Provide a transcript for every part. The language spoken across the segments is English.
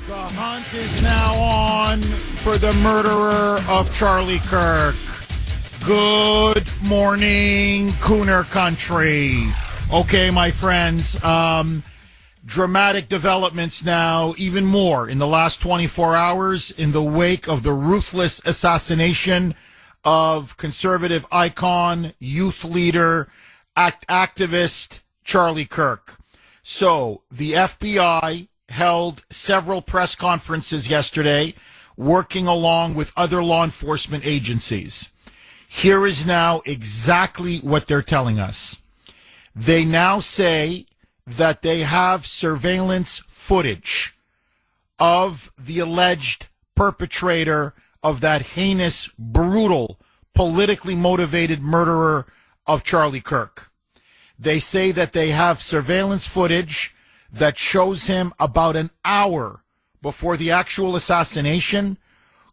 The hunt is now on for the murderer of Charlie Kirk. Good morning, Kuhner country. Okay, my friends, dramatic developments now, even more in the last 24 hours in the wake of the ruthless assassination of conservative icon, youth leader, activist Charlie Kirk. So the FBI held several press conferences yesterday, working along with other law enforcement agencies. Here is now exactly what they're telling us. They now say that they have surveillance footage of the alleged perpetrator of that heinous, brutal, politically motivated murderer of Charlie Kirk. They say that they have surveillance footage that shows him about an hour before the actual assassination,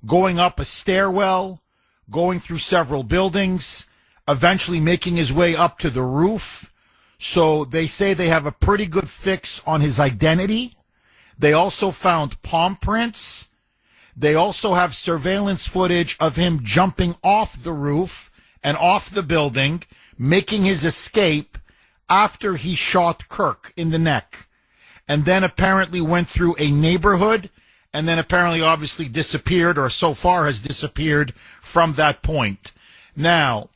going up a stairwell, going through several buildings, eventually making his way up to the roof. So they say they have a pretty good fix on his identity. They also found palm prints. They also have surveillance footage of him jumping off the roof and off the building, making his escape after he shot Kirk in the neck, and then apparently went through a neighborhood, and then apparently obviously disappeared, or so far has disappeared from that point. Now,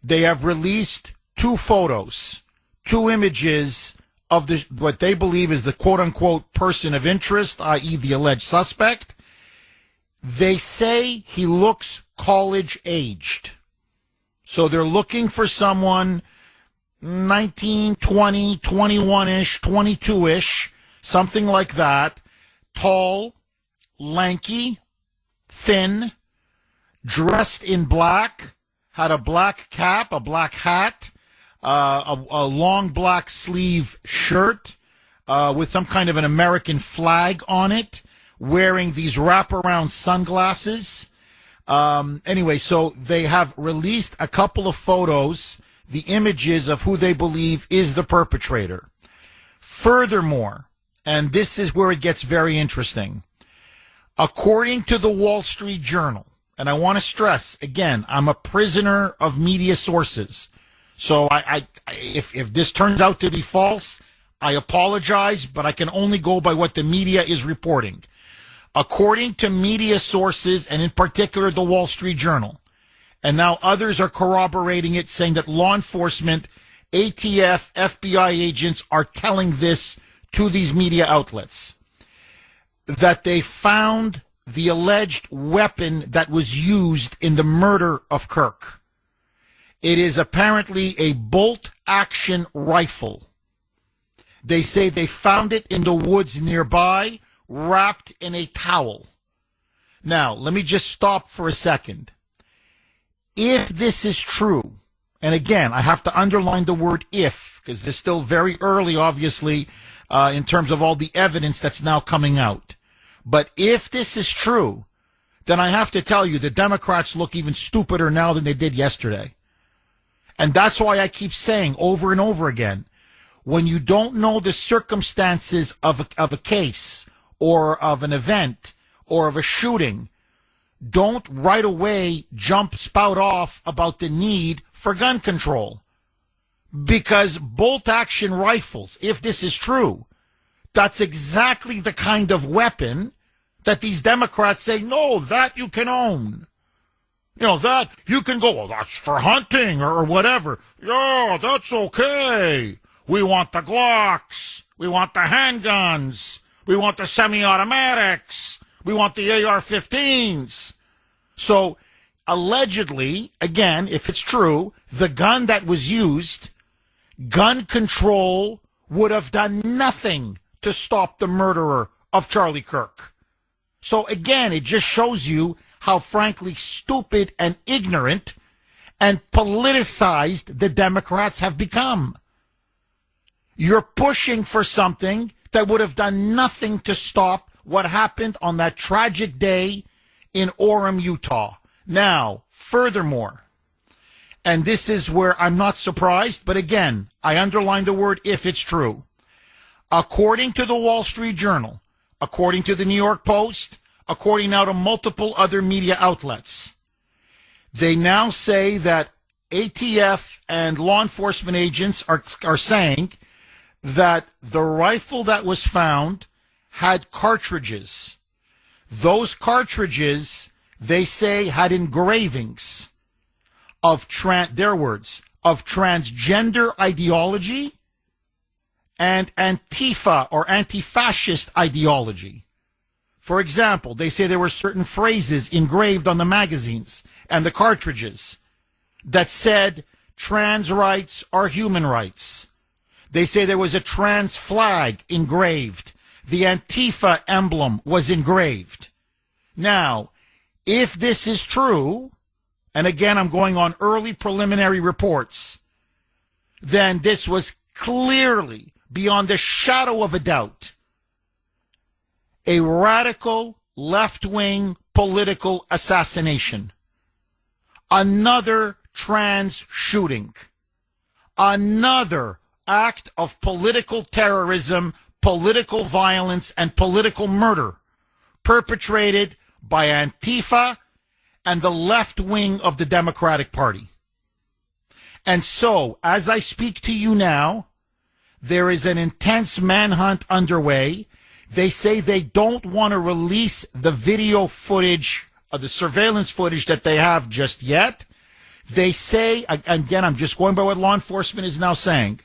they have released two photos, two images of what they believe is the quote-unquote person of interest, i.e. the alleged suspect. They say he looks college-aged. So they're looking for someone 19, 20, 21-ish, 22-ish, something like that, tall, lanky, thin, dressed in black, had a black cap, a black hat, a long black sleeve shirt with some kind of an American flag on it, wearing these wraparound sunglasses. Anyway, so they have released a couple of photos, the images of who they believe is the perpetrator. Furthermore, and this is where it gets very interesting, according to the Wall Street Journal, and I want to stress, again, I'm a prisoner of media sources, so if this turns out to be false, I apologize, but I can only go by what the media is reporting. According to media sources, and in particular the Wall Street Journal, and now others are corroborating it, saying that law enforcement, ATF, FBI agents are telling this to these media outlets, that they found the alleged weapon that was used in the murder of Kirk. It is apparently a bolt-action rifle. They say they found it in the woods nearby, wrapped in a towel. Now, let me just stop for a second. If this is true, and again, I have to underline the word if, because it's still very early, obviously, in terms of all the evidence that's now coming out. But if this is true, then I have to tell you the Democrats look even stupider now than they did yesterday. And that's why I keep saying over and over again, when you don't know the circumstances of a case or of an event or of a shooting, don't right away spout off about the need for gun control. Because bolt-action rifles, if this is true, that's exactly the kind of weapon that these Democrats say, no, that you can own. You know, that you can go, well, that's for hunting or whatever. Yeah, that's okay. We want the Glocks. We want the handguns. We want the semi-automatics. We want the AR-15s. So, allegedly, again, if it's true, the gun that was used, gun control would have done nothing to stop the murderer of Charlie Kirk. So, again, it just shows you how frankly stupid and ignorant and politicized the Democrats have become. You're pushing for something that would have done nothing to stop what happened on that tragic day in Orem, Utah. Now, furthermore, and this is where I'm not surprised, but again, I underline the word if it's true. According to the Wall Street Journal, according to the New York Post, according now to multiple other media outlets. They now say that ATF and law enforcement agents are saying that the rifle that was found had cartridges. Those cartridges, they say, had engravings of their words, of transgender ideology and Antifa or anti-fascist ideology. For example, they say there were certain phrases engraved on the magazines and the cartridges that said trans rights are human rights. They say there was a trans flag engraved. The Antifa emblem was engraved. Now, if this is true, and again, I'm going on early preliminary reports, then this was clearly, beyond a shadow of a doubt, a radical left-wing political assassination. Another trans shooting. Another act of political terrorism, political violence, and political murder perpetrated by Antifa and the left wing of the Democratic Party. And so, as I speak to you now, there is an intense manhunt underway. They say they don't want to release the video footage, the surveillance footage that they have just yet. They say, again, I'm just going by what law enforcement is now saying,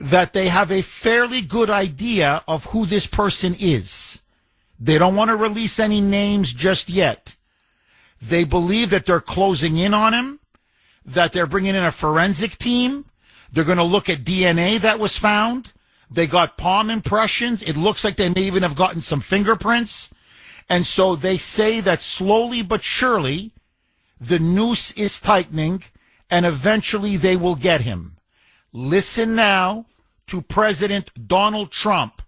that they have a fairly good idea of who this person is. They don't want to release any names just yet. They believe that they're closing in on him, that they're bringing in a forensic team. They're going to look at DNA that was found. They got palm impressions. It looks like they may even have gotten some fingerprints. And so they say that slowly but surely, the noose is tightening, and eventually they will get him. Listen now to President Donald Trump,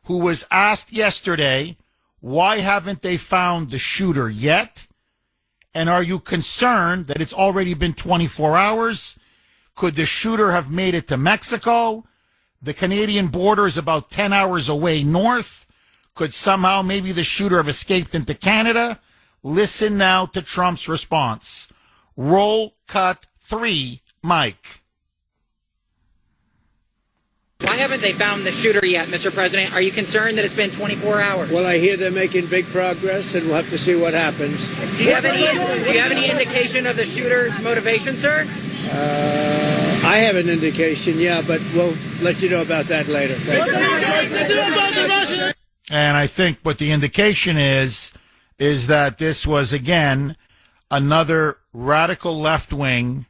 who was asked yesterday, why haven't they found the shooter yet? And are you concerned that it's already been 24 hours? Could the shooter have made it to Mexico? The Canadian border is about 10 hours away north. Could somehow maybe the shooter have escaped into Canada? Listen now to Trump's response. Roll cut 3, Mike. Why haven't they found the shooter yet, Mr. President? Are you concerned that it's been 24 hours? Well, I hear they're making big progress, and we'll have to see what happens. Do you have any indication of the shooter's motivation, sir? I have an indication, yeah, but we'll let you know about that later. Thank you. And I think what the indication is that this was, again, another radical left-wing,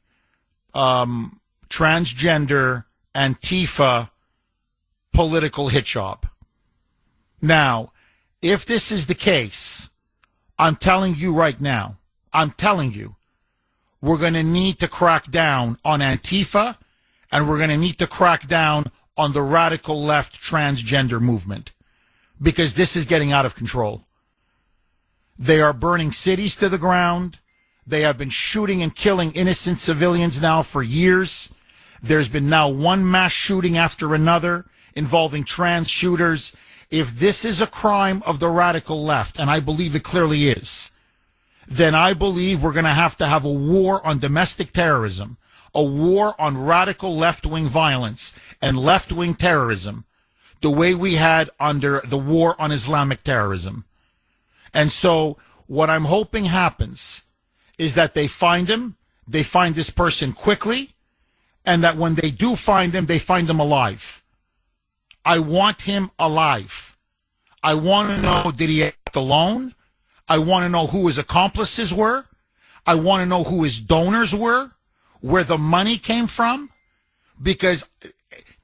transgender, Antifa political hit job. Now, if this is the case, I'm telling you right now, we're going to need to crack down on Antifa, and we're going to need to crack down on the radical left transgender movement, because this is getting out of control. They are burning cities to the ground. They have been shooting and killing innocent civilians now for years. There's been now one mass shooting after another involving trans shooters. If this is a crime of the radical left, and I believe it clearly is, then I believe we're going to have a war on domestic terrorism, a war on radical left-wing violence and left-wing terrorism, the way we had under the war on Islamic terrorism. And so what I'm hoping happens is that they find him, they find this person quickly, and that when they do find him, they find him alive. I want him alive. I want to know, did he act alone? I want to know who his accomplices were. I want to know who his donors were, where the money came from. Because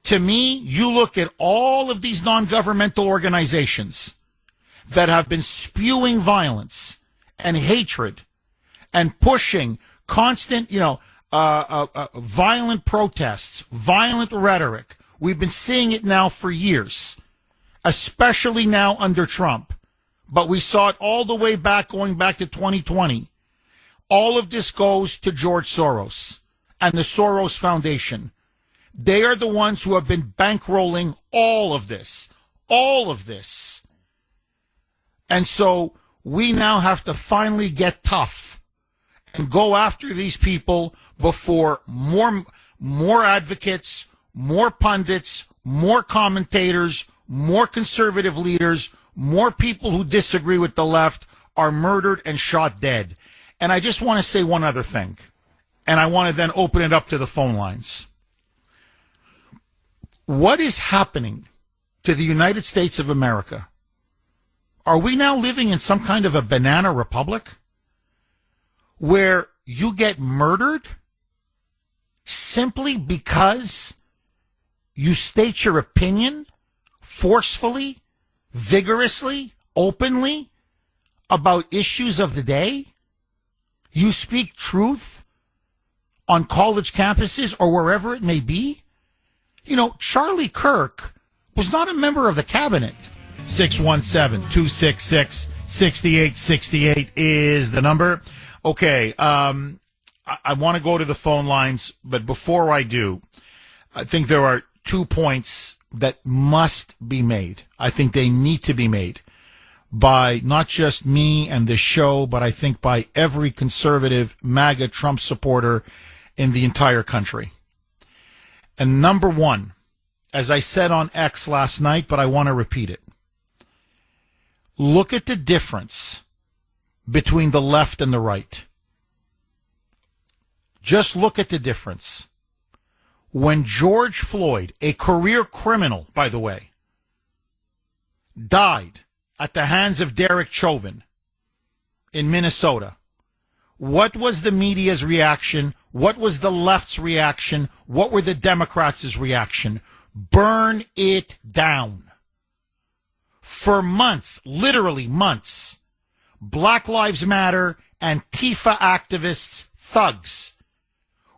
to me, you look at all of these non-governmental organizations that have been spewing violence and hatred and pushing constant, violent protests, violent rhetoric. We've been seeing it now for years, especially now under Trump. But we saw it all the way back, going back to 2020. All of this goes to George Soros and the Soros Foundation. They are the ones who have been bankrolling all of this. All of this. And so we now have to finally get tough and go after these people before more advocates, more pundits, more commentators, more conservative leaders, more people who disagree with the left are murdered and shot dead. And I just want to say one other thing, and I want to then open it up to the phone lines. What is happening to the United States of America? Are we now living in some kind of a banana republic where you get murdered simply because you state your opinion forcefully, vigorously, openly about issues of the day? You speak truth on college campuses or wherever it may be? You know, Charlie Kirk was not a member of the cabinet. 617-266-6868 is the number. Okay, I want to go to the phone lines, but before I do, I think there are 2 points that must be made. I think they need to be made by not just me and this show, but I think by every conservative MAGA Trump supporter in the entire country. And number one, as I said on X last night, but I want to repeat it. Look at the difference between the left and the right. Just look at the difference. When George Floyd, a career criminal, by the way, died at the hands of Derek Chauvin in Minnesota, what was the media's reaction? What was the left's reaction? What were the Democrats' reaction? Burn it down. For months, literally months, Black Lives Matter, Antifa activists, thugs,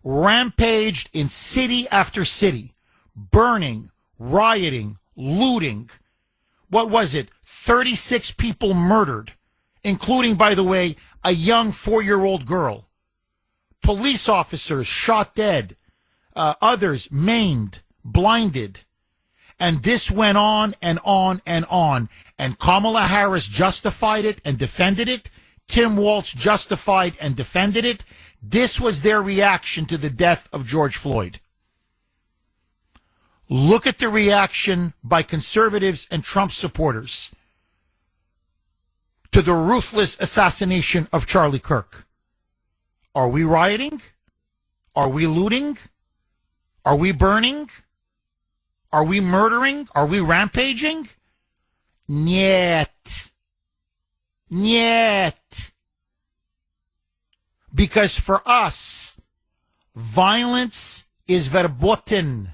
rampaged in city after city, burning, rioting, looting. What was it? 36 people murdered, including, by the way, a young 4-year-old girl. Police officers shot dead, others maimed, blinded. And this went on and on and on. And Kamala Harris justified it and defended it. Tim Walz justified and defended it. This was their reaction to the death of George Floyd. Look at the reaction by conservatives and Trump supporters to the ruthless assassination of Charlie Kirk. Are we rioting? Are we looting? Are we burning? Are we murdering? Are we rampaging? Niet. Niet. Because for us, violence is verboten.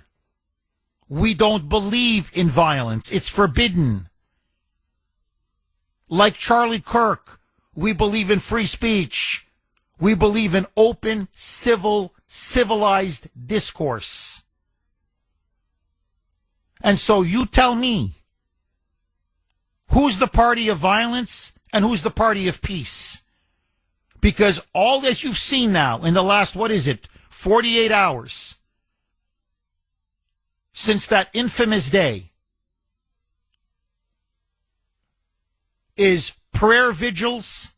We don't believe in violence. It's forbidden. Like Charlie Kirk, we believe in free speech. We believe in open, civilized discourse. And so you tell me, who's the party of violence and who's the party of peace? Because all that you've seen now in the last, 48 hours, since that infamous day, is prayer vigils,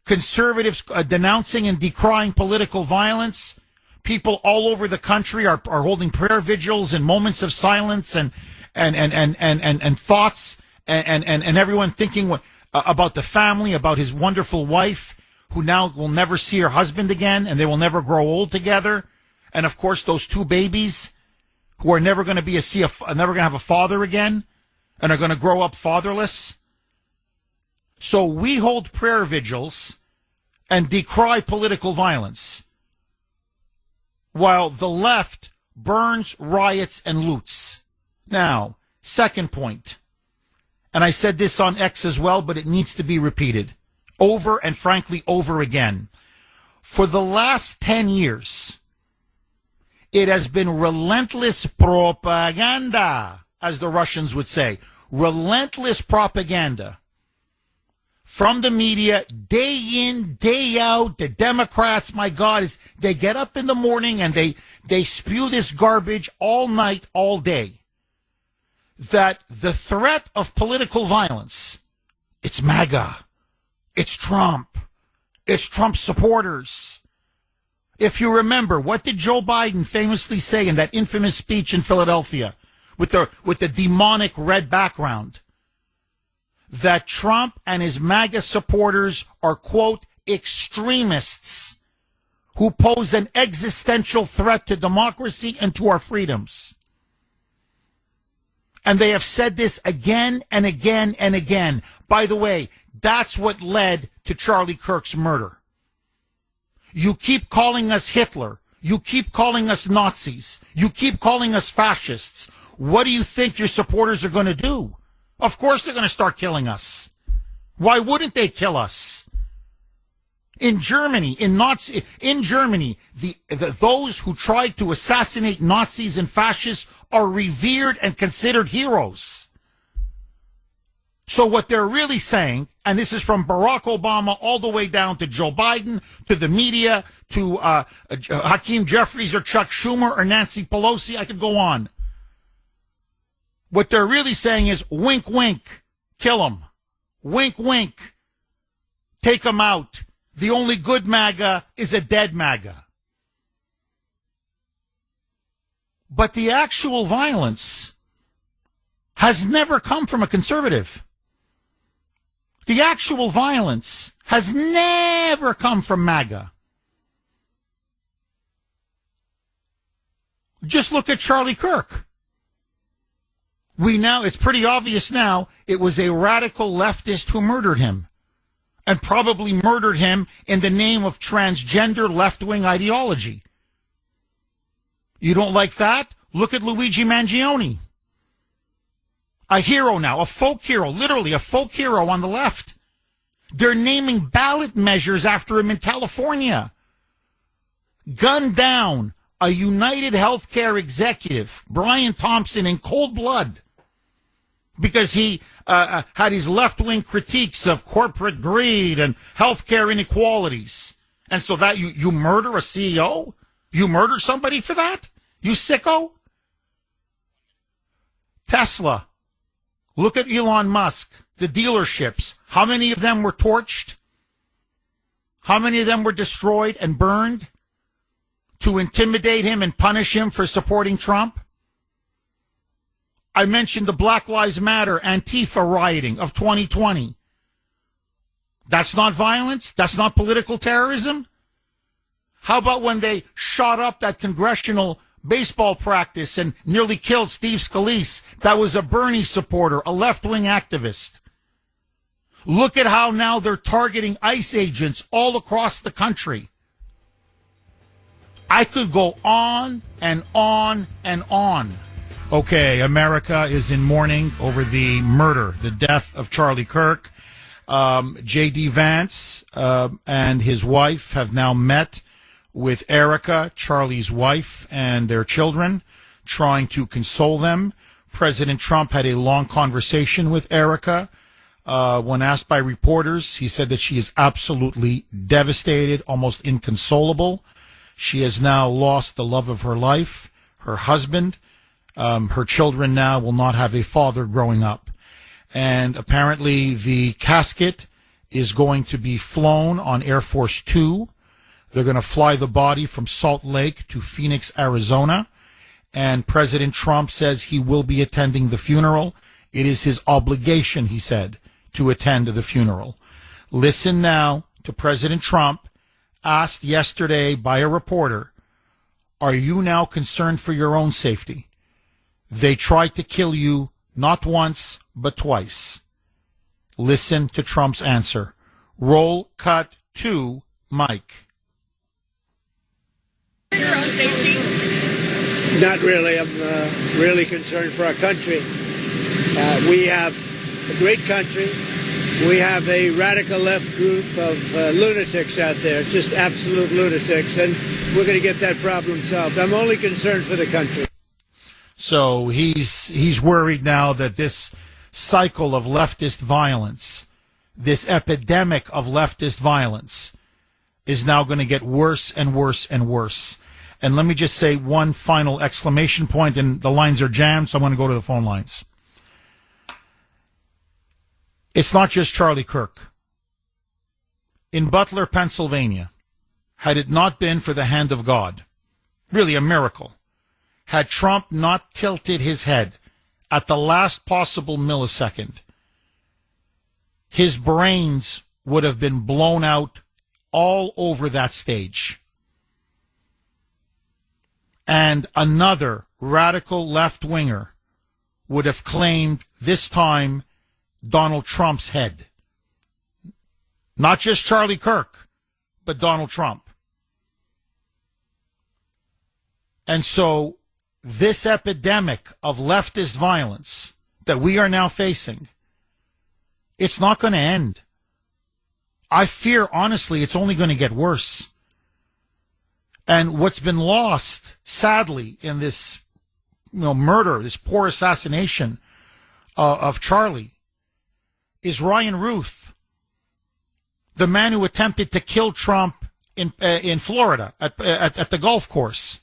conservatives denouncing and decrying political violence. People all over the country are holding prayer vigils and moments of silence and thoughts and everyone thinking about the family, about his wonderful wife, who now will never see her husband again, and they will never grow old together. And of course, those two babies who are never going to never going to have a father again, and are going to grow up fatherless. So we hold prayer vigils and decry political violence, while the left burns, riots, and loots. Now, second point, and I said this on X as well, but it needs to be repeated over and frankly over again. For the last 10 years, it has been relentless propaganda, as the Russians would say, relentless propaganda from the media, day in, day out. The Democrats, my God, they get up in the morning and they spew this garbage all night, all day. that the threat of political violence, it's MAGA, it's Trump, it's Trump supporters. If you remember, what did Joe Biden famously say in that infamous speech in Philadelphia with the demonic red background? That Trump and his MAGA supporters are, quote, extremists who pose an existential threat to democracy and to our freedoms. And they have said this again and again and again. By the way, that's what led to Charlie Kirk's murder. You keep calling us Hitler. You keep calling us Nazis. You keep calling us fascists. What do you think your supporters are going to do? Of course they're going to start killing us. Why wouldn't they kill us? In Germany, those who tried to assassinate Nazis and fascists are revered and considered heroes. So what they're really saying, and this is from Barack Obama all the way down to Joe Biden, to the media, to Hakeem Jeffries or Chuck Schumer or Nancy Pelosi, I could go on. What they're really saying is, wink, wink, kill them. Wink, wink, take them out. The only good MAGA is a dead MAGA. But the actual violence has never come from a conservative. The actual violence has never come from MAGA. Just look at Charlie Kirk. It's pretty obvious now, it was a radical leftist who murdered him. And probably murdered him in the name of transgender left-wing ideology. You don't like that? Look at Luigi Mangione. A hero now, a folk hero, literally a folk hero on the left. They're naming ballot measures after him in California. Gunned down a United Healthcare executive, Brian Thompson, in cold blood. Because he had his left-wing critiques of corporate greed and healthcare inequalities. And so that you murder a CEO? You murder somebody for that? You sicko? Tesla. Look at Elon Musk. The dealerships. How many of them were torched? How many of them were destroyed and burned to intimidate him and punish him for supporting Trump? I mentioned the Black Lives Matter Antifa rioting of 2020. That's not violence? That's not political terrorism? How about when they shot up that congressional baseball practice and nearly killed Steve Scalise? That was a Bernie supporter, a left-wing activist. Look at how now they're targeting ICE agents all across the country. I could go on and on and on. Okay, America is in mourning over the murder, the death of Charlie Kirk. J.D. Vance and his wife have now met with Erica, Charlie's wife, and their children, trying to console them. President Trump had a long conversation with Erica. When asked by reporters, he said that she is absolutely devastated, almost inconsolable. She has now lost the love of her life, her husband. Her children now will not have a father growing up. And apparently the casket is going to be flown on Air Force Two. They're going to fly the body from Salt Lake to Phoenix, Arizona. And President Trump says he will be attending the funeral. It is his obligation, he said, to attend the funeral. Listen now to President Trump, asked yesterday by a reporter, are you now concerned for your own safety? They tried to kill you not once, but twice. Listen to Trump's answer. Roll cut to Mike. Your own safety? Not really. I'm really concerned for our country. We have a great country. We have a radical left group of lunatics out there, just absolute lunatics, and we're going to get that problem solved. I'm only concerned for the country. So he's worried now that this cycle of leftist violence, this epidemic of leftist violence, is now going to get worse and worse and worse. And let me just say one final exclamation point, and the lines are jammed, so I'm going to go to the phone lines. It's not just Charlie Kirk. In Butler, Pennsylvania, had it not been for the hand of God, really a miracle, had Trump not tilted his head at the last possible millisecond, his brains would have been blown out all over that stage. And another radical left-winger would have claimed, this time, Donald Trump's head. Not just Charlie Kirk, but Donald Trump. And so this epidemic of leftist violence that we are now facing, it's not going to end. I fear, honestly, it's only going to get worse. And what's been lost, sadly, in this murder, this poor assassination of Charlie, is Ryan Ruth, the man who attempted to kill Trump in Florida at the golf course,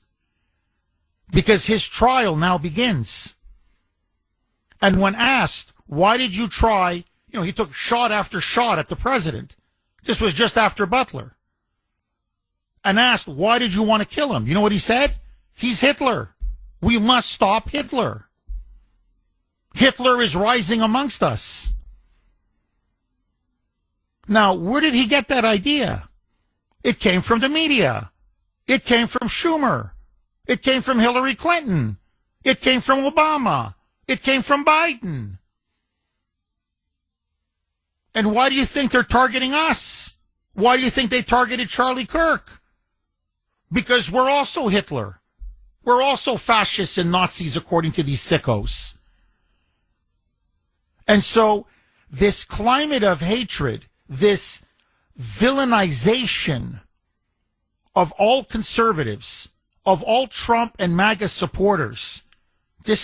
because his trial now begins. And when asked, why did you try, he took shot after shot at the president. This was just after Butler. And asked, why did you want to kill him? You know what he said? He's Hitler. We must stop Hitler. Hitler is rising amongst us. Now, where did he get that idea? It came from the media. It came from Schumer. It came from Hillary Clinton. It came from Obama. It came from Biden. And why do you think they're targeting us? Why do you think they targeted Charlie Kirk? Because we're also Hitler. We're also fascists and Nazis, according to these sickos. And so this climate of hatred, this villainization of all conservatives, of all Trump and MAGA supporters, it's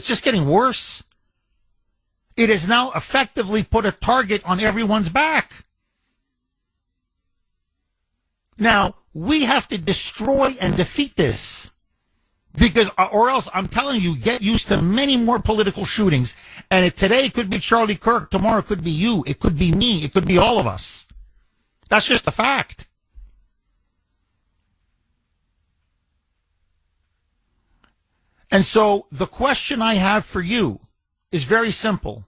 just getting worse. It has now effectively put a target on everyone's back. Now, we have to destroy and defeat this. Because, or else, I'm telling you, get used to many more political shootings. And today it could be Charlie Kirk. Tomorrow it could be you. It could be me. It could be all of us. That's just a fact. And so the question I have for you is very simple.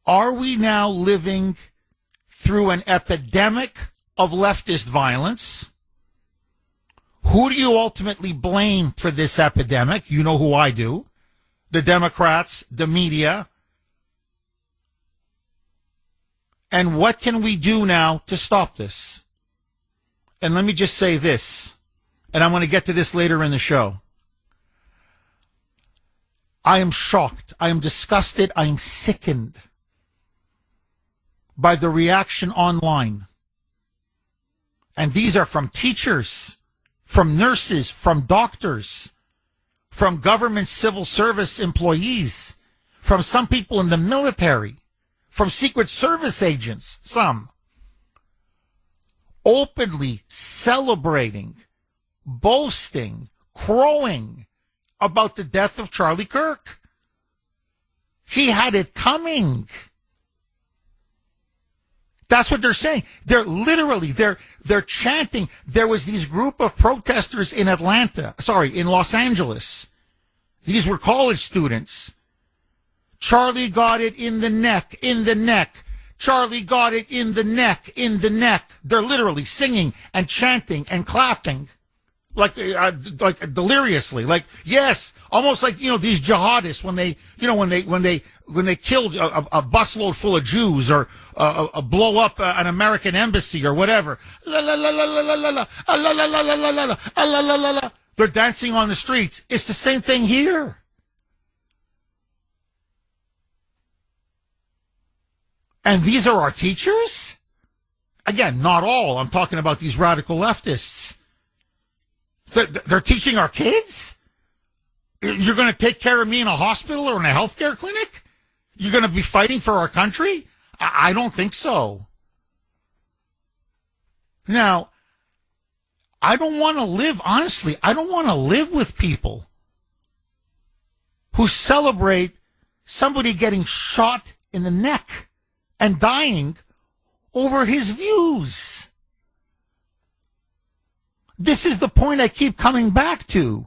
Are we now living through an epidemic of leftist violence? Who do you ultimately blame for this epidemic? You know who I do. The Democrats, the media. And what can we do now to stop this? And let me just say this, and I'm going to get to this later in the show. I am shocked. I am disgusted. I am sickened by the reaction online. And these are from teachers, from nurses, from doctors, from government civil service employees, from some people in the military, from Secret Service agents, some, openly celebrating, boasting, crowing about the death of Charlie Kirk. He had it coming. That's what they're saying. They're literally, they're chanting. There was these group of protesters in in Los Angeles. These were college students. Charlie got it in the neck, in the neck. Charlie got it in the neck, in the neck. They're literally singing and chanting and clapping. Like deliriously, yes, almost like, these jihadists when they killed a busload full of Jews or blow up an American embassy or whatever. La la la la la la la la la la la la la la la la. They're dancing on the streets. It's the same thing here. And these are our teachers? Again, not all. I'm talking about these radical leftists. They're teaching our kids? You're going to take care of me in a hospital or in a healthcare clinic? You're going to be fighting for our country? I don't think so. Now, I don't want to live, honestly, I don't want to live with people who celebrate somebody getting shot in the neck and dying over his views. This is the point I keep coming back to.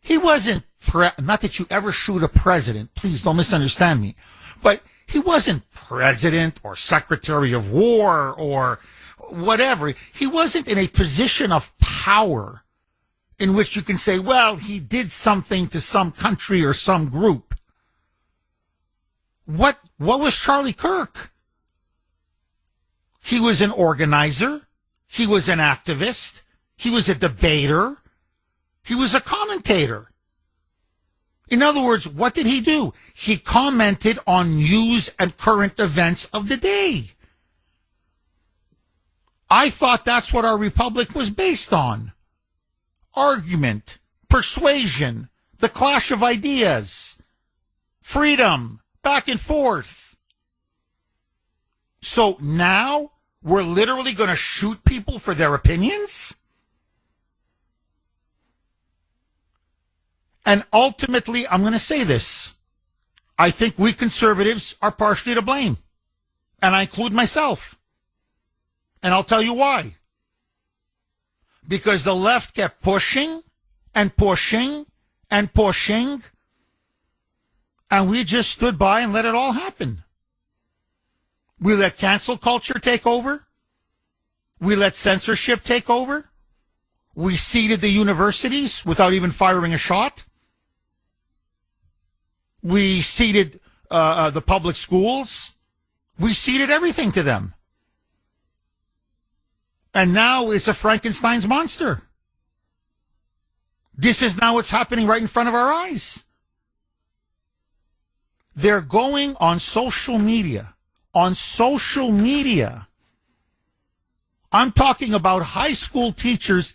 He wasn't, not that you ever shoot a president, please don't misunderstand me, but he wasn't president or secretary of war or whatever. He wasn't in a position of power in which you can say, well, he did something to some country or some group. What was Charlie Kirk? He was an organizer. He was an activist. He was a debater. He was a commentator. In other words, what did he do? He commented on news and current events of the day. I thought that's what our republic was based on. Argument, persuasion, the clash of ideas, freedom, back and forth. So now we're literally going to shoot people for their opinions? And ultimately, I'm going to say this. I think we conservatives are partially to blame. And I include myself. And I'll tell you why. Because the left kept pushing and pushing and pushing. And we just stood by and let it all happen. We let cancel culture take over. We let censorship take over. We seeded the universities without even firing a shot. We seeded the public schools. We seeded everything to them. And now it's a Frankenstein's monster. This is now what's happening right in front of our eyes. They're going on social media. On social media. I'm talking about high school teachers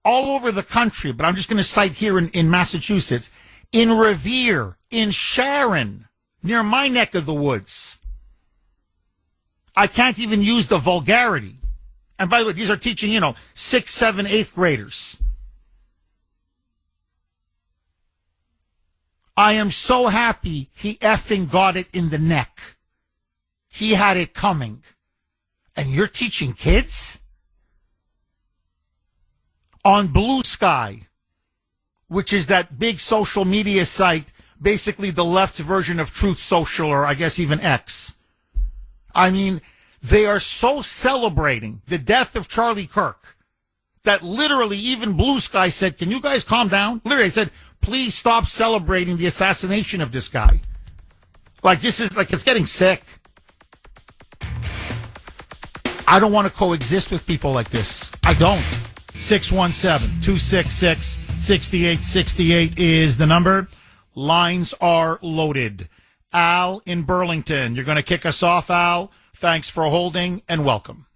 all over the country, but I'm just going to cite here in Massachusetts, in Revere, in Sharon, near my neck of the woods. I can't even use the vulgarity. And by the way, these are teaching, 6th, 7th, 8th graders. I am so happy he effing got it in the neck. He had it coming. And you're teaching kids? On Blue Sky, which is that big social media site, basically the left's version of Truth Social, or I guess even X. I mean, they are so celebrating the death of Charlie Kirk that literally even Blue Sky said, can you guys calm down? Literally said, please stop celebrating the assassination of this guy. Like, this is like, it's getting sick. I don't want to coexist with people like this. I don't. 617-266-6868 is the number. Lines are loaded. Al in Burlington. You're going to kick us off, Al. Thanks for holding and welcome.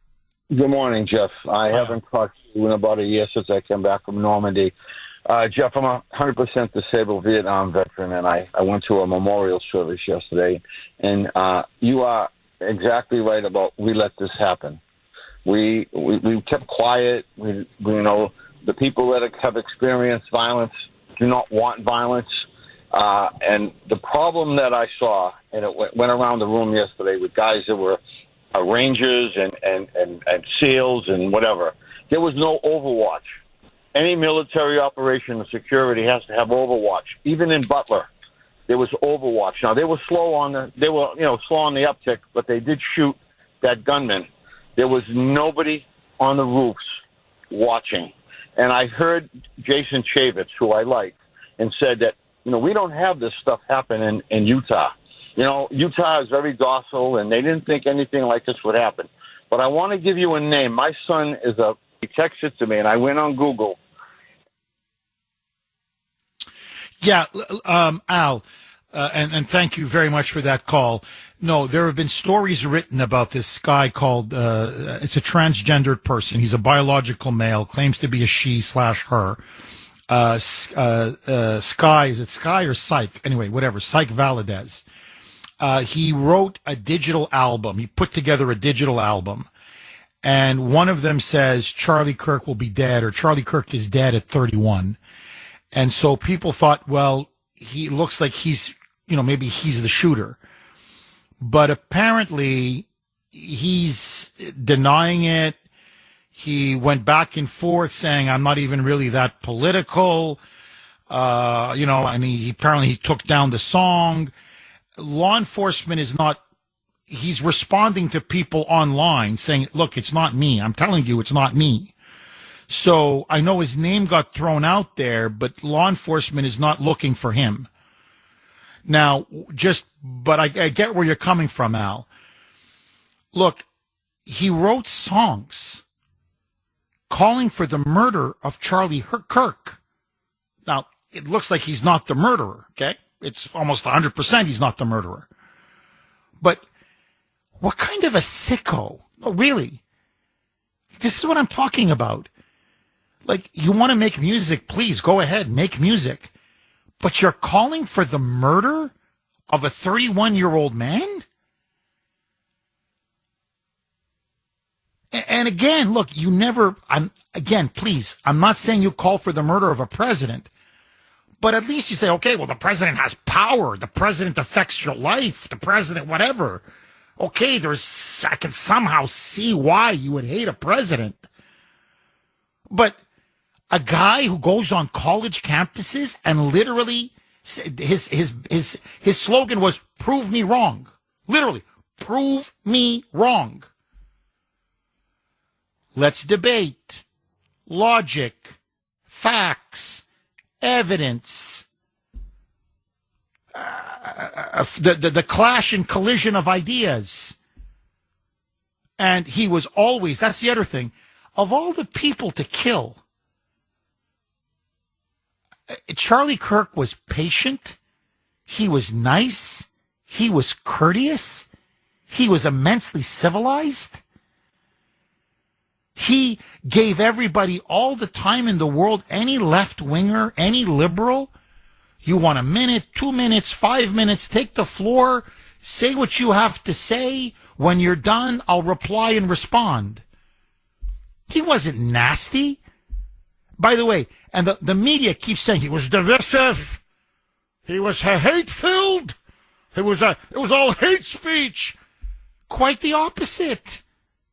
Good morning, Jeff. I haven't talked to you in about a year since I came back from Normandy. Jeff, I'm a 100% disabled Vietnam veteran, and I went to a memorial service yesterday. And you are exactly right about we let this happen. We kept quiet. We the people that have experienced violence do not want violence. And the problem that I saw, and it went around the room yesterday with guys that were Rangers and SEALs and whatever, there was no overwatch. Any military operation and security has to have overwatch. Even in Butler, there was overwatch. Now they were slow on the uptick, but they did shoot that gunman. There was nobody on the roofs watching. And I heard Jason Chaffetz, who I like, and said that, we don't have this stuff happen in Utah. Utah is very docile, and they didn't think anything like this would happen. But I want to give you a name. My son he texted to me, and I went on Google. Yeah, Al, and thank you very much for that call. No, there have been stories written about this guy called, it's a transgendered person. He's a biological male, claims to be a she/her. Sky, is it Sky or Psych? Anyway, whatever, Psych Valadez. He wrote a digital album. He put together a digital album. And one of them says Charlie Kirk will be dead, or Charlie Kirk is dead at 31. And so people thought, well, he looks like he's, maybe he's the shooter. But apparently he's denying it. He went back and forth saying, I'm not even really that political. And he took down the song. Law enforcement is not, he's responding to people online saying, look, it's not me. I'm telling you, it's not me. So I know his name got thrown out there, but law enforcement is not looking for him. Now, but I get where you're coming from, Al. Look, he wrote songs calling for the murder of Charlie Kirk. Now, it looks like he's not the murderer, okay? It's almost 100% he's not the murderer. But what kind of a sicko? No, really. This is what I'm talking about. Like, you want to make music, please, go ahead, make music. But you're calling for the murder of a 31-year-old man? And again, look, please, I'm not saying you call for the murder of a president, but at least you say, okay, well, the president has power. The president affects your life. The president, whatever. Okay, I can somehow see why you would hate a president. But a guy who goes on college campuses and literally his slogan was, prove me wrong. Literally, prove me wrong. Let's debate. Logic. Facts. Evidence. The clash and collision of ideas. And he was always, that's the other thing, of all the people to kill, Charlie Kirk was patient. He was nice. He was courteous. He was immensely civilized. He gave everybody all the time in the world, any left-winger, any liberal. You want a minute, 2 minutes, 5 minutes, take the floor, say what you have to say. When you're done, I'll reply and respond. He wasn't nasty. By the way, and the media keeps saying he was divisive. He was hate-filled. It was all hate speech. Quite the opposite.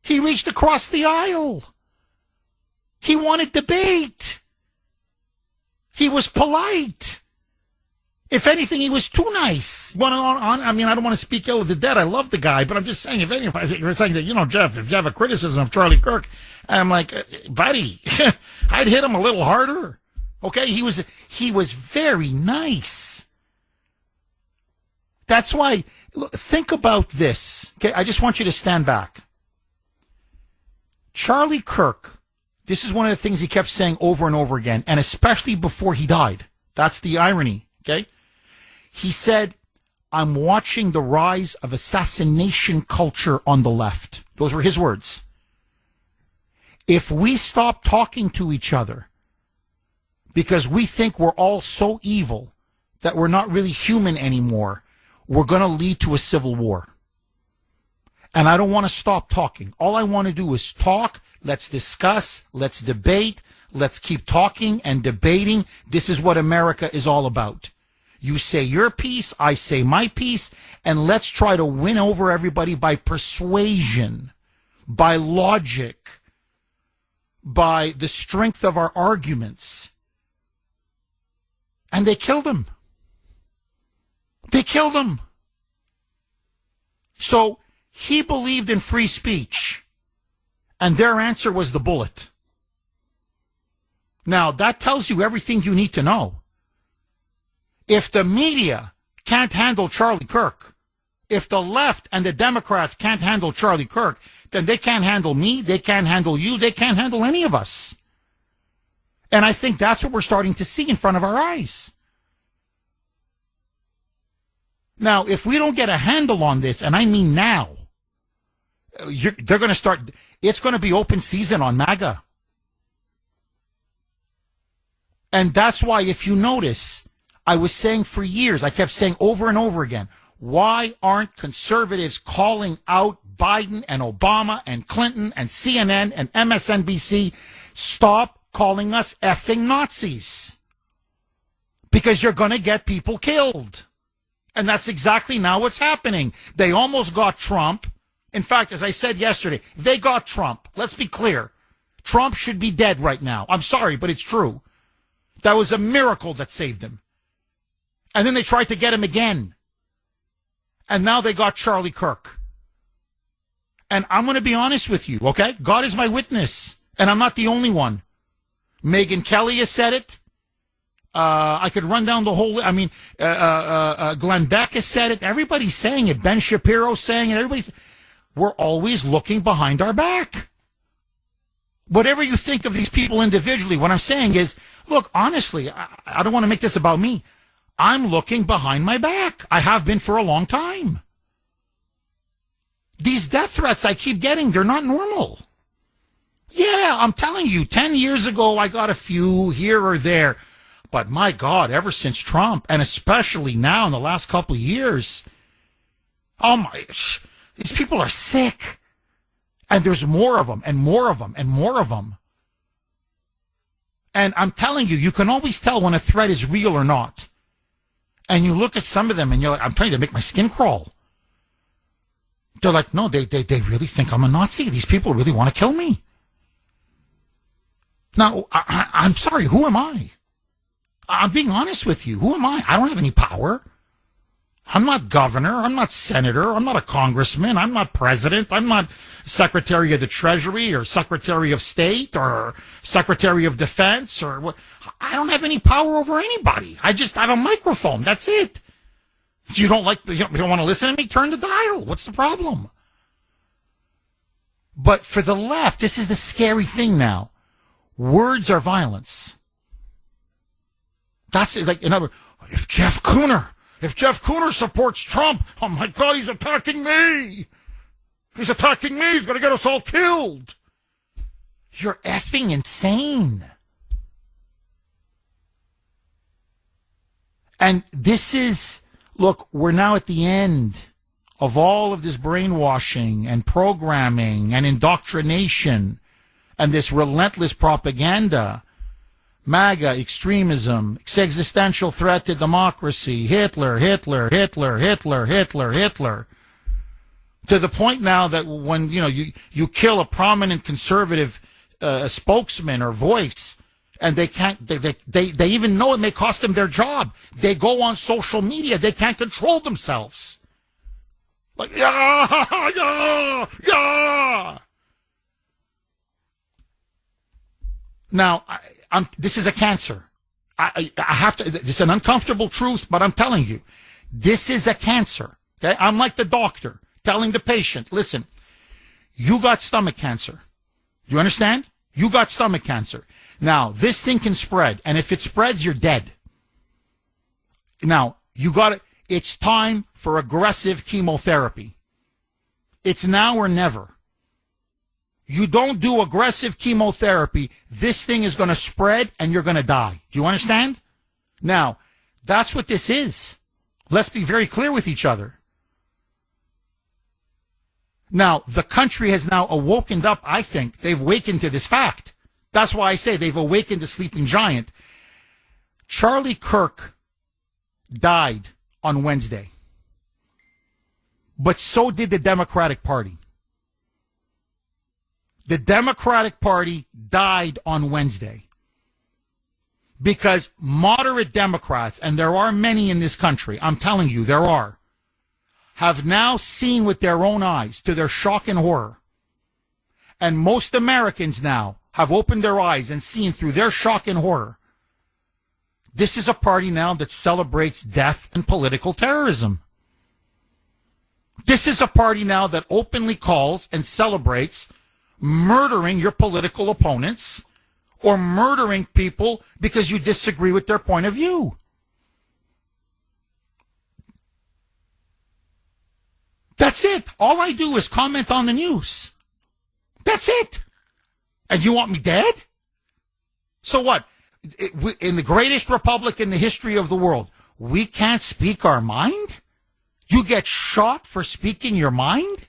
He reached across the aisle. He wanted debate. He was polite. If anything, he was too nice. I mean, I don't want to speak ill of the dead. I love the guy, but I'm just saying, if you're saying that, Jeff, if you have a criticism of Charlie Kirk, I'm like, buddy, I'd hit him a little harder. Okay, he was very nice. That's why, look, think about this. Okay, I just want you to stand back. Charlie Kirk, this is one of the things he kept saying over and over again, and especially before he died. That's the irony, okay? He said, I'm watching the rise of assassination culture on the left. Those were his words. If we stop talking to each other because we think we're all so evil that we're not really human anymore, we're going to lead to a civil war. And I don't want to stop talking. All I want to do is talk. Let's discuss. Let's debate. Let's keep talking and debating. This is what America is all about. You say your piece, I say my piece, and let's try to win over everybody by persuasion, by logic, by the strength of our arguments. And they killed him. They killed him. So he believed in free speech, and their answer was the bullet. Now, that tells you everything you need to know. If the media can't handle Charlie Kirk, if the left and the Democrats can't handle Charlie Kirk, then they can't handle me, they can't handle you, they can't handle any of us. And I think that's what we're starting to see in front of our eyes. Now, if we don't get a handle on this, and I mean now, they're going to start, it's going to be open season on MAGA. And that's why, if you notice, I was saying for years, I kept saying over and over again, why aren't conservatives calling out Biden and Obama and Clinton and CNN and MSNBC? Stop calling us effing Nazis. Because you're going to get people killed. And that's exactly now what's happening. They almost got Trump. In fact, as I said yesterday, they got Trump. Let's be clear. Trump should be dead right now. I'm sorry, but it's true. That was a miracle that saved him. And then they tried to get him again. And now they got Charlie Kirk. And I'm going to be honest with you, okay? God is my witness. And I'm not the only one. Megyn Kelly has said it. I could run down the whole, Glenn Beck has said it. Everybody's saying it. Ben Shapiro's saying it. We're always looking behind our back. Whatever you think of these people individually, what I'm saying is, look, honestly, I don't want to make this about me. I'm looking behind my back. I have been for a long time. These death threats I keep getting, they're not normal. Yeah, I'm telling you, 10 years ago, I got a few here or there. But my God, ever since Trump, and especially now in the last couple of years, these people are sick. And there's more of them, and more of them, and more of them. And I'm telling you, you can always tell when a threat is real or not. And you look at some of them, and you're like, I'm trying to make my skin crawl. They're like, no, they really think I'm a Nazi. These people really want to kill me. Now, I'm sorry, who am I? I'm being honest with you. Who am I? I don't have any power. I'm not governor. I'm not senator. I'm not a congressman. I'm not president. I'm not secretary of the Treasury or secretary of state or secretary of defense or what. I don't have any power over anybody. I just have a microphone. That's it. You don't want to listen to me? Turn the dial. What's the problem? But for the left, this is the scary thing now. Words are violence. That's like, in other words, if Jeff Kuhner supports Trump, oh my God, he's attacking me. He's attacking me. He's going to get us all killed. You're effing insane. And this is, look, we're now at the end of all of this brainwashing and programming and indoctrination and this relentless propaganda. MAGA, extremism, existential threat to democracy, Hitler. To the point now that when, you kill a prominent conservative spokesman or voice, and they can't, they even know it may cost them their job. They go on social media. They can't control themselves. Like, yeah. Now, this is a cancer. I have to, it's an uncomfortable truth, but I'm telling you, this is a cancer. Okay. I'm like the doctor telling the patient, listen, you got stomach cancer. Do you understand? You got stomach cancer. Now, this thing can spread, and if it spreads, you're dead. Now, it's time for aggressive chemotherapy. It's now or never. You don't do aggressive chemotherapy, this thing is going to spread and you're going to die. Do you understand? Now, that's what this is. Let's be very clear with each other. Now, the country has now awoken up, I think. They've awakened to this fact. That's why I say they've awakened the sleeping giant. Charlie Kirk died on Wednesday. But so did the Democratic Party. The Democratic Party died on Wednesday because moderate Democrats, and there are many in this country, I'm telling you, there are, have now seen with their own eyes, to their shock and horror. And most Americans now have opened their eyes and seen through their shock and horror. This is a party now that celebrates death and political terrorism. This is a party now that openly calls and celebrates murdering your political opponents or murdering people because you disagree with their point of view. That's it. All I do is comment on the news. That's it. And you want me dead? So what? In the greatest republic in the history of the world, we can't speak our mind? You get shot for speaking your mind?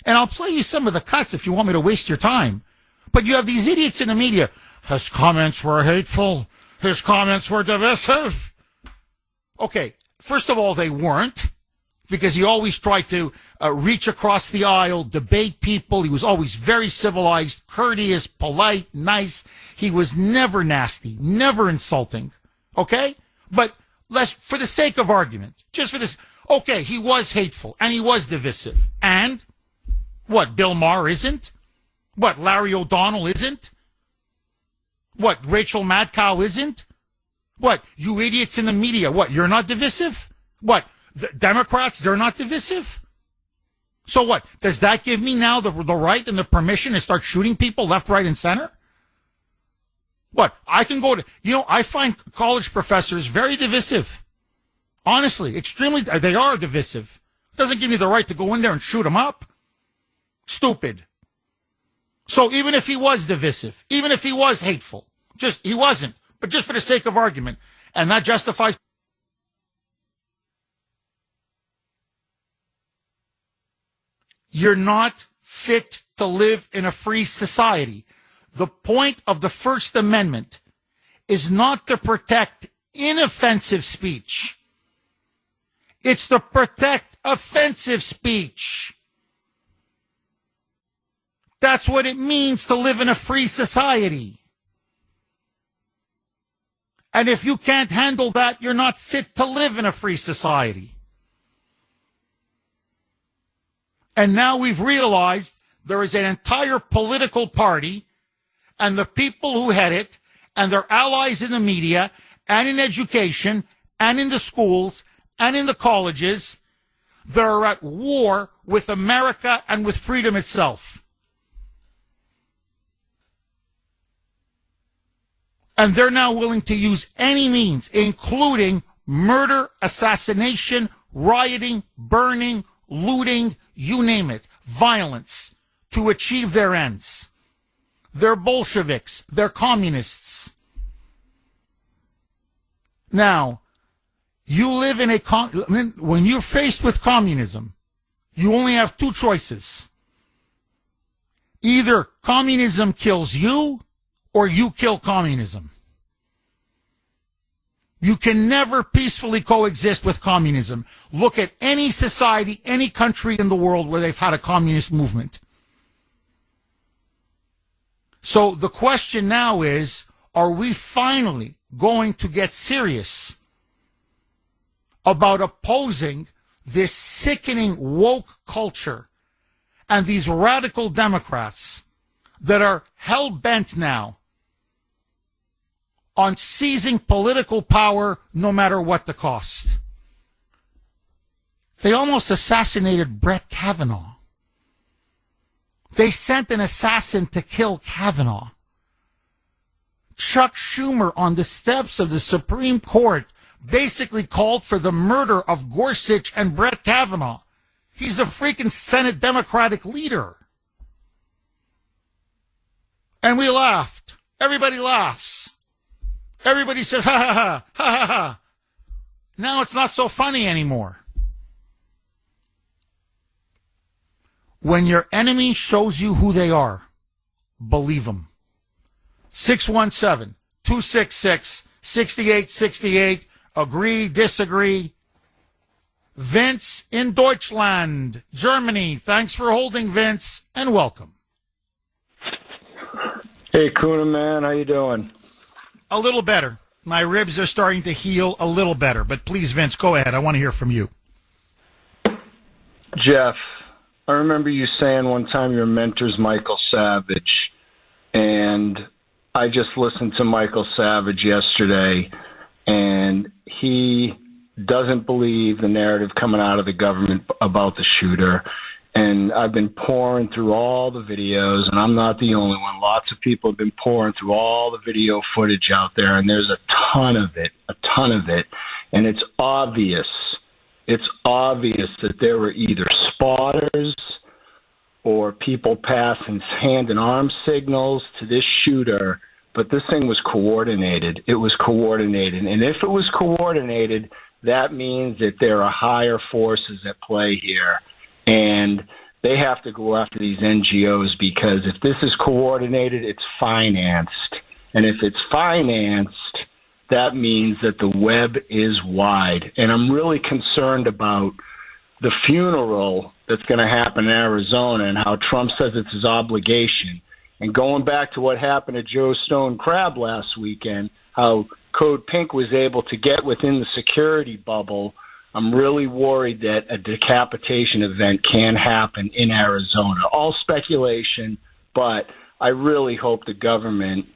And I'll play you some of the cuts if you want me to waste your time. But you have these idiots in the media. His comments were hateful. His comments were divisive. Okay, first of all, they weren't, because he always tried to reach across the aisle, debate people. He was always very civilized, courteous, polite, nice. He was never nasty, never insulting. Okay? But for the sake of argument, just for this, okay, he was hateful and he was divisive. And what, Bill Maher isn't? What, Larry O'Donnell isn't? What, Rachel Madcow isn't? What, you idiots in the media, what, you're not divisive? What, the Democrats, they're not divisive? So what, does that give me now the right and the permission to start shooting people left, right, and center? What, I can go to, I find college professors very divisive. Honestly, extremely, they are divisive. Doesn't give me the right to go in there and shoot them up. Stupid. So even if he was divisive, even if he was hateful, he wasn't, but just for the sake of argument, and that justifies. You're not fit to live in a free society. The point of the First Amendment is not to protect inoffensive speech. It's to protect offensive speech. That's what it means to live in a free society. And if you can't handle that, you're not fit to live in a free society. And now we've realized there is an entire political party and the people who head it and their allies in the media and in education and in the schools and in the colleges that are at war with America and with freedom itself. And they're now willing to use any means, including murder, assassination, rioting, burning, looting, you name it, violence, to achieve their ends. They're Bolsheviks. They're communists. Now, you live in when you're faced with communism, you only have two choices. Either communism kills you, or you kill communism. You can never peacefully coexist with communism. Look at any society, any country in the world where they've had a communist movement. So the question now is, are we finally going to get serious about opposing this sickening woke culture and these radical Democrats that are hell-bent now on seizing political power no matter what the cost? They almost assassinated Brett Kavanaugh. They sent an assassin to kill Kavanaugh. Chuck Schumer on the steps of the Supreme Court basically called for the murder of Gorsuch and Brett Kavanaugh. He's the freaking Senate Democratic leader. And we laughed. Everybody laughs. Everybody says, ha, ha, ha, ha, ha, ha. Now it's not so funny anymore. When your enemy shows you who they are, believe them. 617-266-6868. Agree, disagree. Vince in Deutschland, Germany. Thanks for holding, Vince, and welcome. Hey, Kuhner, man. How you doing? A little better. My ribs are starting to heal a little better. But please, Vince, go ahead. I want to hear from you. Jeff, I remember you saying one time your mentor's Michael Savage, and I just listened to Michael Savage yesterday, and he doesn't believe the narrative coming out of the government about the shooter. And I've been pouring through all the videos, and I'm not the only one. Lots of people have been pouring through all the video footage out there, and there's a ton of it. And it's obvious that there were either spotters or people passing hand and arm signals to this shooter, but this thing was coordinated. It was coordinated. And if it was coordinated, that means that there are higher forces at play here. And they have to go after these NGOs, because if this is coordinated, it's financed. And if it's financed, that means that the web is wide. And I'm really concerned about the funeral that's going to happen in Arizona and how Trump says it's his obligation. And going back to what happened to Joe Stone Crab last weekend, how Code Pink was able to get within the security bubble, I'm really worried that a decapitation event can happen in Arizona. All speculation, but I really hope the government,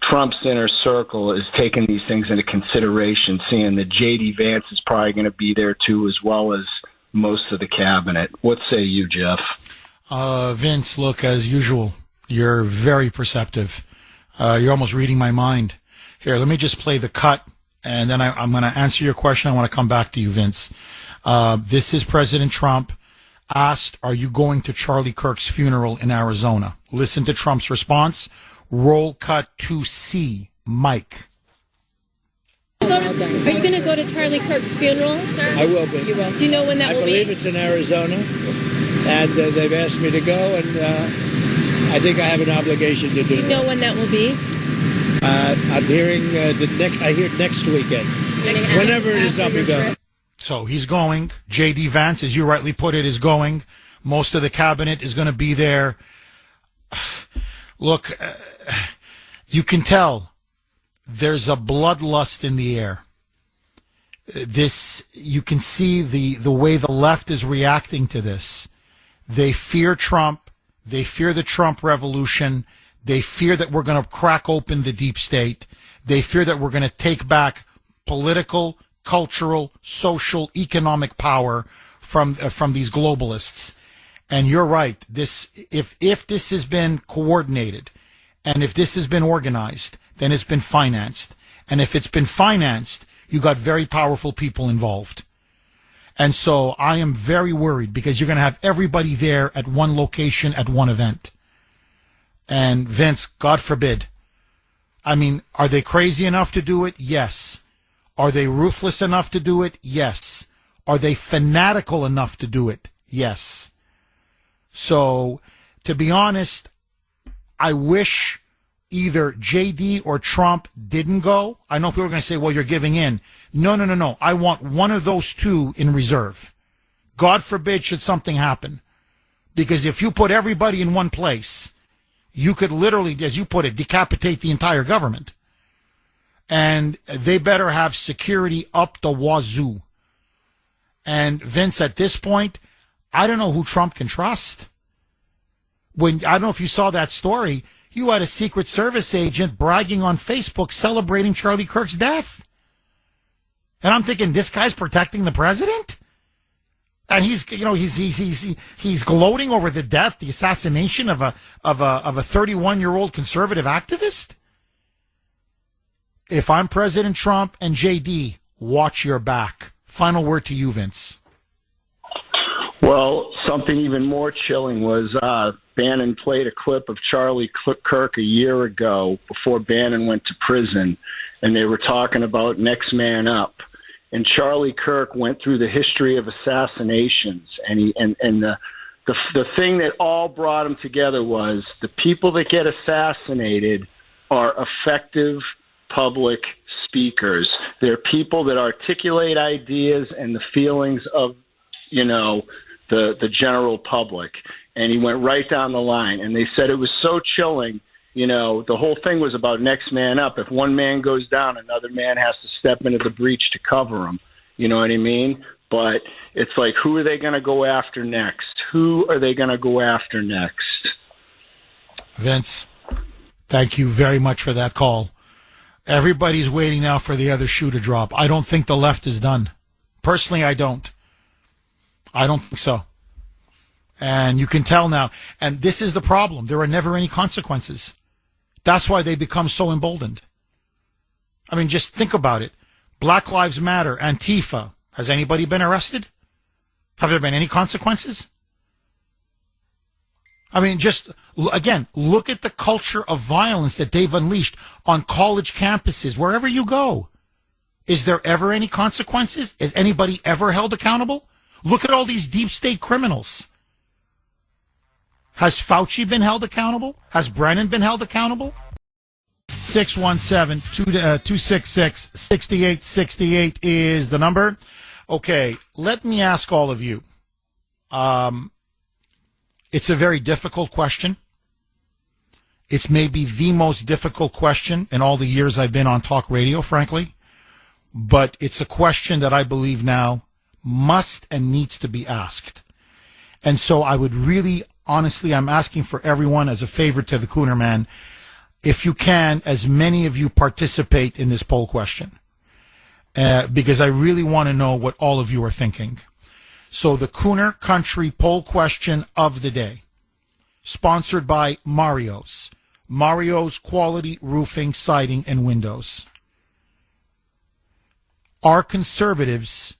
Trump's inner circle, is taking these things into consideration, seeing that J.D. Vance is probably going to be there too, as well as most of the cabinet. What say you, Jeff? Vince, look, as usual, you're very perceptive. You're almost reading my mind. Here, let me just play the cut, and then I'm going to answer your question. I want to come back to you, Vince. This is President Trump asked, are you going to Charlie Kirk's funeral in Arizona? Listen to Trump's response. Roll cut to C. Mike. Are you going to go to Charlie Kirk's funeral, sir? I will be. You will. Do you know when that will be? I believe it's in Arizona, and they've asked me to go, and I think I have an obligation to do it. Do you know when that will be? I'm hearing I hear next weekend. Whenever it is, I'll be going. So he's going. J.D. Vance, as you rightly put it, is going. Most of the cabinet is going to be there. Look, you can tell there's a bloodlust in the air. You can see the way the left is reacting to this. They fear Trump. They fear the Trump revolution. They fear that we're going to crack open the deep state. They fear that we're going to take back political, cultural, social, economic power from these globalists. And you're right. If this has been coordinated, and if this has been organized, then it's been financed. And if it's been financed, you got very powerful people involved. And so I am very worried because you're going to have everybody there at one location at one event. And Vince, God forbid. I mean, are they crazy enough to do it? Yes. Are they ruthless enough to do it? Yes. Are they fanatical enough to do it? Yes. So, to be honest, I wish either JD or Trump didn't go. I know people are going to say, well, you're giving in. No. I want one of those two in reserve. God forbid should something happen. Because if you put everybody in one place, you could literally, as you put it, decapitate the entire government. And they better have security up the wazoo. And Vince, at this point, I don't know who Trump can trust. I don't know if you saw that story. You had a Secret Service agent bragging on Facebook celebrating Charlie Kirk's death. And I'm thinking, this guy's protecting the president? And he's gloating over the death, the assassination of a 31-year-old conservative activist? If I'm President Trump and JD, watch your back. Final word to you, Vince. Well, something even more chilling was Bannon played a clip of Charlie Kirk a year ago before Bannon went to prison, and they were talking about next man up. And Charlie Kirk went through the history of assassinations, and the thing that all brought them together was the people that get assassinated are effective public speakers. They're people that articulate ideas and the feelings of, the general public. And he went right down the line. And they said it was so chilling. The whole thing was about next man up. If one man goes down, another man has to step into the breach to cover him. You know what I mean? But it's like, who are they going to go after next? Who are they going to go after next? Vince, thank you very much for that call. Everybody's waiting now for the other shoe to drop. I don't think the left is done. Personally, I don't. I don't think so. And you can tell now. And this is the problem. There are never any consequences. That's why they become so emboldened. I mean, just think about it. Black Lives Matter, Antifa. Has anybody been arrested? Have there been any consequences? I mean, just, again, look at the culture of violence that they've unleashed on college campuses, wherever you go. Is there ever any consequences? Is anybody ever held accountable? Look at all these deep state criminals. Has Fauci been held accountable? Has Brennan been held accountable? 617-266-6868 is the number. Okay, let me ask all of you. It's a very difficult question. It's maybe the most difficult question in all the years I've been on talk radio, frankly. But it's a question that I believe now must and needs to be asked. And so I would really, honestly, I'm asking for everyone as a favor to the Kuhner man, if you can, as many of you participate in this poll question, because I really want to know what all of you are thinking. So the Kuhner Country poll question of the day, sponsored by Mario's Quality Roofing, Siding, and Windows. Are conservatives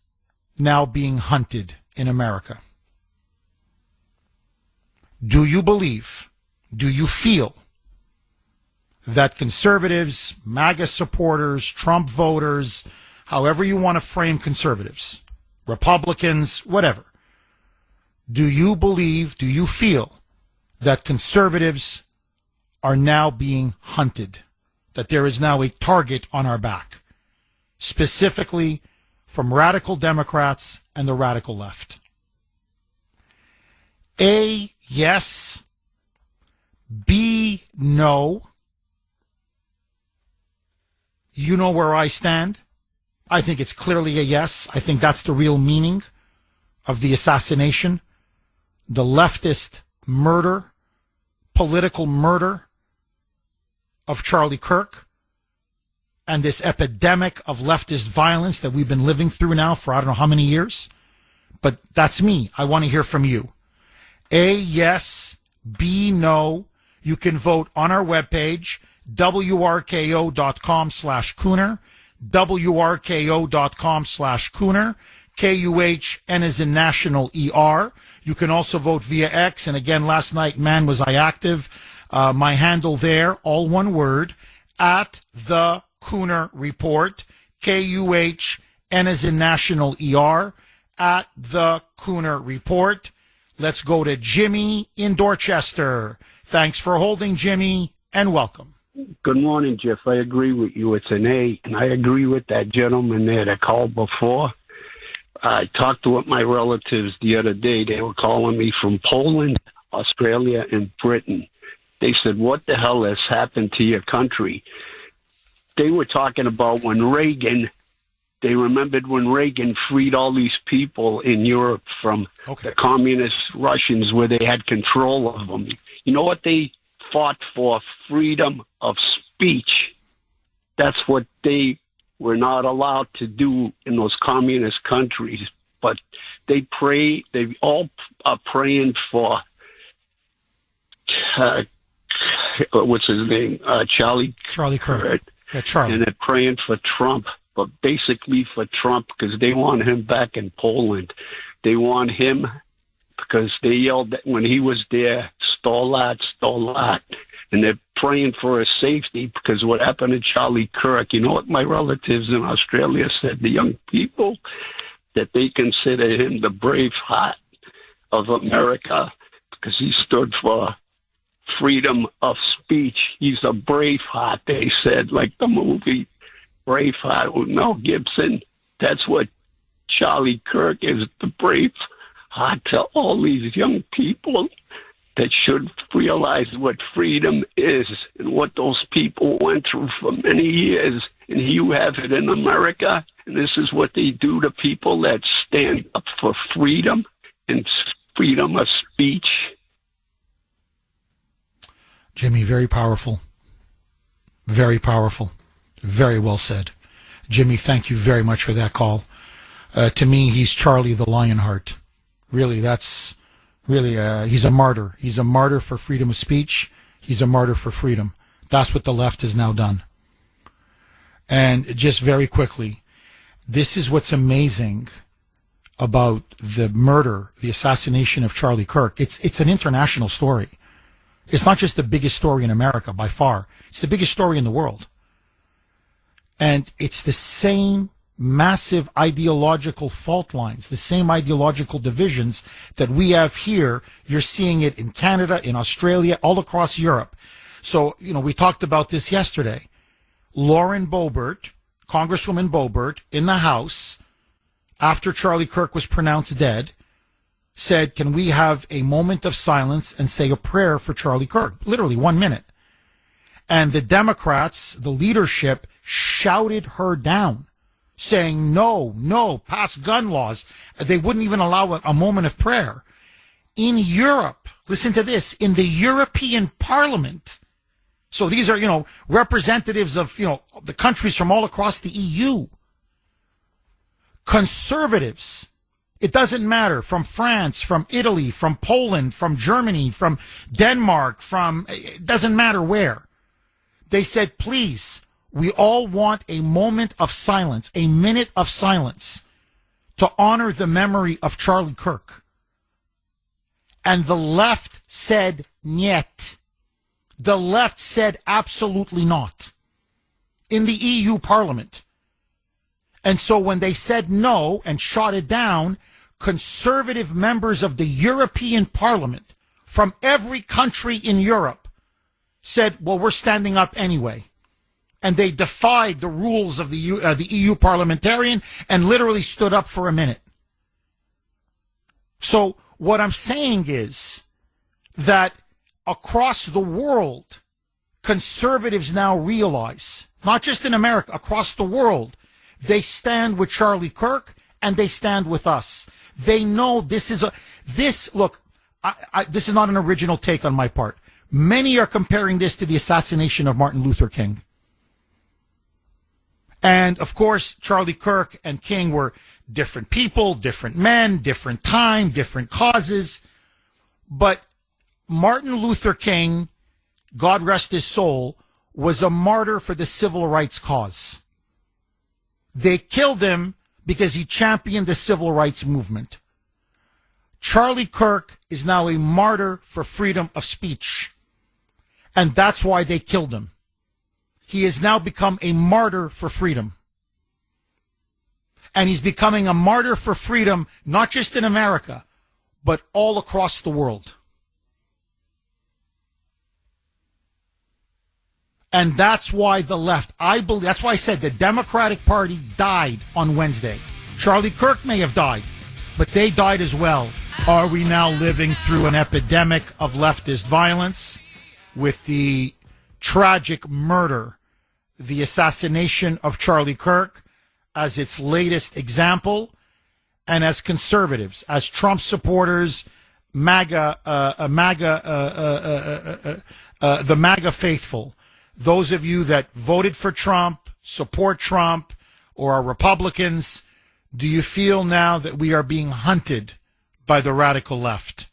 now being hunted in America? Do you believe, do you feel that conservatives, MAGA supporters, Trump voters, however you want to frame conservatives, Republicans, whatever, do you believe, do you feel that conservatives are now being hunted, that there is now a target on our back, specifically from radical Democrats and the radical left? A, yes. B, no. You know where I stand. I think it's clearly a yes. I think that's the real meaning of the assassination, the leftist murder, political murder of Charlie Kirk, and this epidemic of leftist violence that we've been living through now for I don't know how many years. But that's me. I want to hear from you. A, yes. B, no. You can vote on our webpage, wrko.com/Kuhner, wrko.com/Kuhner, KUHN is in national ER. You can also vote via X. And again, last night, man, was I active. My handle there, all one word, at the Kuhner Report, KUHN is in national ER, at the Kuhner Report. Let's go to Jimmy in Dorchester. Thanks for holding, Jimmy, and welcome. Good morning, Jeff. I agree with you. It's an A, and I agree with that gentleman there that called before. I talked to my relatives the other day. They were calling me from Poland, Australia, and Britain. They said, what the hell has happened to your country? They were talking about when Reagan, they remembered when Reagan freed all these people in Europe from the communist Russians where they had control of them. You know what they fought for? Freedom of speech. That's what they were not allowed to do in those communist countries. But they all are praying for, what's his name? Charlie Kirk. Yeah, Charlie. And they're praying for Trump, but basically for Trump because they want him back in Poland. They want him because they yelled that when he was there, Stalat, Stalat. And they're praying for his safety because what happened to Charlie Kirk, you know what my relatives in Australia said, the young people, that they consider him the brave heart of America because he stood for freedom of speech. He's a brave heart, they said, like the movie Braveheart with Mel Gibson. That's what Charlie Kirk is, the brave heart to all these young people that should realize what freedom is and what those people went through for many years. And you have it in America, and this is what they do to people that stand up for freedom and freedom of speech. Jimmy, very powerful. Very powerful. Very well said. Jimmy, thank you very much for that call. To me, he's Charlie the Lionheart. Really, that's really, he's a martyr. He's a martyr for freedom of speech. He's a martyr for freedom. That's what the left has now done. And just very quickly, this is what's amazing about the murder, the assassination of Charlie Kirk. It's an international story. It's not just the biggest story in America by far. It's the biggest story in the world. And it's the same massive ideological fault lines, the same ideological divisions that we have here. You're seeing it in Canada, in Australia, all across Europe. So, we talked about this yesterday. Lauren Boebert, Congresswoman Boebert, in the House, after Charlie Kirk was pronounced dead, said, can we have a moment of silence and say a prayer for Charlie Kirk? Literally 1 minute. And the Democrats, the leadership, shouted her down, saying, no, pass gun laws. They wouldn't even allow a moment of prayer. In Europe, listen to this, in the European Parliament, so these are, representatives of, the countries from all across the EU, conservatives, it doesn't matter, from France, from Italy, from Poland, from Germany, from Denmark, it doesn't matter where. They said, please, we all want a moment of silence, a minute of silence to honor the memory of Charlie Kirk. And the left said, niet. The left said absolutely not in the EU Parliament. And so when they said no and shot it down, conservative members of the European Parliament from every country in Europe said, well, we're standing up anyway. And they defied the rules of the EU parliamentarian and literally stood up for a minute. So what I'm saying is that across the world, conservatives now realize, not just in America, across the world, they stand with Charlie Kirk and they stand with us. They know this is this is not an original take on my part. Many are comparing this to the assassination of Martin Luther King. And of course, Charlie Kirk and King were different people, different men, different time, different causes. But Martin Luther King, God rest his soul, was a martyr for the civil rights cause. They killed him because he championed the civil rights movement. Charlie Kirk is now a martyr for freedom of speech. And that's why they killed him. He has now become a martyr for freedom. And he's becoming a martyr for freedom, not just in America, but all across the world. And that's why the left, that's why I said the Democratic Party died on Wednesday. Charlie Kirk may have died, but they died as well. Are we now living through an epidemic of leftist violence with the tragic murder, the assassination of Charlie Kirk as its latest example? And as conservatives, as Trump supporters, the MAGA faithful, those of you that voted for Trump, support Trump, or are Republicans, do you feel now that we are being hunted by the radical left?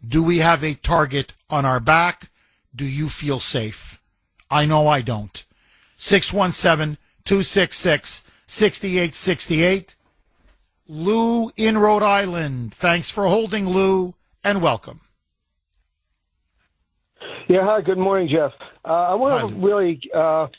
Do we have a target on our back? Do you feel safe? I know I don't. 617-266-6868. Lou in Rhode Island. Thanks for holding, Lou, and welcome. Yeah, hi, good morning, Jeff. I want to really talk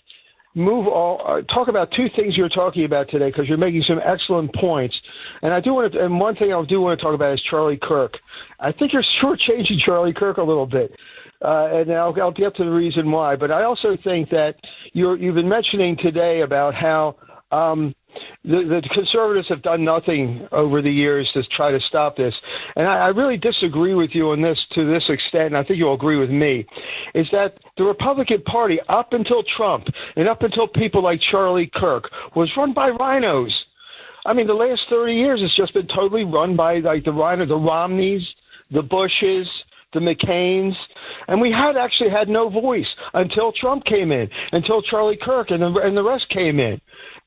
about two things you're talking about today, because you're making some excellent points. And I do want to, and one thing I do want to talk about is Charlie Kirk. I think you're shortchanging Charlie Kirk a little bit. And I'll get to the reason why. But I also think that you've been mentioning today about how the conservatives have done nothing over the years to try to stop this. And I really disagree with you on this to this extent, and I think you'll agree with me, is that the Republican Party, up until Trump and up until people like Charlie Kirk, was run by rhinos. I mean, the last 30 years it's just been totally run by like the Romneys, the Bushes, the McCains, and we actually had no voice until Trump came in, until Charlie Kirk and the rest came in.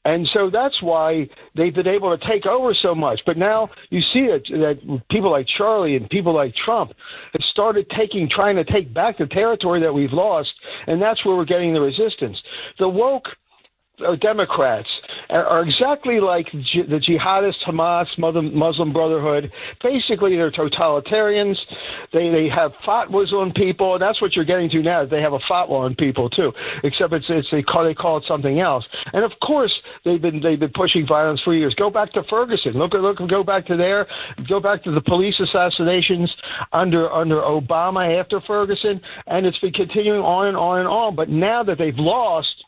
And so that's why they've been able to take over so much. But now you see that people like Charlie and people like Trump have started trying to take back the territory that we've lost, and that's where we're getting the resistance. The woke Democrats are exactly like the jihadist Hamas, Muslim Brotherhood. Basically, they're totalitarians. They have fatwas on people, and that's what you're getting to now. They have a fatwa on people too, except they call it something else. And of course, they've been pushing violence for years. Go back to Ferguson. Go back to the police assassinations under Obama after Ferguson, and it's been continuing on and on and on. But now that they've lost,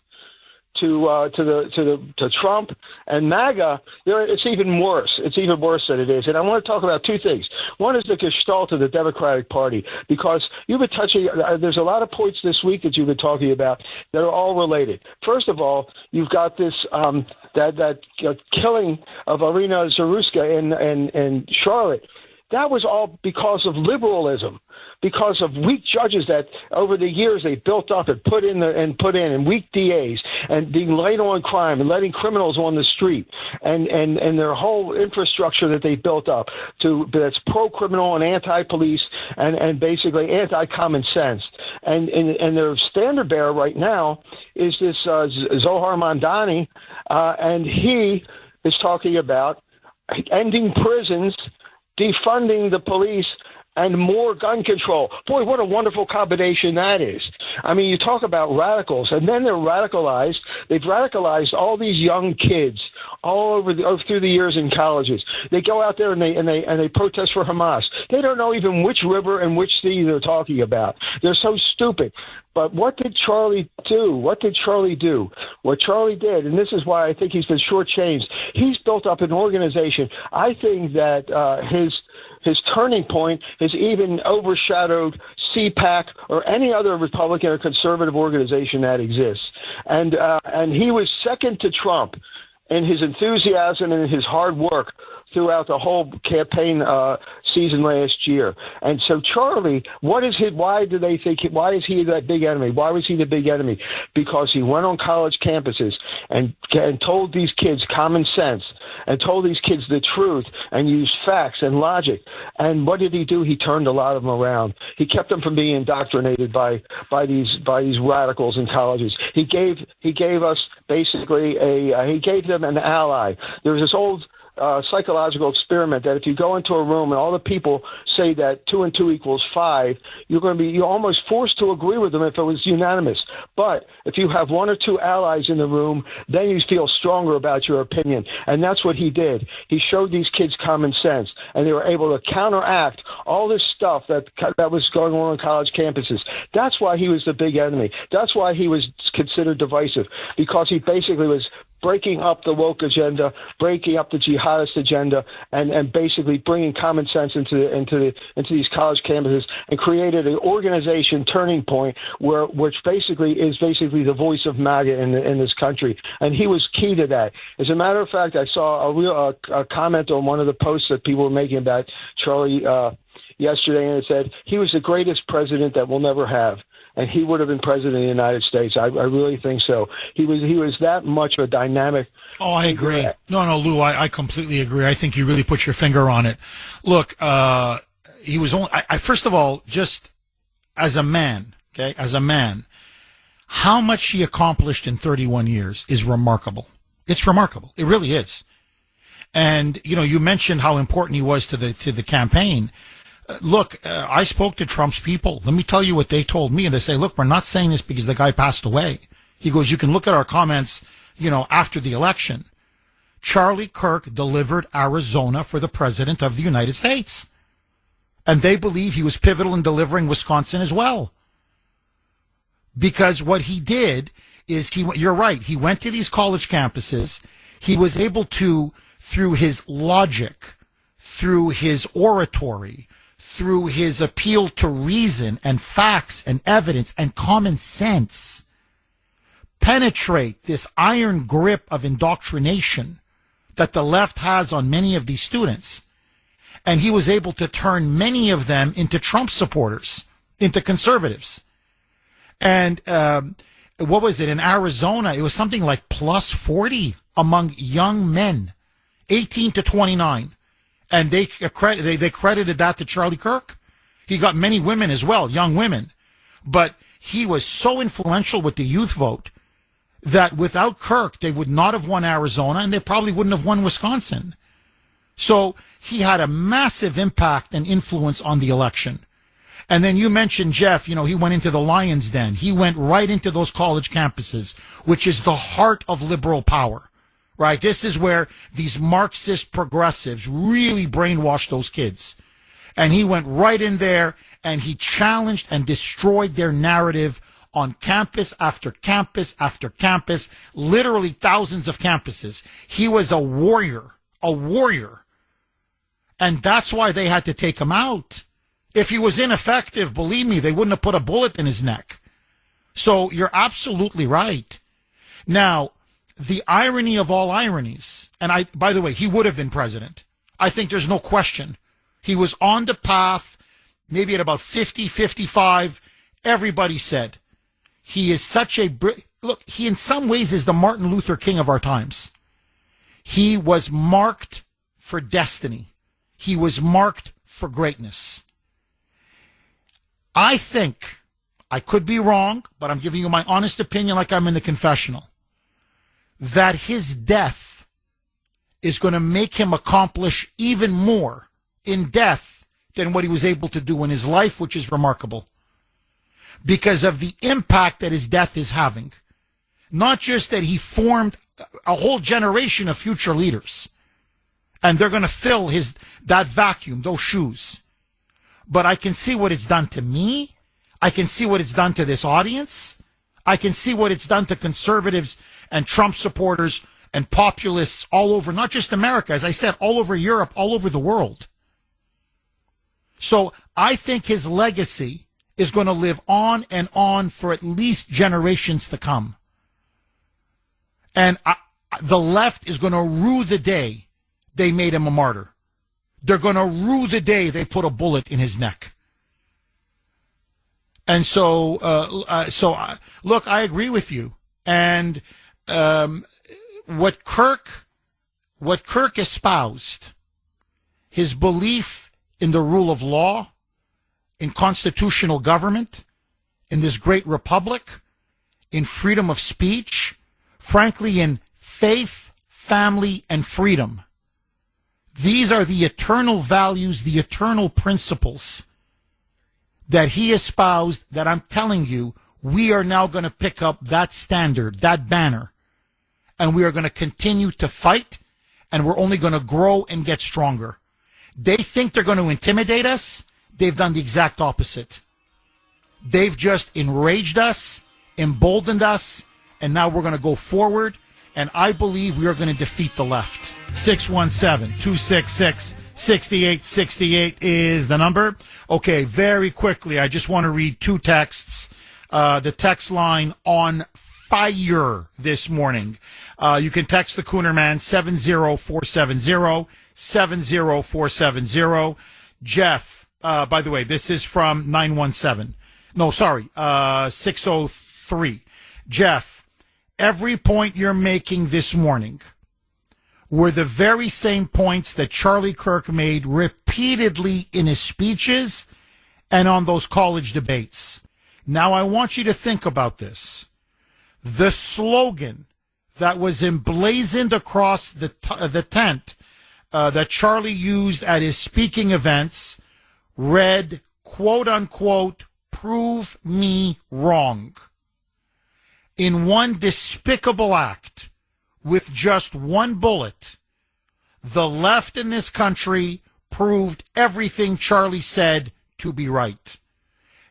to Trump and MAGA, it's even worse. It's even worse than it is. And I want to talk about two things. One is the gestalt of the Democratic Party, because you've been touching. There's a lot of points this week that you've been talking about that are all related. First of all, you've got this that killing of Irina Zaruska in Charlotte. That was all because of liberalism, because of weak judges that over the years they built up and put in and weak DAs and being light on crime and letting criminals on the street and their whole infrastructure that they built up that's pro-criminal and anti-police and basically anti-common sense. And their standard bearer right now is this Zohar Mamdani, and he is talking about ending prisons, defunding the police, and more gun control. Boy, what a wonderful combination that is. I mean, you talk about radicals, and then they're radicalized. They've radicalized all these young kids all over through the years in colleges. They go out there and they protest for Hamas. They don't know even which river and which city they're talking about. They're so stupid. But what did Charlie do? What did Charlie do? What Charlie did, and this is why I think he's been shortchanged, he's built up an organization. I think that his turning point has even overshadowed CPAC or any other Republican or conservative organization that exists. And he was second to Trump in his enthusiasm and his hard work throughout the whole campaign season last year. And so Charlie, why is he that big enemy? Why was he the big enemy? Because he went on college campuses and told these kids common sense and told these kids the truth and used facts and logic. And what did he do? He turned a lot of them around. He kept them from being indoctrinated by these radicals in colleges. He gave us basically he gave them an ally. There was this old psychological experiment that if you go into a room and all the people say that 2 and 2 equals 5, you're almost forced to agree with them if it was unanimous. But if you have 1 or 2 allies in the room, then you feel stronger about your opinion. And that's what he did. He showed these kids common sense, and they were able to counteract all this stuff that was going on college campuses. That's why he was the big enemy. That's why he was considered divisive, because he basically was breaking up the woke agenda, breaking up the jihadist agenda, and basically bringing common sense into these college campuses, and created an organization turning point which basically is the voice of MAGA in this country. And he was key to that. As a matter of fact, I saw a comment on one of the posts that people were making about Charlie yesterday, and it said he was the greatest president that we'll never have. And he would have been president of the United States. I really think so. He was that much of a dynamic. Oh, I agree. No, Lou, I completely agree. I think you really put your finger on it. Look, he was only. First of all, just as a man, how much he accomplished in 31 years is remarkable. It's remarkable. It really is. And you mentioned how important he was to the campaign. Look, I spoke to Trump's people. Let me tell you what they told me. And they say, look, we're not saying this because the guy passed away. He goes, you can look at our comments, after the election. Charlie Kirk delivered Arizona for the president of the United States. And they believe he was pivotal in delivering Wisconsin as well. Because what he did is you're right, he went to these college campuses. He was able to, through his logic, through his oratory, through his appeal to reason and facts and evidence and common sense, penetrate this iron grip of indoctrination that the left has on many of these students. And he was able to turn many of them into Trump supporters, into conservatives. And what was it? In Arizona, it was something like plus 40 among young men, 18 to 29. And they credited that to Charlie Kirk. He got many women as well, young women. But he was so influential with the youth vote that without Kirk, they would not have won Arizona, and they probably wouldn't have won Wisconsin. So he had a massive impact and influence on the election. And then you mentioned, Jeff, he went into the lion's den. He went right into those college campuses, which is the heart of liberal power. Right? This is where these Marxist progressives really brainwashed those kids. And he went right in there and he challenged and destroyed their narrative on campus after campus after campus, literally thousands of campuses. He was a warrior. And that's why they had to take him out. If he was ineffective, believe me, they wouldn't have put a bullet in his neck. So you're absolutely right. Now, the irony of all ironies, and by the way, he would have been president. I think there's no question. He was on the path, maybe at about 50, 55. Everybody said he is such a, look, he in some ways is the Martin Luther King of our times. He was marked for destiny. He was marked for greatness. I think, I could be wrong, but I'm giving you my honest opinion like I'm in the confessional, that his death is going to make him accomplish even more in death than what he was able to do in his life, which is remarkable, because of the impact that his death is having. Not just that he formed a whole generation of future leaders, and they're going to fill that vacuum, those shoes. But I can see what it's done to me. I can see what it's done to this audience. I can see what it's done to conservatives and Trump supporters and populists all over, not just America, as I said, all over Europe, all over the world. So I think his legacy is going to live on and on for at least generations to come. And the left is going to rue the day they made him a martyr. They're going to rue the day they put a bullet in his neck. And so, look, I agree with you. And what Kirk espoused, his belief in the rule of law, in constitutional government, in this great republic, in freedom of speech, frankly, in faith, family, and freedom. These are the eternal values, the eternal principles that he espoused, that I'm telling you, we are now going to pick up that standard, that banner, and we are going to continue to fight, and we're only going to grow and get stronger. They think they're going to intimidate us. They've done the exact opposite. They've just enraged us, emboldened us, and now we're going to go forward, and I believe we are going to defeat the left. 617-266-6868 is the number. Okay, very quickly, I just want to read two texts. The text line on fire this morning. You can text the Kuhner Man, 70470. Jeff, by the way, this is from 917. No, sorry, 603. Jeff, every point you're making this morning were the very same points that Charlie Kirk made repeatedly in his speeches and on those college debates. Now, I want you to think about this. The slogan that was emblazoned across the tent that Charlie used at his speaking events read, quote unquote, "Prove me wrong." In one despicable act, with just one bullet, the left in this country proved everything Charlie said to be right.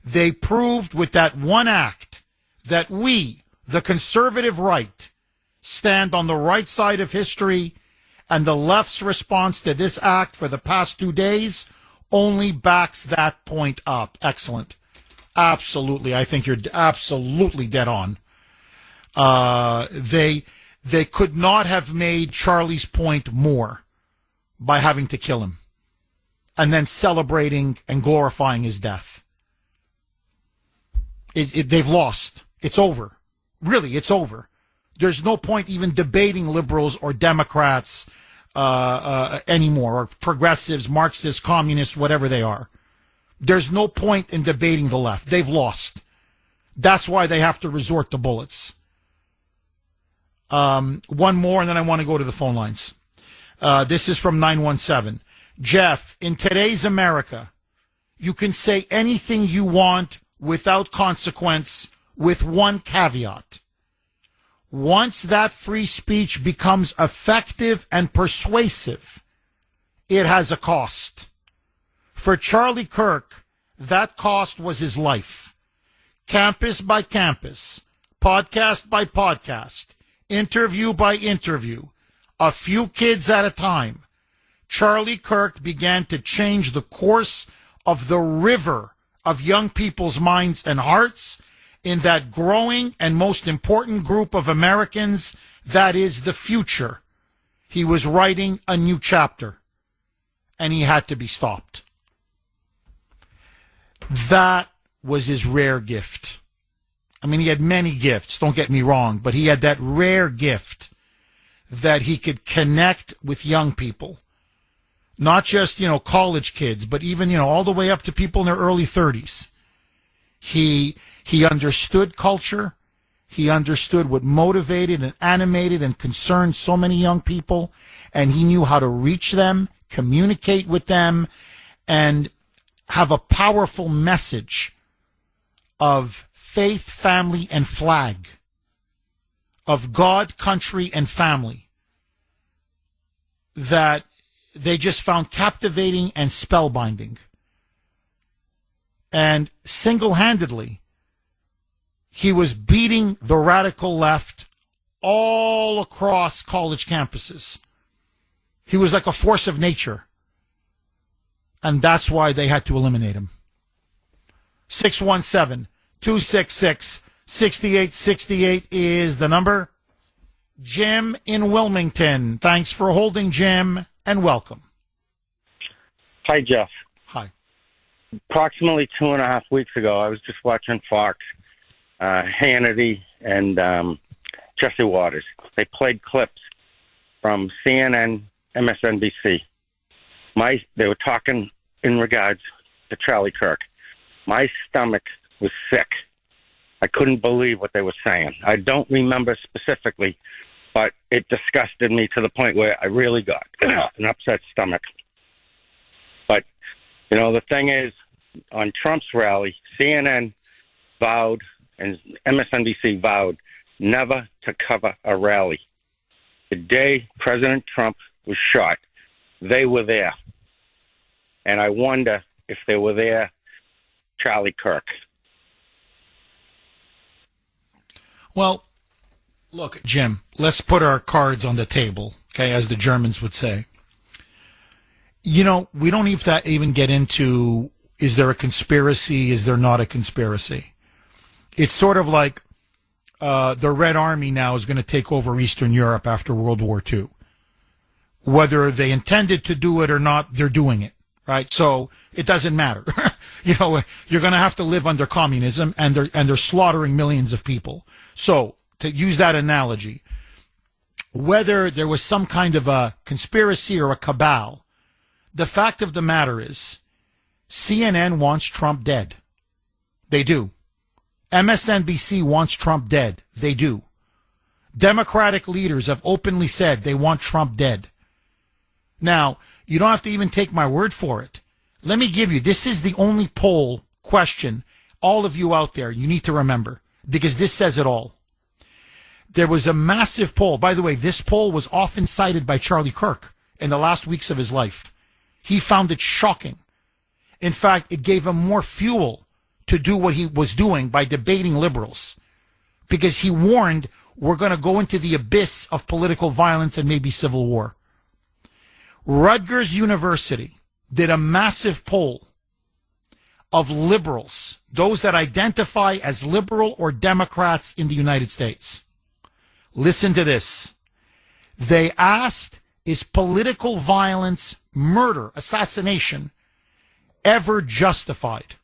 They proved with that one act that we, the conservative right, stand on the right side of history, and the left's response to this act for the past 2 days only backs that point up. Excellent. Absolutely. I think you're absolutely dead on. They could not have made Charlie's point more by having to kill him and then celebrating and glorifying his death. They've lost. It's over. Really, it's over. There's no point even debating liberals or Democrats anymore, or progressives, Marxists, communists, whatever they are. There's no point in debating the left. They've lost. That's why they have to resort to bullets. One more, and then I want to go to the phone lines. This is from 917. Jeff, in today's America, you can say anything you want without consequence, with one caveat. Once that free speech becomes effective and persuasive, it has a cost. For Charlie Kirk, that cost was his life. campus by campus, podcast by podcast, interview by interview, a few kids at a time, Charlie Kirk began to change the course of the river of young people's minds and hearts in that growing and most important group of Americans that is the future. He was writing a new chapter, and he had to be stopped. That was his rare gift. I mean, he had many gifts, don't get me wrong, but he had that rare gift that he could connect with young people. Not just, college kids, but even, all the way up to people in their early 30s. He understood culture. He understood what motivated and animated and concerned so many young people, and he knew how to reach them, communicate with them, and have a powerful message of faith, family, and flag, of God, country, and family that they just found captivating and spellbinding. And single-handedly, he was beating the radical left all across college campuses. He was like a force of nature. And that's why they had to eliminate him. 617-266-6868 is the number. Jim in Wilmington. Thanks for holding, Jim, and welcome. Hi, Jeff. Hi. Approximately 2.5 weeks ago, I was just watching Fox, Hannity, and Jesse Waters. They played clips from CNN, MSNBC. They were talking in regards to Charlie Kirk. My stomach was sick. I couldn't believe what they were saying. I don't remember specifically, but it disgusted me to the point where I really got an upset stomach. But, the thing is, on Trump's rally, CNN vowed and MSNBC vowed never to cover a rally. The day President Trump was shot, they were there. And I wonder if they were there, Charlie Kirk. Well, look, Jim, let's put our cards on the table, okay, as the Germans would say. We don't even get into, is there a conspiracy, is there not a conspiracy? It's sort of like the Red Army now is going to take over Eastern Europe after World War II. Whether they intended to do it or not, they're doing it, right? So it doesn't matter. You're going to have to live under communism, and they're slaughtering millions of people. So to use that analogy, whether there was some kind of a conspiracy or a cabal, the fact of the matter is CNN wants Trump dead. They do. MSNBC wants Trump dead. They do. Democratic leaders have openly said they want Trump dead. Now, you don't have to even take my word for it. Let me give you, this is the only poll question, all of you out there, you need to remember, because this says it all. There was a massive poll. By the way, this poll was often cited by Charlie Kirk in the last weeks of his life. He found it shocking. In fact, it gave him more fuel to do what he was doing by debating liberals, because he warned we're going to go into the abyss of political violence and maybe civil war. Rutgers University did a massive poll of liberals, those that identify as liberal or Democrats in the United States. Listen to this. They asked, is political violence, murder, assassination ever justified?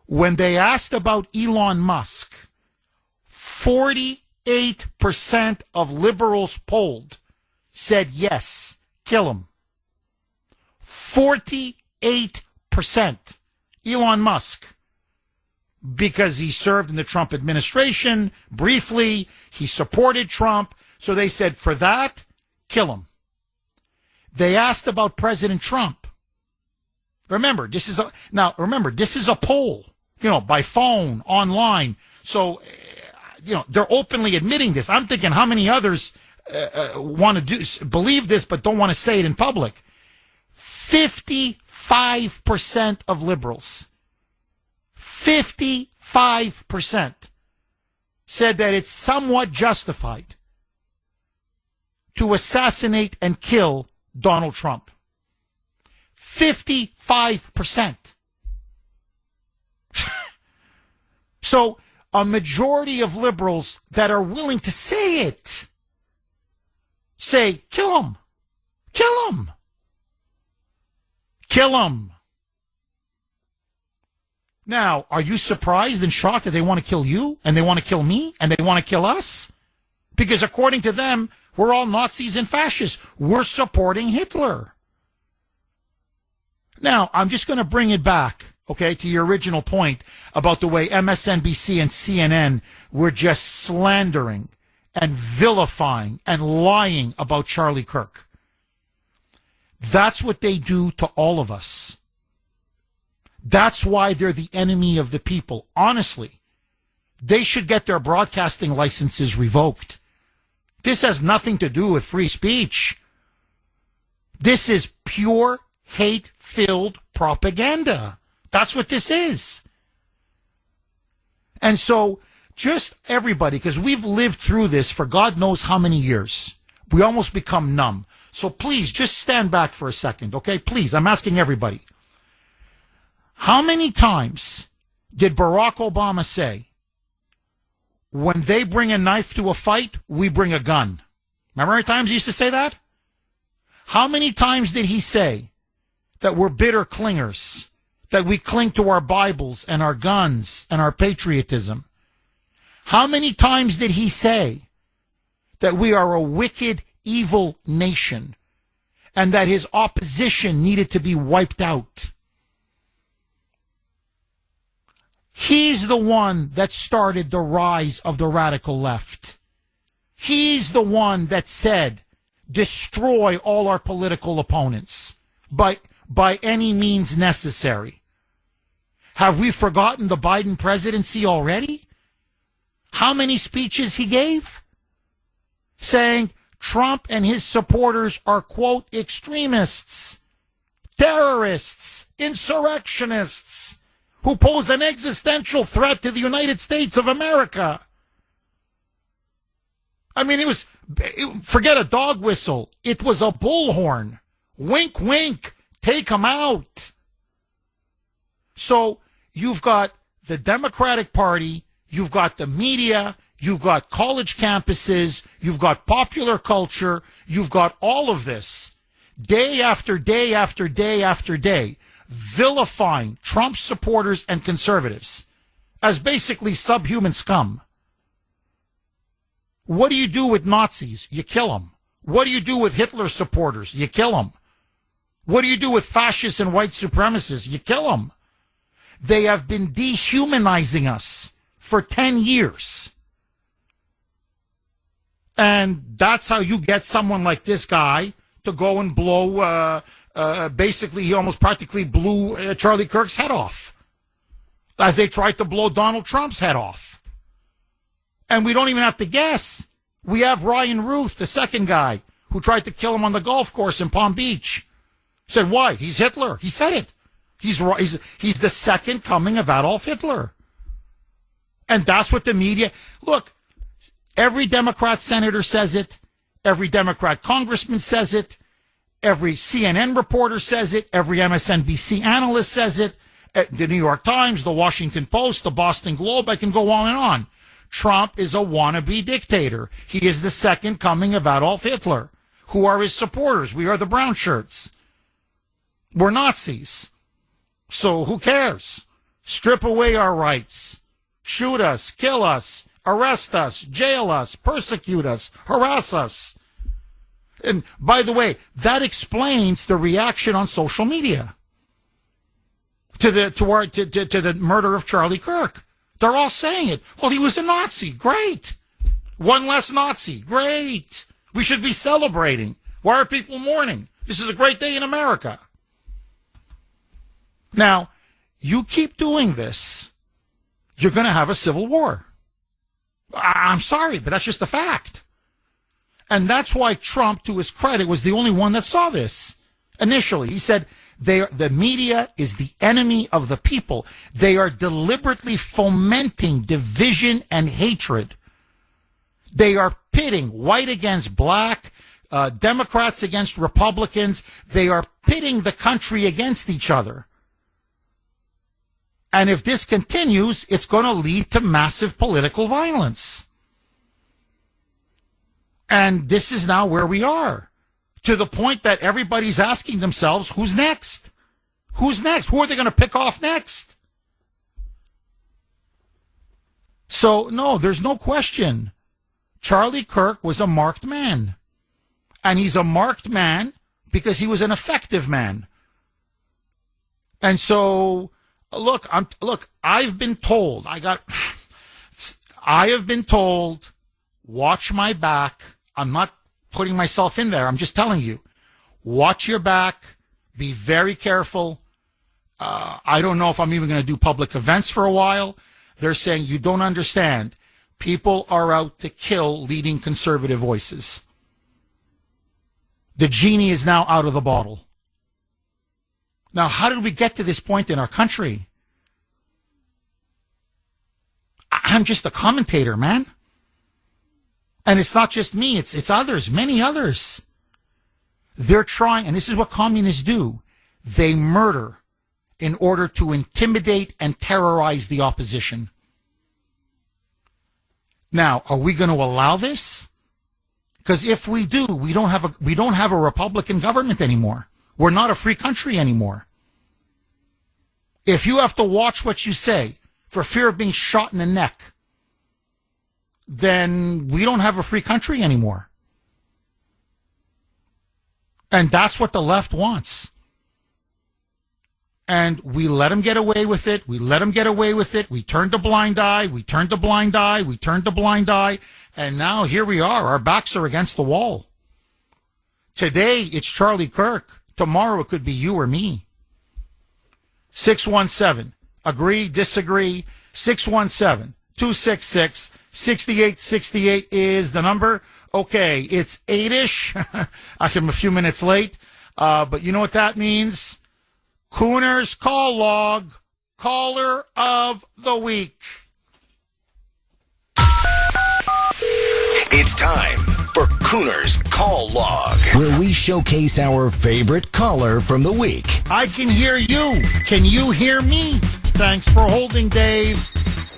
When they asked about Elon Musk, 48% of liberals polled said yes, kill him. 48%. Elon Musk. Because he served in the Trump administration briefly, he supported Trump, so they said for that, kill him. They asked about President Trump. Remember, this is a poll, by phone, online. So, they're openly admitting this. I'm thinking how many others want to believe this but don't want to say it in public. 55% of liberals, 55% 55% said that it's somewhat justified to assassinate and kill Donald Trump. 55%. So a majority of liberals that are willing to say it say, kill him. Kill him. Kill him. Now, are you surprised and shocked that they want to kill you and they want to kill me and they want to kill us? Because according to them, we're all Nazis and fascists. We're supporting Hitler. Now, I'm just going to bring it back, okay, to your original point about the way MSNBC and CNN were just slandering and vilifying and lying about Charlie Kirk. That's what they do to all of us. That's why they're the enemy of the people. Honestly, they should get their broadcasting licenses revoked. This has nothing to do with free speech. This is pure hate-filled propaganda. That's what this is. And so just everybody, because we've lived through this for God knows how many years, we almost become numb. So please just stand back for a second, okay? Please, I'm asking everybody. How many times did Barack Obama say, when they bring a knife to a fight, we bring a gun? Remember how many times he used to say that? How many times did he say that we're bitter clingers, that we cling to our Bibles and our guns and our patriotism? How many times did he say that we are a wicked, evil nation and that his opposition needed to be wiped out? He's the one that started the rise of the radical left. He's the one that said, destroy all our political opponents by any means necessary. Have we forgotten the Biden presidency already? How many speeches he gave? Saying Trump and his supporters are, quote, extremists, terrorists, insurrectionists, who pose an existential threat to the United States of America. I mean, forget a dog whistle. It was a bullhorn. Wink, wink. Take them out. So you've got the Democratic Party, you've got the media, you've got college campuses, you've got popular culture, you've got all of this day after day after day after day, vilifying Trump supporters and conservatives as basically subhuman scum. What do you do with Nazis? You kill them. What do you do with Hitler supporters? You kill them. What do you do with fascists and white supremacists? You kill them. They have been dehumanizing us for 10 years. And that's how you get someone like this guy to go and blow, basically, he almost practically blew Charlie Kirk's head off as they tried to blow Donald Trump's head off. And we don't even have to guess. We have Ryan Ruth, the second guy, who tried to kill him on the golf course in Palm Beach. Said, why? He's Hitler. He said it. He's the second coming of Adolf Hitler. And that's what the media... Look, every Democrat senator says it. Every Democrat congressman says it. Every CNN reporter says it. Every MSNBC analyst says it. The New York Times, the Washington Post, the Boston Globe, I can go on and on. Trump is a wannabe dictator. He is the second coming of Adolf Hitler. Who are his supporters? We are the brown shirts. We're Nazis. So who cares? Strip away our rights. Shoot us, kill us, arrest us, jail us, persecute us, harass us. And by the way, that explains the reaction on social media to the murder of Charlie Kirk. They're all saying it. Well, he was a Nazi. Great. One less Nazi. Great. We should be celebrating. Why are people mourning? This is a great day in America. Now, you keep doing this, you're going to have a civil war. I'm sorry, but that's just a fact. And that's why Trump, to his credit, was the only one that saw this initially. He said, The media is the enemy of the people. They are deliberately fomenting division and hatred. They are pitting white against black, Democrats against Republicans. They are pitting the country against each other. And if this continues, it's going to lead to massive political violence. And this is now where we are, to the point that everybody's asking themselves, who's next? Who's next? Who are they going to pick off next? So, no, there's no question. Charlie Kirk was a marked man. And he's a marked man because he was an effective man. And so, I've been told, watch my back. I'm not putting myself in there. I'm just telling you, watch your back. Be very careful. I don't know if I'm even going to do public events for a while. They're saying you don't understand. People are out to kill leading conservative voices. The genie is now out of the bottle. Now, how did we get to this point in our country? I'm just a commentator, man. And it's not just me, it's others, many others. They're trying, and this is what communists do. They murder in order to intimidate and terrorize the opposition. Now, are we going to allow this? Because if we do, we don't have a Republican government anymore. We're not a free country anymore. If you have to watch what you say for fear of being shot in the neck, then we don't have a free country anymore. And that's what the left wants. And we let them get away with it. We let them get away with it. We turned a blind eye. We turned a blind eye. We turned a blind eye. And now here we are. Our backs are against the wall. Today, it's Charlie Kirk. Tomorrow, it could be you or me. 617. Agree, disagree. 617-266-6868 is the number. Okay, it's 8-ish. I'm a few minutes late. But you know what that means? Kuhner's call log, caller of the week. It's time for Kuhner's call log, where we showcase our favorite caller from the week. I can hear you. Can you hear me? Thanks for holding, Dave.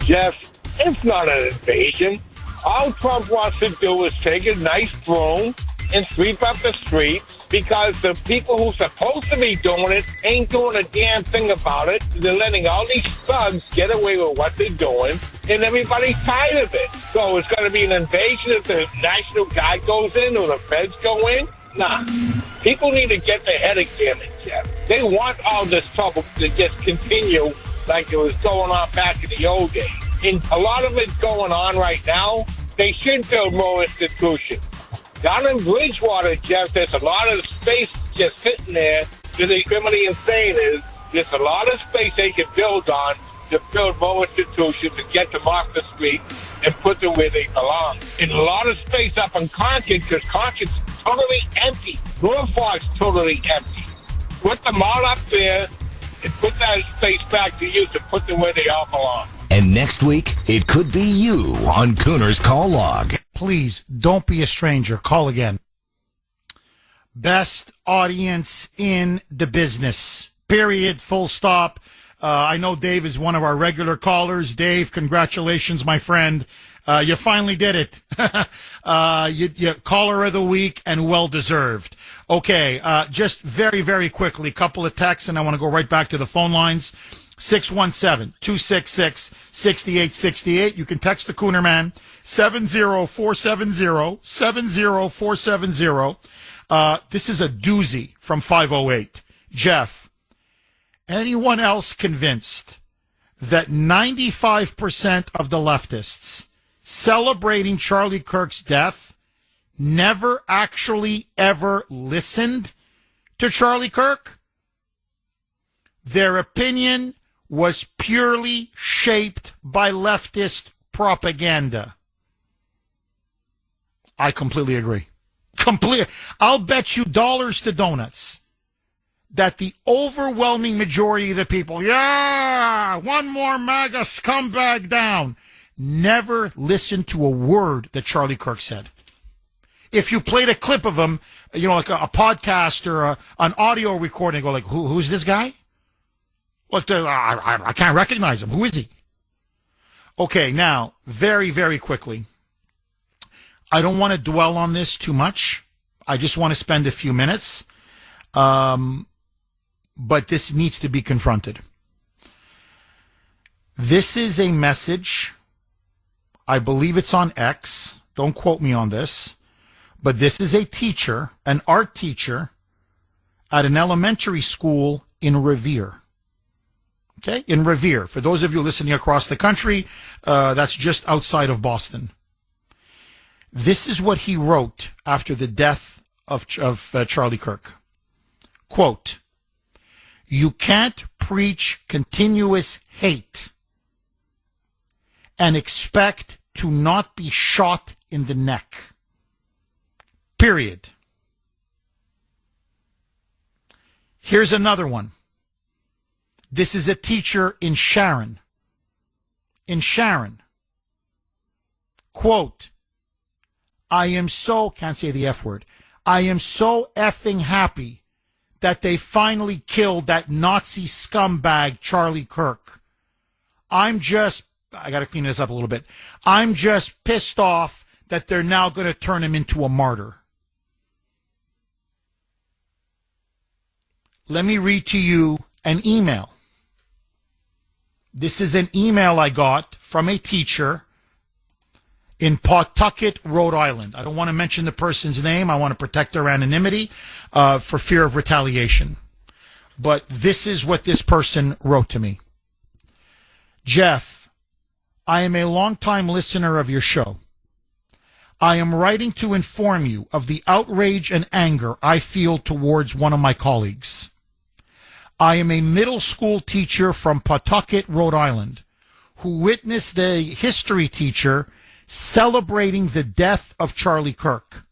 Jeff, it's not an invasion. All Trump wants to do is take a nice broom and sweep up the streets because the people who's supposed to be doing it ain't doing a damn thing about it. They're letting all these thugs get away with what they're doing, and everybody's tired of it. So it's going to be an invasion if the National Guard goes in or the feds go in? Nah. People need to get their head examined, Jeff. They want all this trouble to just continue like it was going on back in the old days. And a lot of it's going on right now. They should build more institutions. Down in Bridgewater, Jeff, there's a lot of space just sitting there. To the criminally insane is there's a lot of space they can build on to build more institutions and get them off the street and put them where they belong. And a lot of space up in Concord because Concord's totally empty. Norfolk's totally empty. Put them all up there and put that space back to use and put them where they all belong. And next week, it could be you on Kuhner's call log. Please, don't be a stranger. Call again. Best audience in the business. Period. Full stop. I know Dave is one of our regular callers. Dave, congratulations, my friend. You finally did it. You caller of the week and well deserved. Okay, just very, very quickly, couple of texts, and I want to go right back to the phone lines. 617-266-6868. You can text the Kuhner Man, 70470. This is a doozy from 508. Jeff, anyone else convinced that 95% of the leftists celebrating Charlie Kirk's death never actually ever listened to Charlie Kirk? Their opinion was purely shaped by leftist propaganda. I completely agree. I'll bet you dollars to donuts that the overwhelming majority of the people, yeah, one more MAGA scumbag down, never listened to a word that Charlie Kirk said. If you played a clip of him, you know, like a podcast or an audio recording, go like, who's this guy? Look, I can't recognize him. Who is he? Okay, now, very, very quickly. I don't want to dwell on this too much. I just want to spend a few minutes. But this needs to be confronted. This is a message. I believe it's on X. Don't quote me on this. But this is a teacher, an art teacher, at an elementary school in Revere. Okay, in Revere. For those of you listening across the country, that's just outside of Boston. This is what he wrote after the death of Charlie Kirk. Quote, "You can't preach continuous hate and expect to not be shot in the neck. Period." Here's another one. This is a teacher in Sharon. In Sharon. Quote, "I am so," can't say the F word, "I am so effing happy that they finally killed that Nazi scumbag Charlie Kirk. I got to clean this up a little bit. I'm just pissed off that they're now going to turn him into a martyr." Let me read to you an email. This is an email I got from a teacher in Pawtucket, Rhode Island. I don't want to mention the person's name. I want to protect their anonymity for fear of retaliation. But this is what this person wrote to me. "Jeff, I am a longtime listener of your show. I am writing to inform you of the outrage and anger I feel towards one of my colleagues. I am a middle school teacher from Pawtucket, Rhode Island, who witnessed the history teacher celebrating the death of Charlie Kirk.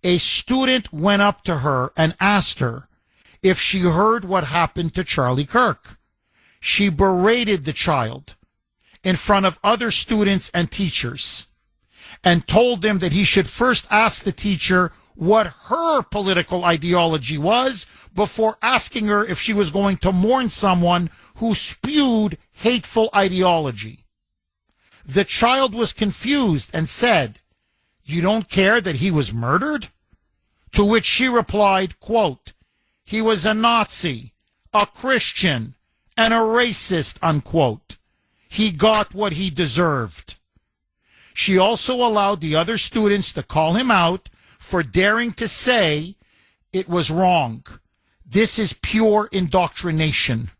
A student went up to her and asked her if she heard what happened to Charlie Kirk. She berated the child in front of other students and teachers and told them that he should first ask the teacher what her political ideology was before asking her if she was going to mourn someone who spewed hateful ideology. The child was confused and said, 'You don't care that he was murdered?' To which she replied, quote, 'He was a Nazi, a Christian, and a racist,' unquote. 'He got what he deserved.' She also allowed the other students to call him out for daring to say it was wrong. This is pure indoctrination.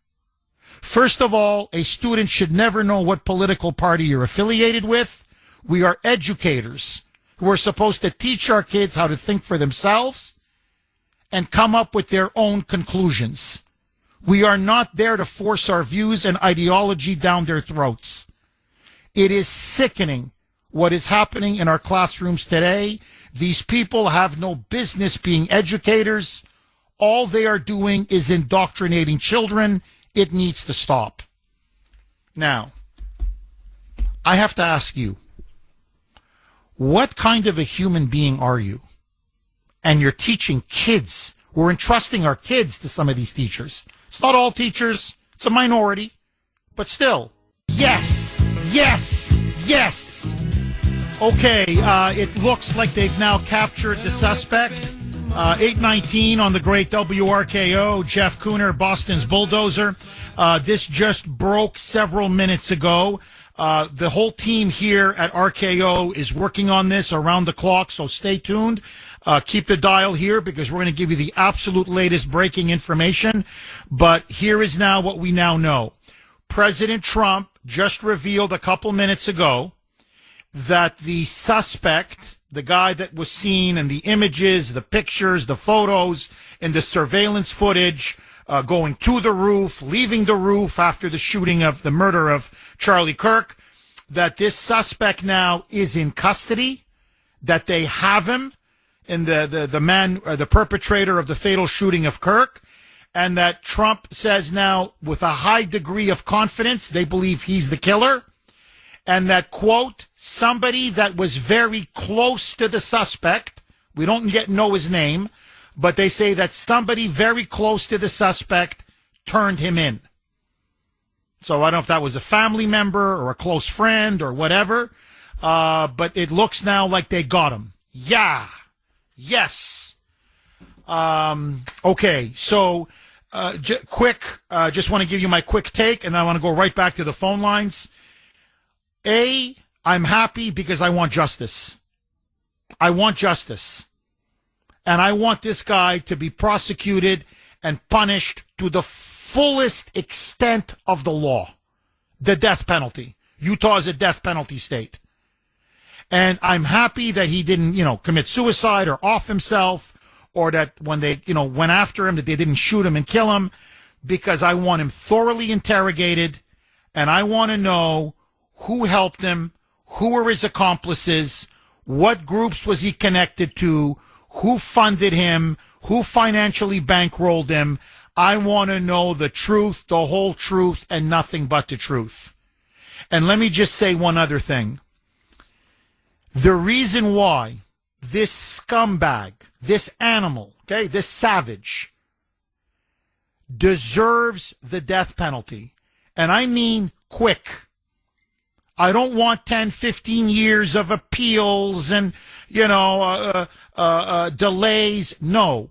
First of all, a student should never know what political party you're affiliated with. We are educators who are supposed to teach our kids how to think for themselves and come up with their own conclusions. We are not there to force our views and ideology down their throats. It is sickening what is happening in our classrooms today. These people have no business being educators. All they are doing is indoctrinating children. It needs to stop." Now, I have to ask you, what kind of a human being are you? And you're teaching kids. We're entrusting our kids to some of these teachers. It's not all teachers. It's a minority. But still, yes, yes, yes. Okay, it looks like they've now captured the suspect. 8:19 on the great WRKO. Jeff Kuhner, Boston's bulldozer. This just broke several minutes ago. The whole team here at RKO is working on this around the clock, so stay tuned. Keep the dial here because we're going to give you the absolute latest breaking information. But here is now what we now know. President Trump just revealed a couple minutes ago that the suspect, the guy that was seen in the images, the pictures, the photos, and the surveillance footage, going to the roof, leaving the roof after the shooting of the murder of Charlie Kirk, that this suspect now is in custody, that they have him, and the man, the perpetrator of the fatal shooting of Kirk, and that Trump says now with a high degree of confidence they believe he's the killer, and that, quote, somebody that was very close to the suspect, we don't yet know his name, but they say that somebody very close to the suspect turned him in. So I don't know if that was a family member or a close friend or whatever, but it looks now like they got him. Yeah. Yes. Okay, so just want to give you my quick take, and I want to go right back to the phone lines. I'm happy because I want justice. I want justice. And I want this guy to be prosecuted and punished to the fullest extent of the law. The death penalty. Utah is a death penalty state. And I'm happy that he didn't, commit suicide or off himself, or that when they, went after him, that they didn't shoot him and kill him, because I want him thoroughly interrogated, and I want to know who helped him, who were his accomplices, what groups was he connected to, who funded him, who financially bankrolled him. I want to know the truth, the whole truth, and nothing but the truth. And let me just say one other thing. The reason why this scumbag, this animal, okay, this savage, deserves the death penalty, and I mean quick. I don't want 10, 15 years of appeals and, delays. No,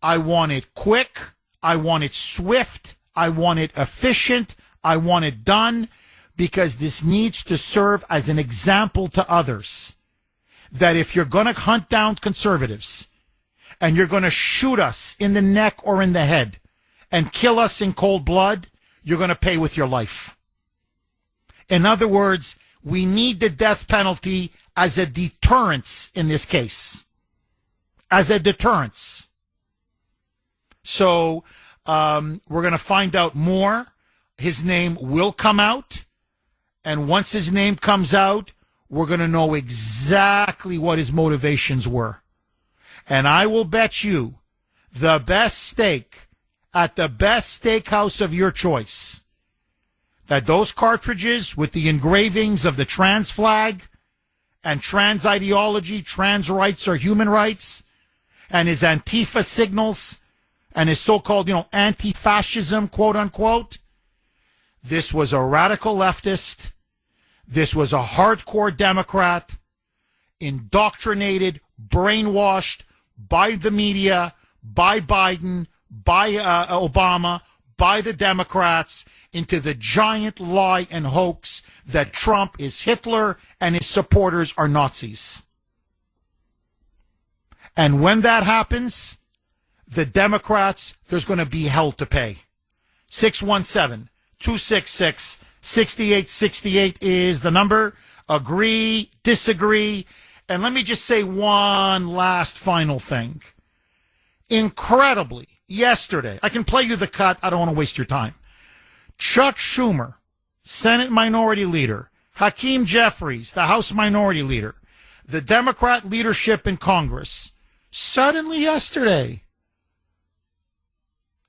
I want it quick. I want it swift. I want it efficient. I want it done, because this needs to serve as an example to others that if you're going to hunt down conservatives and you're going to shoot us in the neck or in the head and kill us in cold blood, you're going to pay with your life. In other words, we need the death penalty as a deterrence in this case. As a deterrence. So we're going to find out more. His name will come out. And once his name comes out, we're going to know exactly what his motivations were. And I will bet you the best steak at the best steakhouse of your choice, that those cartridges with the engravings of the trans flag and trans ideology, trans rights or human rights, and his Antifa signals and his so-called, anti-fascism, quote unquote, this was a radical leftist. This was a hardcore Democrat, indoctrinated, brainwashed by the media, by Biden, by Obama, by the Democrats, into the giant lie and hoax that Trump is Hitler and his supporters are Nazis. And when that happens, the Democrats, there's going to be hell to pay. 617-266-6868 is the number. Agree, disagree. And let me just say one last final thing. Incredibly, yesterday, I can play you the cut. I don't want to waste your time. Chuck Schumer, Senate Minority Leader, Hakeem Jeffries, the House Minority Leader, the Democrat leadership in Congress, suddenly yesterday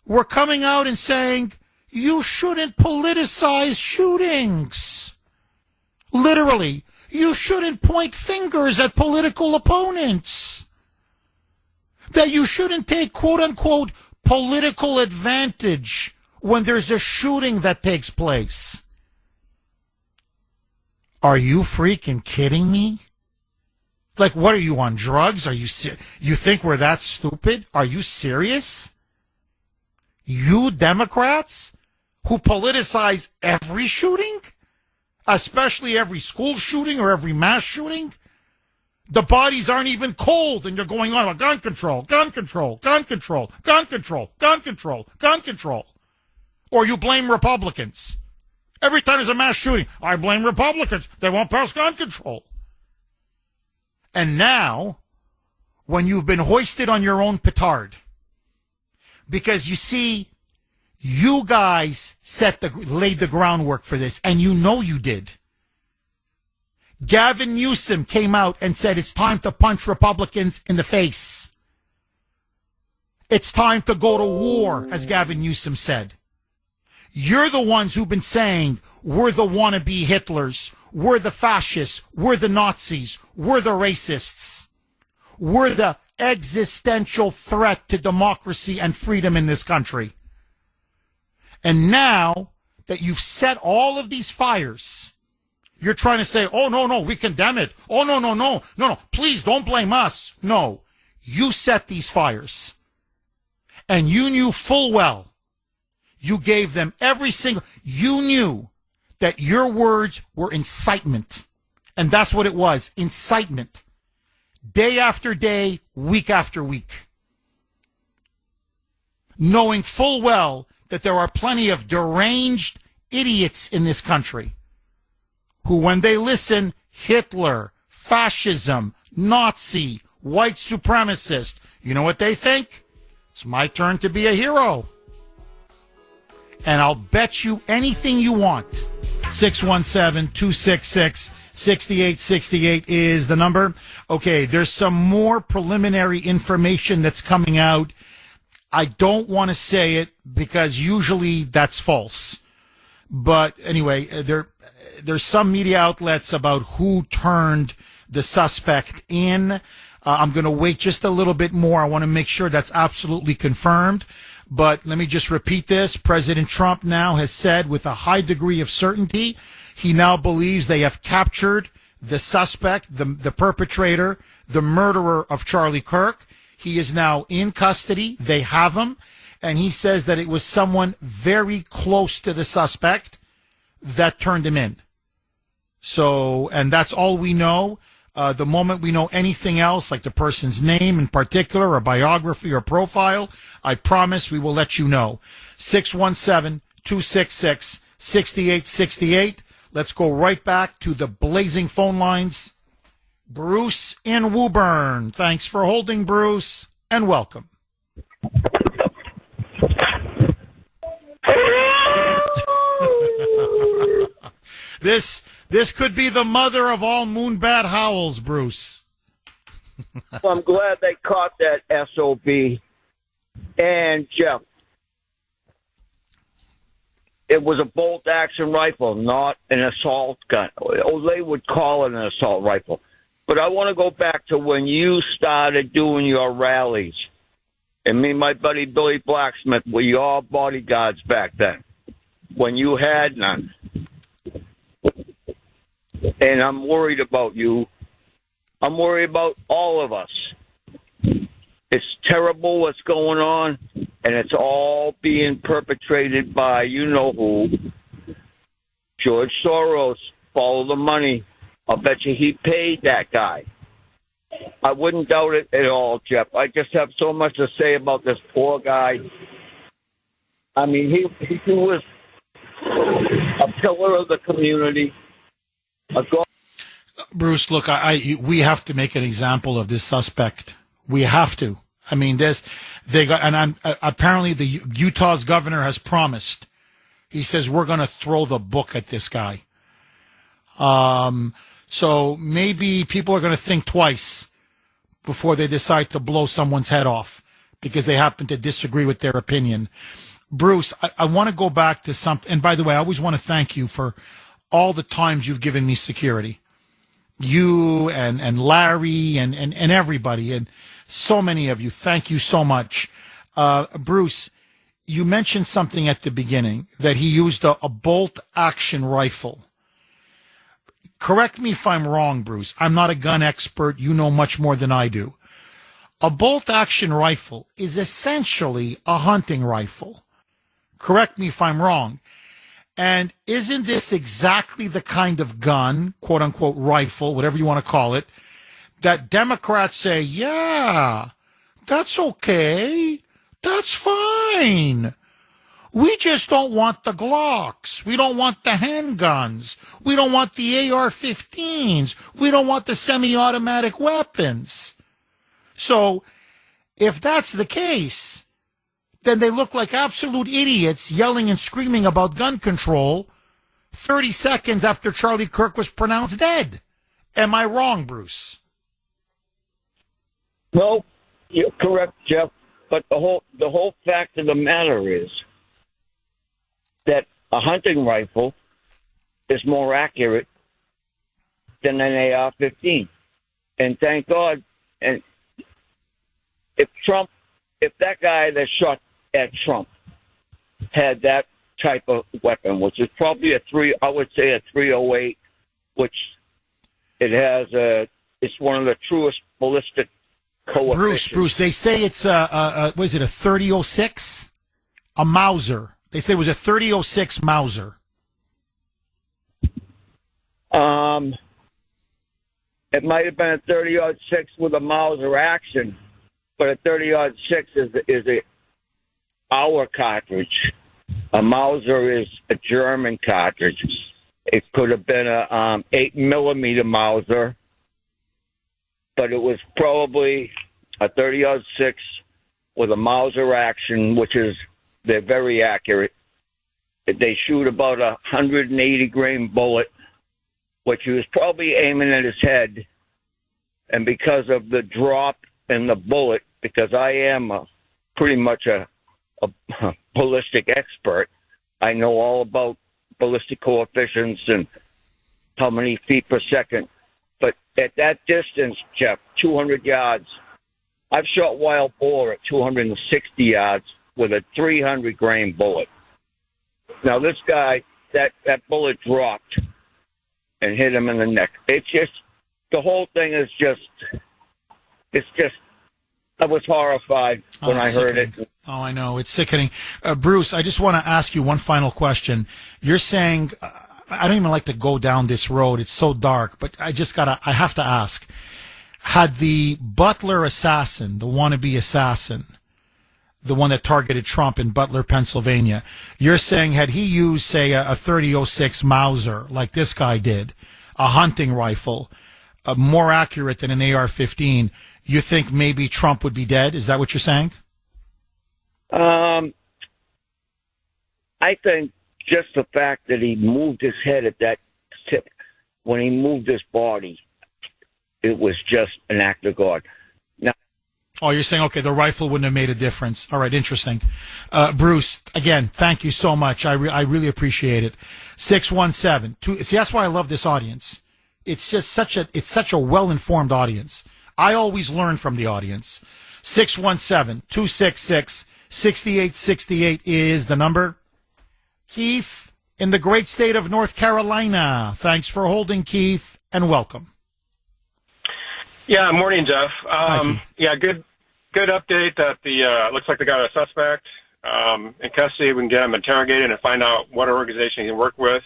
were coming out and saying, you shouldn't politicize shootings. Literally, you shouldn't point fingers at political opponents. That you shouldn't take, quote unquote, political advantage when there's a shooting that takes place. Are you freaking kidding me? Like, what are you, on drugs? Are you you think we're that stupid? Are you serious? You Democrats who politicize every shooting, especially every school shooting or every mass shooting, the bodies aren't even cold and you're going on about gun control, gun control, gun control, gun control, gun control, gun control. Or you blame Republicans. Every time there's a mass shooting, I blame Republicans. They won't pass gun control. And now, when you've been hoisted on your own petard, because you see, you guys laid the groundwork for this, and you know you did. Gavin Newsom came out and said it's time to punch Republicans in the face. It's time to go to war, as Gavin Newsom said. You're the ones who've been saying we're the wannabe Hitlers, we're the fascists, we're the Nazis, we're the racists, we're the existential threat to democracy and freedom in this country. And now that you've set all of these fires, you're trying to say, oh, no, we condemn it. Oh, no, please don't blame us. No, you set these fires. And you knew full well, you gave them you knew that your words were incitement. And that's what it was, incitement. Day after day, week after week. Knowing full well that there are plenty of deranged idiots in this country who, when they listen, Hitler, fascism, Nazi, white supremacist, you know what they think? It's my turn to be a hero. And I'll bet you anything you want. 617-266-6868 is the number. Okay, there's some more preliminary information that's coming out. I don't want to say it because usually that's false. But anyway, there's some media outlets about who turned the suspect in. I'm going to wait just a little bit more. I want to make sure that's absolutely confirmed. But let me just repeat this. President Trump now has said with a high degree of certainty, he now believes they have captured the suspect, the perpetrator, the murderer of Charlie Kirk. He is now in custody. They have him. And he says that it was someone very close to the suspect that turned him in. So, and that's all we know. The moment we know anything else, like the person's name in particular, or biography or profile, I promise we will let you know. 617-266-6868. Let's go right back to the blazing phone lines. Bruce in Woburn. Thanks for holding, Bruce, and welcome. This could be the mother of all moonbat howls, Bruce. Well, I'm glad they caught that SOB. And, Jeff, it was a bolt-action rifle, not an assault gun. Oh, they would call it an assault rifle. But I want to go back to when you started doing your rallies. And me and my buddy Billy Blacksmith were your bodyguards back then, when you had none. And I'm worried about you. I'm worried about all of us. It's terrible what's going on, and it's all being perpetrated by you-know-who. George Soros, follow the money. I'll bet you he paid that guy. I wouldn't doubt it at all, Jeff. I just have so much to say about this poor guy. I mean, he was a pillar of the community. Bruce, look, we have to make an example of this suspect. We have to. I mean, apparently the Utah's governor has promised. He says we're going to throw the book at this guy. So maybe people are going to think twice before they decide to blow someone's head off because they happen to disagree with their opinion. Bruce, I want to go back to something. And by the way, I always want to thank you for all the times you've given me security. You and Larry and everybody and so many of you. Thank you so much. Bruce, you mentioned something at the beginning that he used a bolt-action rifle. Correct me if I'm wrong, Bruce. I'm not a gun expert. You know much more than I do. A bolt-action rifle is essentially a hunting rifle. Correct me if I'm wrong. And isn't this exactly the kind of gun, quote-unquote rifle, whatever you want to call it, that Democrats say, yeah, that's okay, that's fine. We just don't want the Glocks. We don't want the handguns. We don't want the AR-15s. We don't want the semi-automatic weapons. So if that's the case, then they look like absolute idiots yelling and screaming about gun control 30 seconds after Charlie Kirk was pronounced dead. Am I wrong, Bruce? No, you're correct, Jeff. But the whole fact of the matter is that a hunting rifle is more accurate than an AR-15. And thank God. And if that guy that shot at Trump had that type of weapon, which is probably a 308, which it's one of the truest ballistic coefficients. Bruce, they say it's what is it, a 3006? A Mauser. They said it was a 3006 Mauser. It might have been a 30-06 with a Mauser action, but a 30-06 is our cartridge. A Mauser is a German cartridge. It could have been a 8mm Mauser, but it was probably a 30-06 with a Mauser action, they're very accurate. They shoot about a 180-grain bullet, which he was probably aiming at his head. And because of the drop in the bullet, because I am pretty much a ballistic expert, I know all about ballistic coefficients and how many feet per second. But at that distance, Jeff, 200 yards, I've shot wild boar at 260 yards with a 300-grain bullet. Now, this guy, that bullet dropped and hit him in the neck. It's just, the whole thing is I was horrified when I heard it. Oh, I know. It's sickening. Bruce, I just want to ask you one final question. You're saying, I don't even like to go down this road. It's so dark, but I have to ask. Had the Butler assassin, the wannabe assassin, the one that targeted Trump in Butler, Pennsylvania, you're saying had he used, say, a 3006 Mauser, like this guy did, a hunting rifle, more accurate than an AR-15, you think maybe Trump would be dead? Is that what you're saying? I think just the fact that he moved his head at that tip, when he moved his body, it was just an act of God. Now, oh, you're saying, okay, the rifle wouldn't have made a difference. All right, interesting. Bruce, again, thank you so much. I really appreciate it. 617. See, that's why I love this audience. It's just such a well-informed audience. I always learn from the audience. 617-266-6868 is the number. Keith, in the great state of North Carolina. Thanks for holding, Keith, and welcome. Yeah, morning, Jeff. Hi, Keith. Yeah, good update that looks like they got a suspect in custody. We can get him interrogated and find out what organization he can work with.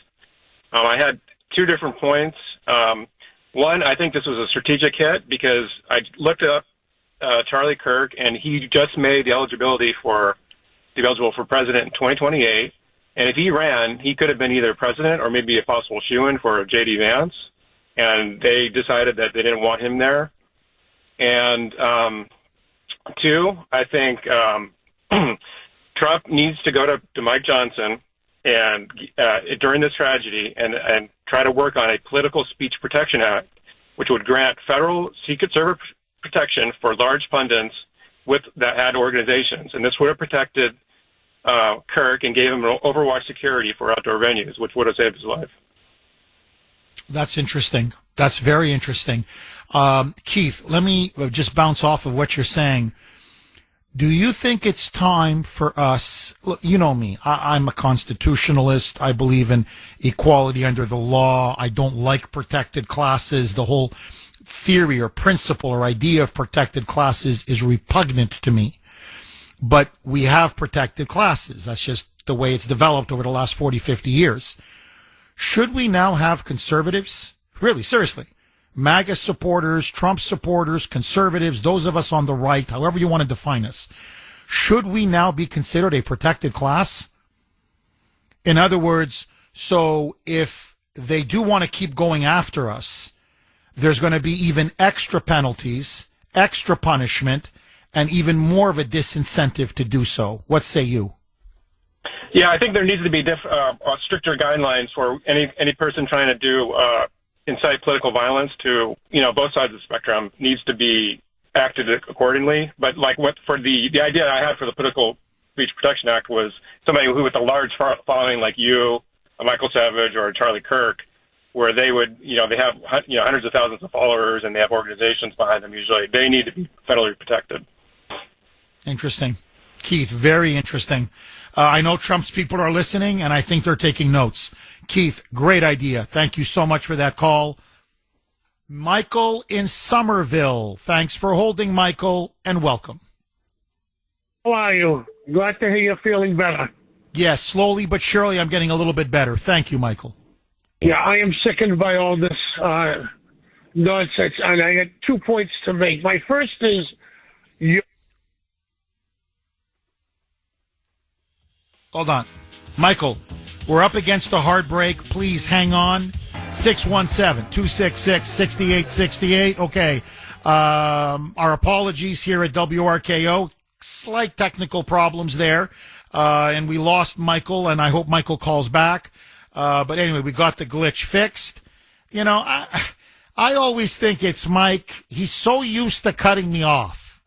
I had two different points. One, I think this was a strategic hit because I looked up Charlie Kirk, and he just made the eligible for president in 2028. And if he ran, he could have been either president or maybe a possible shoo-in for J.D. Vance. And they decided that they didn't want him there. And two, I think Trump needs to go to Mike Johnson and during this tragedy and try to work on a political speech protection act, which would grant federal Secret Service protection for large pundits that had organizations. And this would have protected Kirk and gave him Overwatch security for outdoor venues, which would have saved his life. That's interesting. That's very interesting. Keith, let me just bounce off of what you're saying. Do you think it's time for us, look, you know me, I'm a constitutionalist. I believe in equality under the law. I don't like protected classes. The whole theory or principle or idea of protected classes is repugnant to me. But we have protected classes. That's just the way it's developed over the last 40, 50 years. Should we now have conservatives? Really, seriously. MAGA supporters, Trump supporters, conservatives, those of us on the right, however you want to define us. Should we now be considered a protected class? In other words, so if they do want to keep going after us, there's going to be even extra penalties, extra punishment, and even more of a disincentive to do so. What say you? Yeah, I think there needs to be stricter guidelines for any person trying to do incite political violence to both sides of the spectrum needs to be acted accordingly. But like what for the idea I had for the Political Speech Protection Act was somebody who with a large following like you, a Michael Savage or a Charlie Kirk, where they would, they have, hundreds of thousands of followers and they have organizations behind them usually. They need to be federally protected. Interesting. Keith, very interesting. I know Trump's people are listening, and I think they're taking notes. Keith, great idea. Thank you so much for that call. Michael in Somerville. Thanks for holding, Michael, and welcome. How are you? Glad to hear you're feeling better. Yes, slowly but surely I'm getting a little bit better. Thank you, Michael. Yeah, I am sickened by all this nonsense, and I got 2 points to make. My first is Hold on. Michael, we're up against a hard break. Please hang on. 617-266-6868. Okay. Our apologies here at WRKO. Slight technical problems there. And we lost Michael, and I hope Michael calls back. But anyway, we got the glitch fixed. I always think it's Mike. He's so used to cutting me off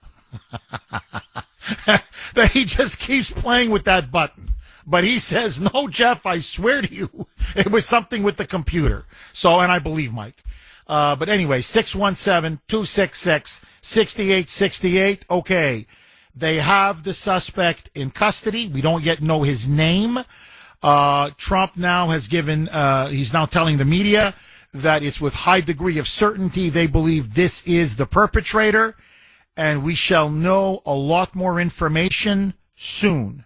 that he just keeps playing with that button. But he says, no, Jeff, I swear to you, it was something with the computer. So, and I believe Mike. But anyway, 617-266-6868. Okay. They have the suspect in custody. We don't yet know his name. Trump now has given, he's now telling the media that it's with high degree of certainty they believe this is the perpetrator, and we shall know a lot more information soon.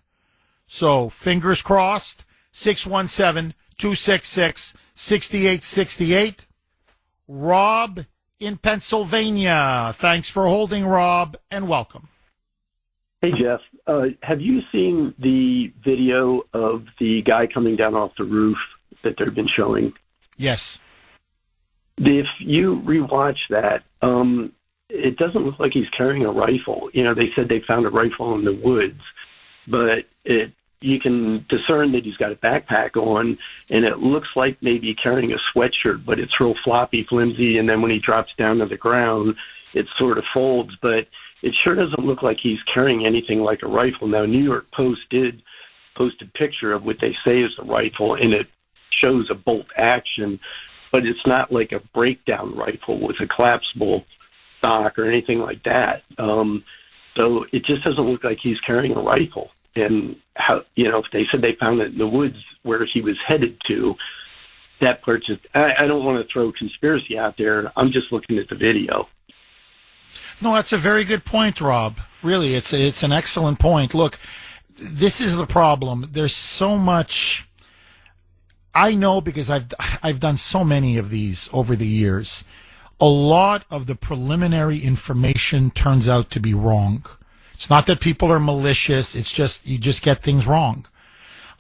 So, fingers crossed, 617-266-6868. Rob in Pennsylvania. Thanks for holding, Rob, and welcome. Hey, Jeff. Have you seen the video of the guy coming down off the roof that they've been showing? Yes. If you rewatch that, it doesn't look like he's carrying a rifle. They said they found a rifle in the woods, but you can discern that he's got a backpack on, and it looks like maybe carrying a sweatshirt, but it's real floppy, flimsy, and then when he drops down to the ground, it sort of folds, but it sure doesn't look like he's carrying anything like a rifle. Now, New York Post did post a picture of what they say is a rifle, and it shows a bolt action, but it's not like a breakdown rifle with a collapsible stock or anything like that. So it just doesn't look like he's carrying a rifle. And how, if they said they found it in the woods where he was headed to, that part just, I don't want to throw conspiracy out there. I'm just looking at the video. No, that's a very good point, Rob. Really, it's an excellent point. Look, this is the problem. There's so much. I know because I've done so many of these over the years. A lot of the preliminary information turns out to be wrong. It's not that people are malicious. It's just you just get things wrong.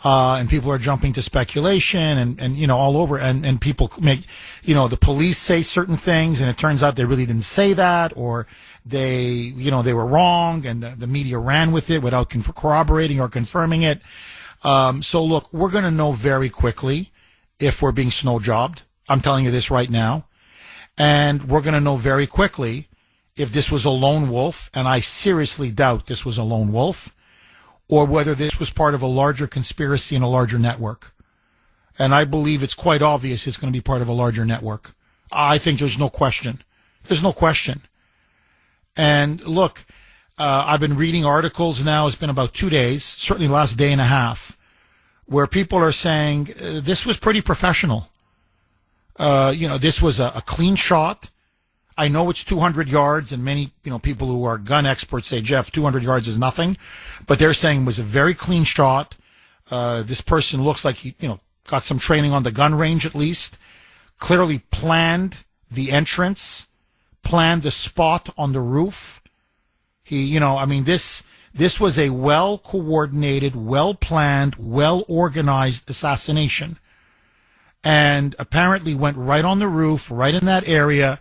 And people are jumping to speculation and all over. And people make, the police say certain things and it turns out they really didn't say that, or they were wrong and the media ran with it without corroborating or confirming it. So look, we're going to know very quickly if we're being snow jobbed. I'm telling you this right now. And we're going to know very quickly if this was a lone wolf, and I seriously doubt this was a lone wolf, or whether this was part of a larger conspiracy and a larger network. And I believe it's quite obvious it's going to be part of a larger network. I think there's no question. There's no question. And look, I've been reading articles now. It's been about 2 days, certainly the last day and a half, where people are saying this was pretty professional. This was a clean shot. I know it's 200 yards, and many, people who are gun experts say, Jeff, 200 yards is nothing. But they're saying it was a very clean shot. This person looks like he, got some training on the gun range at least. Clearly planned the entrance, planned the spot on the roof. He, this was a well-coordinated, well-planned, well-organized assassination. And apparently went right on the roof, right in that area,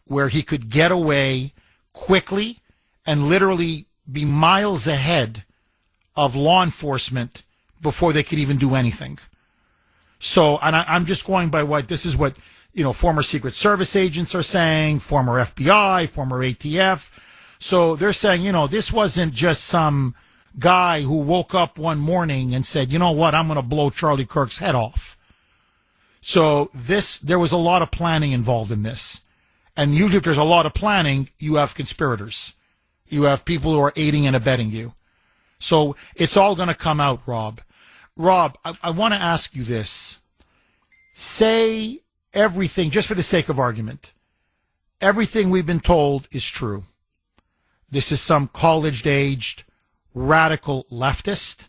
where he could get away quickly and literally be miles ahead of law enforcement before they could even do anything. So, and I'm just going by this is what, former Secret Service agents are saying, former FBI, former ATF. So they're saying, this wasn't just some guy who woke up one morning and said, you know what, I'm going to blow Charlie Kirk's head off. So there was a lot of planning involved in this. And usually if there's a lot of planning, you have conspirators. You have people who are aiding and abetting you. So it's all going to come out, Rob. Rob, I want to ask you this. Say everything, just for the sake of argument, everything we've been told is true. This is some college-aged radical leftist,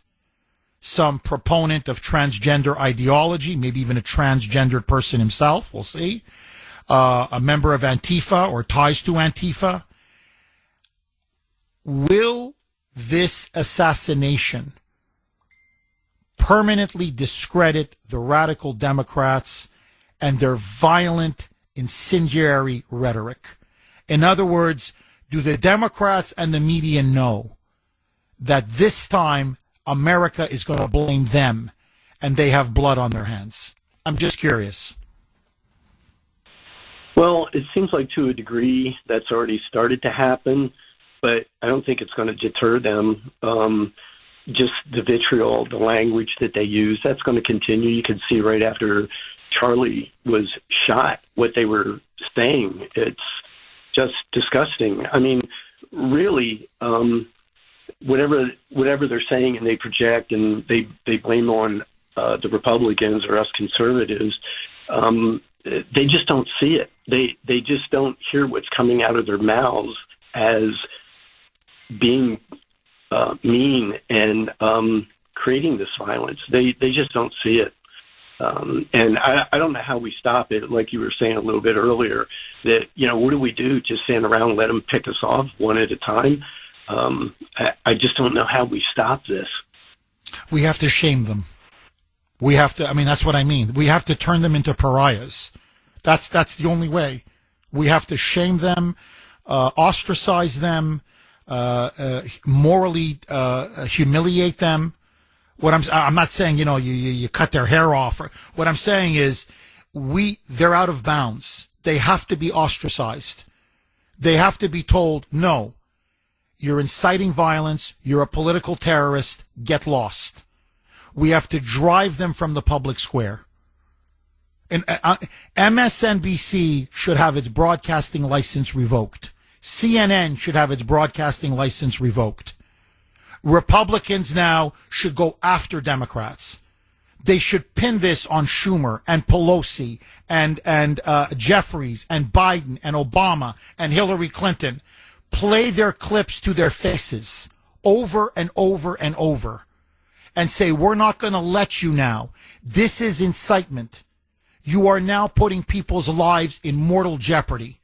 some proponent of transgender ideology, maybe even a transgendered person himself, we'll see, a member of Antifa or ties to Antifa. Will this assassination permanently discredit the radical Democrats and their violent, incendiary rhetoric? In other words, do the Democrats and the media know that this time America is going to blame them and they have blood on their hands? I'm just curious. Well, it seems like to a degree that's already started to happen, but I don't think it's going to deter them. Just the vitriol, the language that they use, that's going to continue. You can see right after Charlie was shot what they were saying. It's just disgusting. I mean, really, whatever they're saying and they project and they blame on the Republicans or us conservatives, they just don't see it. They just don't hear what's coming out of their mouths as being mean and creating this violence. They just don't see it. And I don't know how we stop it. Like you were saying a little bit earlier, that, what do we do? Just stand around and let them pick us off one at a time? I just don't know how we stop this. We have to shame them. We have to, that's what I mean. We have to turn them into pariahs. That's the only way. We have to shame them, ostracize them, morally humiliate them. I'm not saying, you cut their hair off. What I'm saying is they're out of bounds. They have to be ostracized. They have to be told, no, you're inciting violence. You're a political terrorist. Get lost. We have to drive them from the public square. And MSNBC should have its broadcasting license revoked. CNN should have its broadcasting license revoked. Republicans now should go after Democrats. They should pin this on Schumer and Pelosi and Jeffries and Biden and Obama and Hillary Clinton. Play their clips to their faces over and over and over and say, we're not going to let you now. This is incitement. You are now putting people's lives in mortal jeopardy.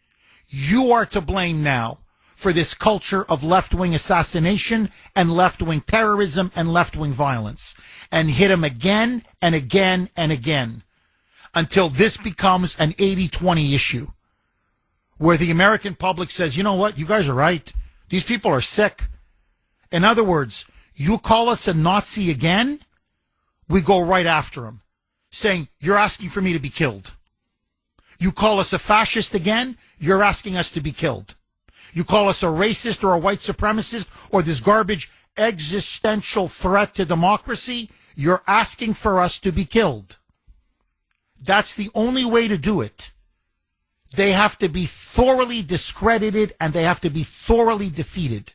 You are to blame now for this culture of left-wing assassination and left-wing terrorism and left-wing violence. And hit them again and again and again until this becomes an 80-20 issue where the American public says, you know what, you guys are right. These people are sick. In other words, you call us a Nazi again, we go right after them, saying, you're asking for me to be killed. You call us a fascist again, you're asking us to be killed. You call us a racist or a white supremacist or this garbage existential threat to democracy, you're asking for us to be killed. That's the only way to do it. They have to be thoroughly discredited and they have to be thoroughly defeated.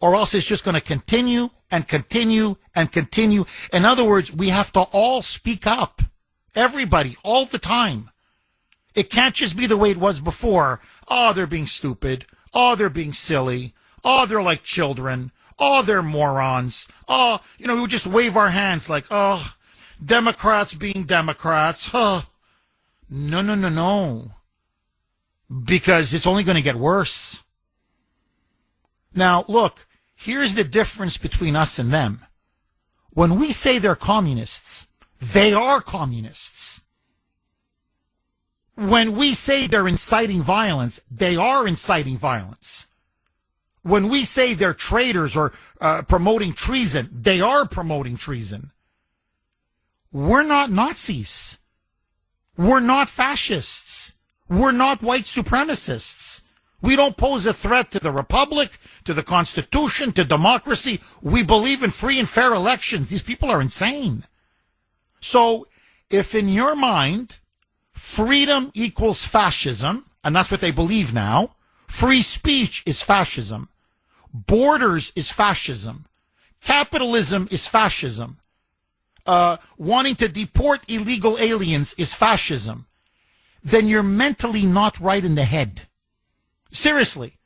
Or else it's just going to continue and continue and continue. In other words, we have to all speak up. Everybody, all the time. It can't just be the way it was before. Oh, they're being stupid. Oh, they're being silly. Oh, they're like children. Oh, they're morons. Oh, we just wave our hands like, oh, Democrats being Democrats. Huh. No. Because it's only going to get worse. Now, look, here's the difference between us and them. When we say they're communists, they are communists. When we say they're inciting violence, they are inciting violence. When we say they're traitors or promoting treason, they are promoting treason. We're not Nazis. We're not fascists. We're not white supremacists. We don't pose a threat to the Republic, to the Constitution, to democracy. We believe in free and fair elections. These people are insane. So if in your mind, freedom equals fascism, and that's what they believe now, free speech is fascism, borders is fascism, capitalism is fascism, wanting to deport illegal aliens is fascism, then you're mentally not right in the head. Seriously.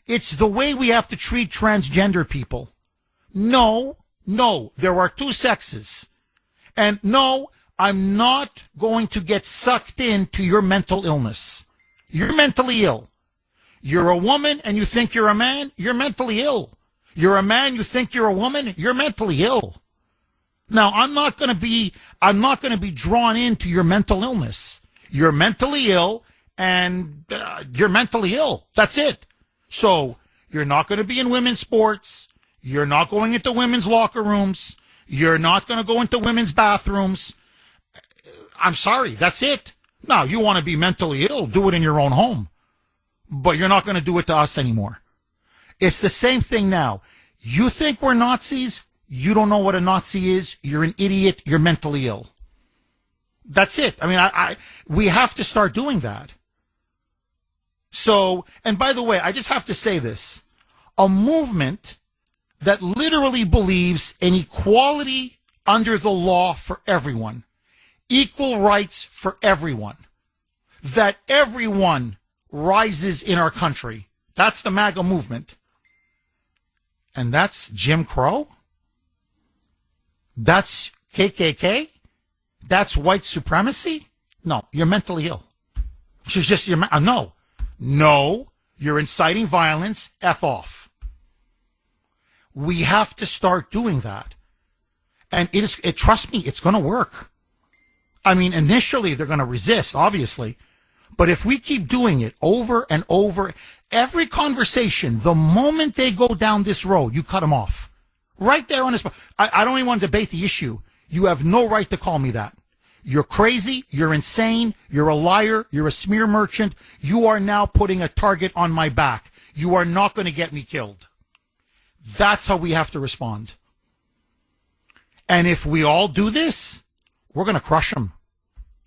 It's the way we have to treat transgender people. No, there are two sexes. And no, I'm not going to get sucked into your mental illness. You're mentally ill. You're a woman and you think you're a man, you're mentally ill. You're a man, you think you're a woman, you're mentally ill. Now, I'm not going to be drawn into your mental illness. You're mentally ill and you're mentally ill. That's it. So you're not going to be in women's sports. You're not going into women's locker rooms. You're not going to go into women's bathrooms. I'm sorry. That's it. Now, you want to be mentally ill, do it in your own home. But you're not going to do it to us anymore. It's the same thing now. You think we're Nazis? You don't know what a Nazi is. You're an idiot. You're mentally ill. That's it. I mean, we have to start doing that. So, and by the way, I just have to say this. A movement that literally believes in equality under the law for everyone, equal rights for everyone, that everyone rises in our country. That's the MAGA movement. And that's Jim Crow? That's KKK? That's white supremacy? No, you're mentally ill. No, you're inciting violence. F off. We have to start doing that. And trust me, it's going to work. I mean, initially they're going to resist, obviously. But if we keep doing it over and over, every conversation, the moment they go down this road, you cut them off. Right there on this. I don't even want to debate the issue. You have no right to call me that. You're crazy. You're insane. You're a liar. You're a smear merchant. You are now putting a target on my back. You are not going to get me killed. That's how we have to respond. And if we all do this, we're going to crush them.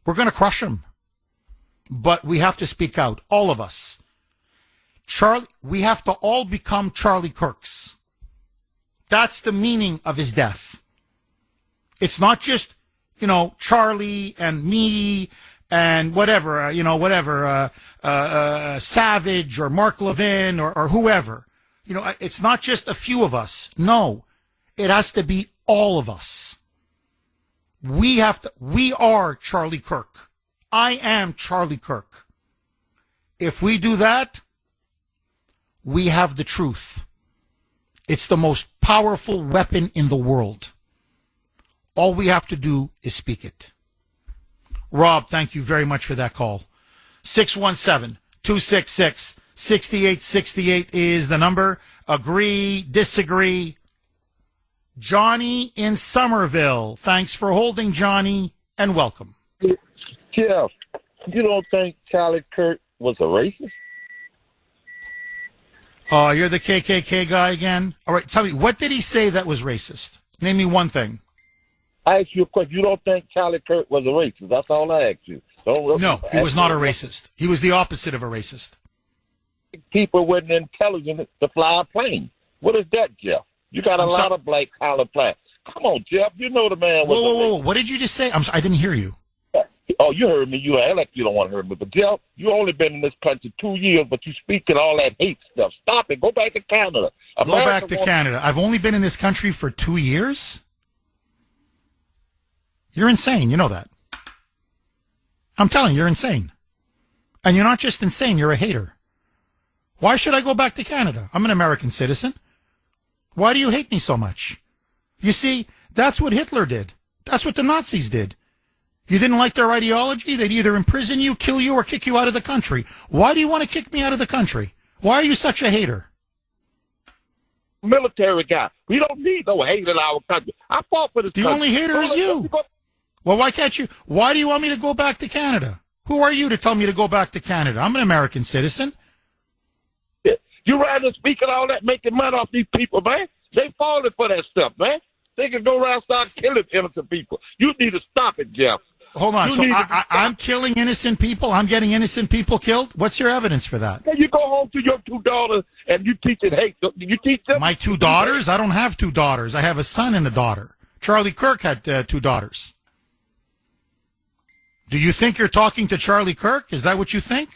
We're going to crush them. But we have to speak out. All of us. We have to all become Charlie Kirks. That's the meaning of his death. It's not just, Charlie and me and whatever, Savage or Mark Levin or whoever. It's not just a few of us. No, it has to be all of us. We are Charlie Kirk. I am Charlie Kirk. If we do that, we have the truth. It's the most powerful weapon in the world. All we have to do is speak it. Rob, thank you very much for that call. 617-266-6868 is the number. Agree, disagree. Johnny in Somerville. Thanks for holding, Johnny, and welcome. Jeff, you don't think Charlie Kirk was a racist? You're the KKK guy again? All right, tell me, what did he say that was racist? Name me one thing. I asked you a question. You don't think Charlie Kirk was a racist? That's all I asked you. No, he was not a racist. He was the opposite of a racist. People weren't intelligent to fly a plane. What is that, Jeff? You got a lot of black collar plaques. Come on, Jeff. You know the man was Whoa. What did you just say? I didn't hear you. Oh, you heard me. You act like you don't want to hear me. But, Jeff, you only been in this country 2 years, but you speaking all that hate stuff. Stop it. Go back to Canada. Go back to Canada. I've only been in this country for 2 years? You're insane. You know that. I'm telling you, you're insane. And you're not just insane. You're a hater. Why should I go back to Canada? I'm an American citizen. Why do you hate me so much? You see, that's what Hitler did. That's what the Nazis did. You didn't like their ideology? They'd either imprison you, kill you, or kick you out of the country. Why do you want to kick me out of the country? Why are you such a hater? Military guy. We don't need no hate in our country. I fought for this country. The only hater is you. Well, why can't you? Why do you want me to go back to Canada? Who are you to tell me to go back to Canada? I'm an American citizen. You rather speaking all that, making money off these people, man. They falling for that stuff, man. They can go around and start killing innocent people. You need to stop it, Jeff. Hold on. So I'm killing innocent people? I'm getting innocent people killed? What's your evidence for that? Then you go home to your two daughters and you teach it hate. You teach them? My two daughters? I don't have two daughters. I have a son and a daughter. Charlie Kirk had two daughters. Do you think you're talking to Charlie Kirk? Is that what you think?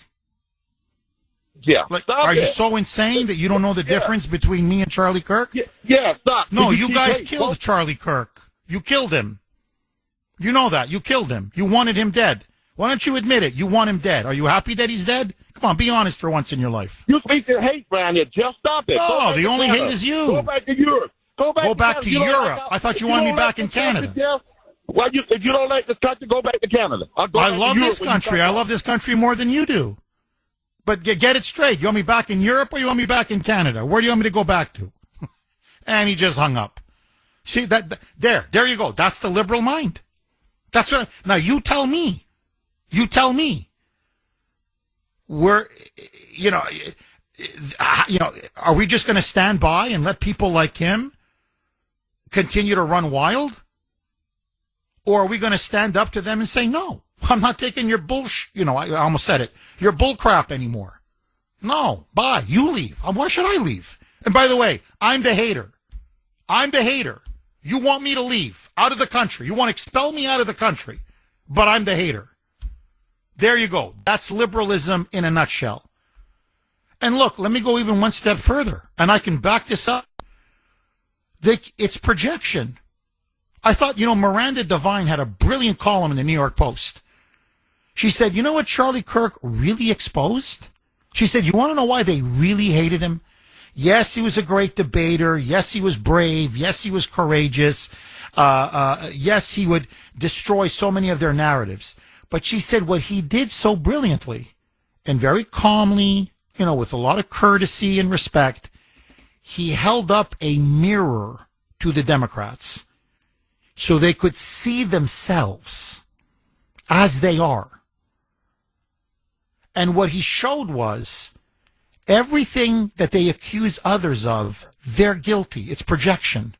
Yeah. Are you so insane that you don't know the difference between me and Charlie Kirk? Yeah, stop. No, you guys killed Charlie Kirk. You killed him. You know that. You killed him. You wanted him dead. Why don't you admit it? You want him dead. Are you happy that he's dead? Come on, be honest for once in your life. You speak to hate around here. Just stop it. No, the only hate is you. Go back to Europe. Go back to Europe. I thought you wanted me back in Canada. Well, if you don't like this country, go back to Canada. I love this country. I love this country more than you do. But get it straight. You want me back in Europe or you want me back in Canada? Where do you want me to go back to? And he just hung up. See, there you go. That's the liberal mind. That's what. Now you tell me. Are we just going to stand by and let people like him continue to run wild? Or are we going to stand up to them and say, no, I'm not taking your bullshit. I almost said it. Your bull crap anymore. No, bye. You leave. Why should I leave? And by the way, I'm the hater. You want me to leave out of the country. You want to expel me out of the country. But I'm the hater. There you go. That's liberalism in a nutshell. And look, let me go even one step further. And I can back this up. It's projection. I thought, Miranda Devine had a brilliant column in the New York Post. She said, you know what Charlie Kirk really exposed? She said, you want to know why they really hated him? Yes, he was a great debater. Yes, he was brave. Yes, he was courageous. Yes, he would destroy so many of their narratives. But she said what he did so brilliantly and very calmly, with a lot of courtesy and respect, he held up a mirror to the Democrats so they could see themselves as they are. And what he showed was everything that they accuse others of, they're guilty. It's projection.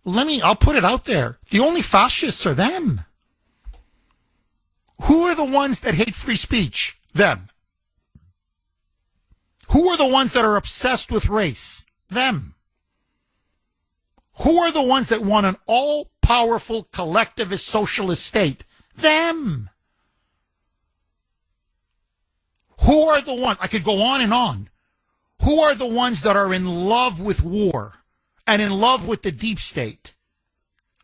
I'll put it out there. The only fascists are them. Who are the ones that hate free speech? Them. Who are the ones that are obsessed with race? Them. Who are the ones that want an all-powerful collectivist socialist state? Them. Who are the ones, I could go on and on. Who are the ones that are in love with war and in love with the deep state?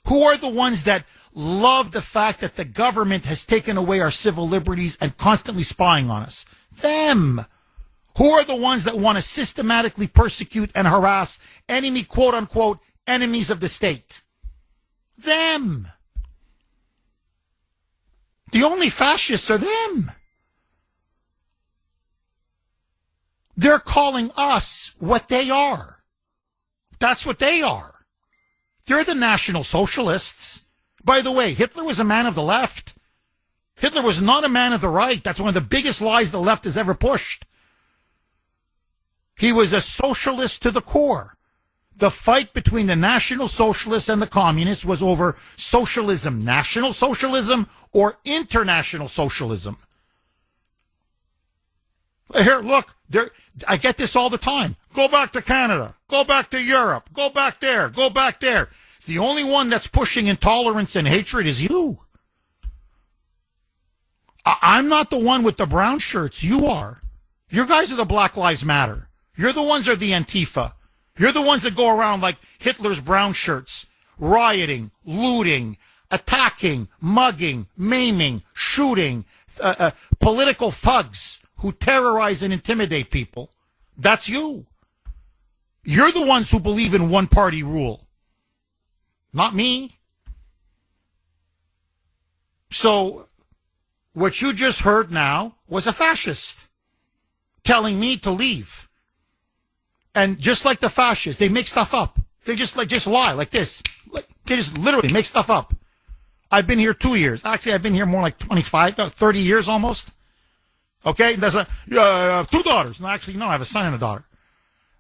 Who are the ones that love the fact that the government has taken away our civil liberties and constantly spying on us? Them. Who are the ones that want to systematically persecute and harass enemy, quote unquote, enemies of the state? Them. The only fascists are them. They're calling us what they are. That's what they are. They're the National Socialists. By the way, Hitler was a man of the left. Hitler was not a man of the right. That's one of the biggest lies the left has ever pushed. He was a socialist to the core. The fight between the National Socialists and the Communists was over socialism, national socialism or international socialism. Here, look, I get this all the time. Go back to Canada. Go back to Europe. Go back there. Go back there. The only one that's pushing intolerance and hatred is you. I'm not the one with the brown shirts. You are. You guys are the Black Lives Matter. You're the ones that are the Antifa. You're the ones that go around like Hitler's brown shirts, rioting, looting, attacking, mugging, maiming, shooting, political thugs who terrorize and intimidate people. That's you. You're the ones who believe in one-party rule. Not me. So, what you just heard now was a fascist telling me to leave. And just like the fascists, they make stuff up. They just lie like this. They just literally make stuff up. I've been here 2 years. Actually, I've been here more like 25, 30 years almost. Okay, there's two daughters. No, actually, no, I have a son and a daughter.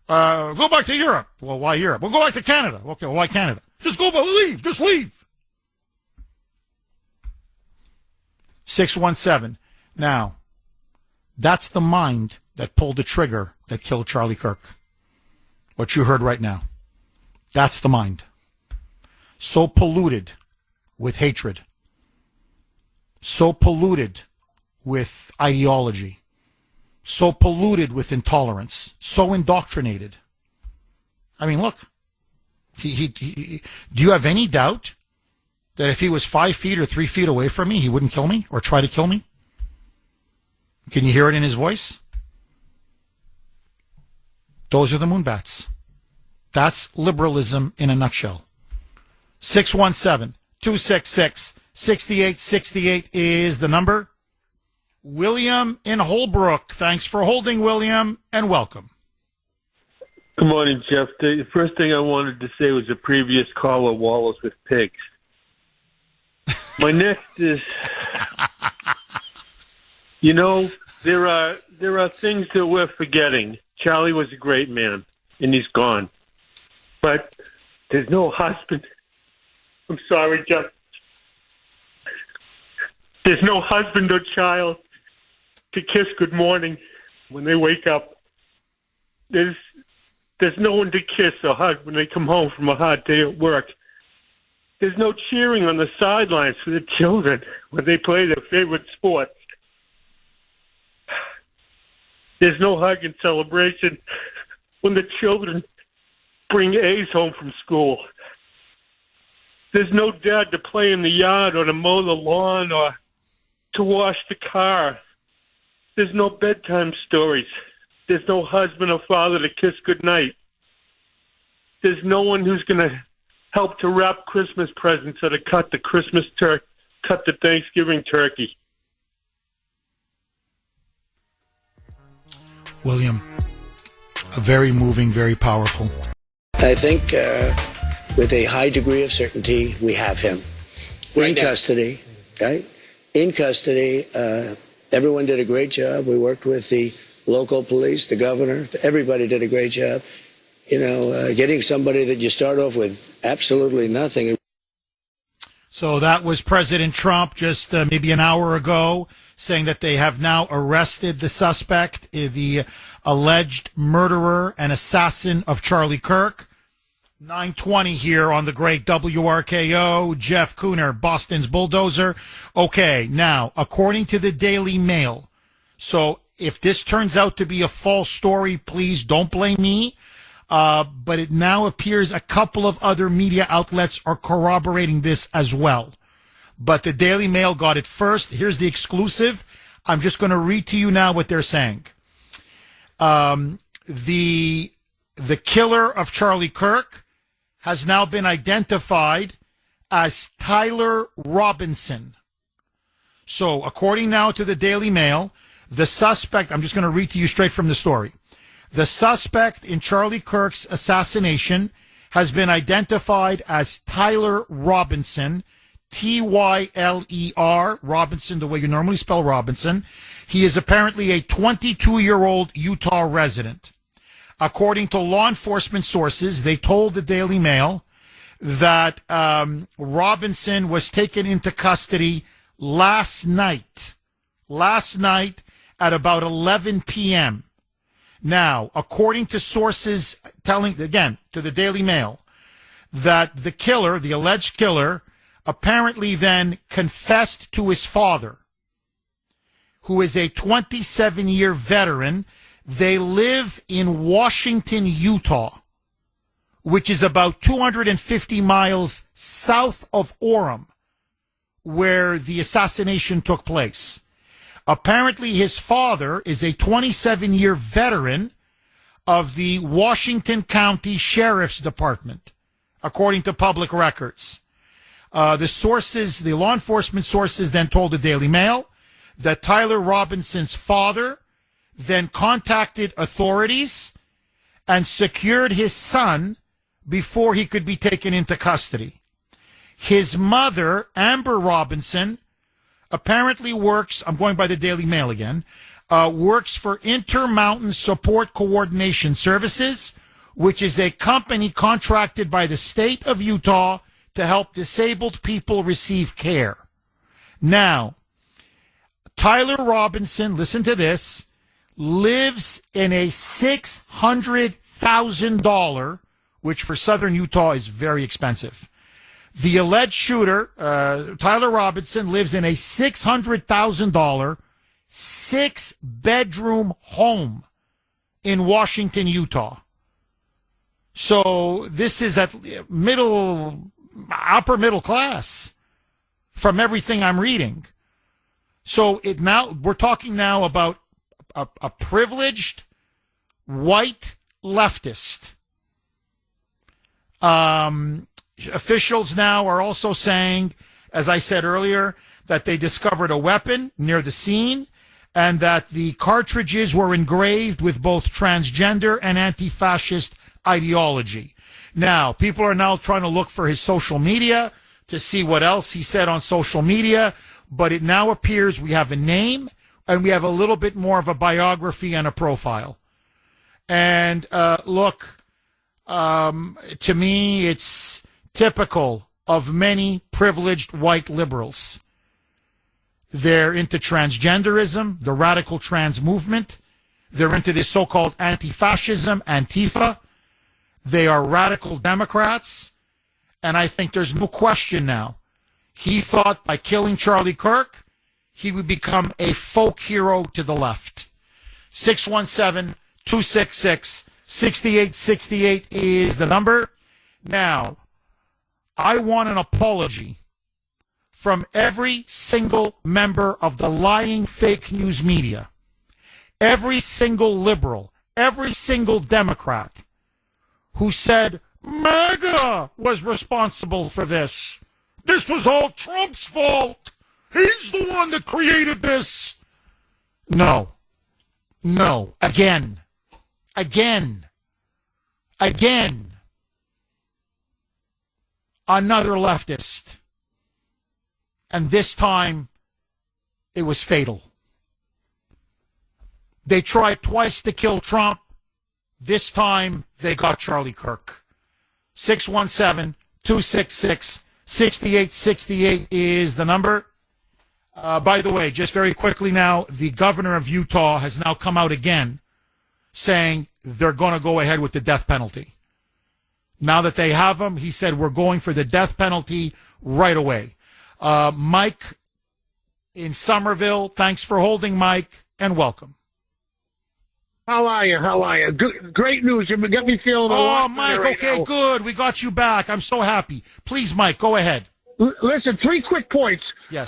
Go back to Europe. Well, why Europe? Well, go back to Canada. Okay, well, why Canada? Just go, leave. Just leave. 617. Now, that's the mind that pulled the trigger that killed Charlie Kirk. What you heard right now. That's the mind. So polluted with hatred. So polluted with ideology. So polluted with intolerance. So indoctrinated. I mean, look. Do you have any doubt that if he was 5 feet or 3 feet away from me, he wouldn't kill me or try to kill me? Can you hear it in his voice? Those are the moonbats. That's liberalism in a nutshell. 617-266-6868 is the number. William in Holbrook. Thanks for holding, William, and welcome. Good morning, Jeff. The first thing I wanted to say was the previous caller, Wallace with pigs. My next is, there are things that we're forgetting. Charlie was a great man, and he's gone. But there's no husband. I'm sorry, Jeff. There's no husband or child to kiss good morning when they wake up. There's no one to kiss or hug when they come home from a hard day at work. There's no cheering on the sidelines for the children when they play their favorite sport. There's no hug and celebration when the children bring A's home from school. There's no dad to play in the yard or to mow the lawn or to wash the car. There's no bedtime stories. There's no husband or father to kiss goodnight. There's no one who's going to help to wrap Christmas presents or to cut the Thanksgiving turkey. William, very moving, very powerful. I think with a high degree of certainty, we have him in custody, right? In custody. Everyone did a great job. We worked with the local police, the governor. Everybody did a great job. Getting somebody that you start off with absolutely nothing. So that was President Trump just maybe an hour ago saying that they have now arrested the suspect, the alleged murderer and assassin of Charlie Kirk. 9:20 here on the great WRKO. Jeff Kuhner, Boston's bulldozer. Okay, now, according to the Daily Mail, so if this turns out to be a false story, please don't blame me. But it now appears a couple of other media outlets are corroborating this as well. But the Daily Mail got it first. Here's the exclusive. I'm just going to read to you now what they're saying. The killer of Charlie Kirk has now been identified as Tyler Robinson. So according now to the Daily Mail, the suspect, I'm just going to read to you straight from the story. The suspect in Charlie Kirk's assassination has been identified as Tyler Robinson, Tyler, Robinson, the way you normally spell Robinson. He is apparently a 22-year-old Utah resident. According to law enforcement sources, they told the Daily Mail that Robinson was taken into custody last night at about 11 p.m. Now, according to sources telling, again, to the Daily Mail, that the killer, the alleged killer, apparently then confessed to his father, who is a 27-year veteran. They live in Washington, Utah, which is about 250 miles south of Orem, where the assassination took place. Apparently, his father is a 27-year veteran of the Washington County Sheriff's Department, according to public records. The law enforcement sources then told the Daily Mail that Tyler Robinson's father then contacted authorities and secured his son before he could be taken into custody. His mother, Amber Robinson, apparently works, I'm going by the Daily Mail again, works for Intermountain Support Coordination Services, which is a company contracted by the state of Utah to help disabled people receive care. Now, Tyler Robinson, listen to this, lives in a $600,000, which for southern Utah is very expensive. The alleged shooter, Tyler Robinson, lives in a $600,000 6-bedroom home in Washington, Utah. So this is at upper middle class from everything I'm reading. So we're talking now about a privileged white leftist. Officials now are also saying, as I said earlier, that they discovered a weapon near the scene and that the cartridges were engraved with both transgender and anti-fascist ideology. Now, people are now trying to look for his social media to see what else he said on social media, but it now appears we have a name and we have a little bit more of a biography and a profile. And look, to me, it's typical of many privileged white liberals. They're into transgenderism, the radical trans movement. They're into this so-called anti-fascism, Antifa. They are radical Democrats. And I think there's no question now. He thought by killing Charlie Kirk, he would become a folk hero to the left. 617-266-6868 is the number. Now, I want an apology from every single member of the lying fake news media, every single liberal, every single Democrat who said MAGA was responsible for this. This was all Trump's fault. He's the one that created this. No. Again. Another leftist. And this time, it was fatal. They tried twice to kill Trump. This time, they got Charlie Kirk. 617-266-6868 is the number. By the way, just very quickly now, the governor of Utah has now come out again saying they're going to go ahead with the death penalty. Now that they have him, he said, we're going for the death penalty right away. Mike in Somerville, thanks for holding, Mike, and welcome. How are you? Great news. You got me feeling a lot better Mike, right okay, now. good. We got you back. I'm so happy. Please, Mike, go ahead. Listen, 3 quick points. Yes.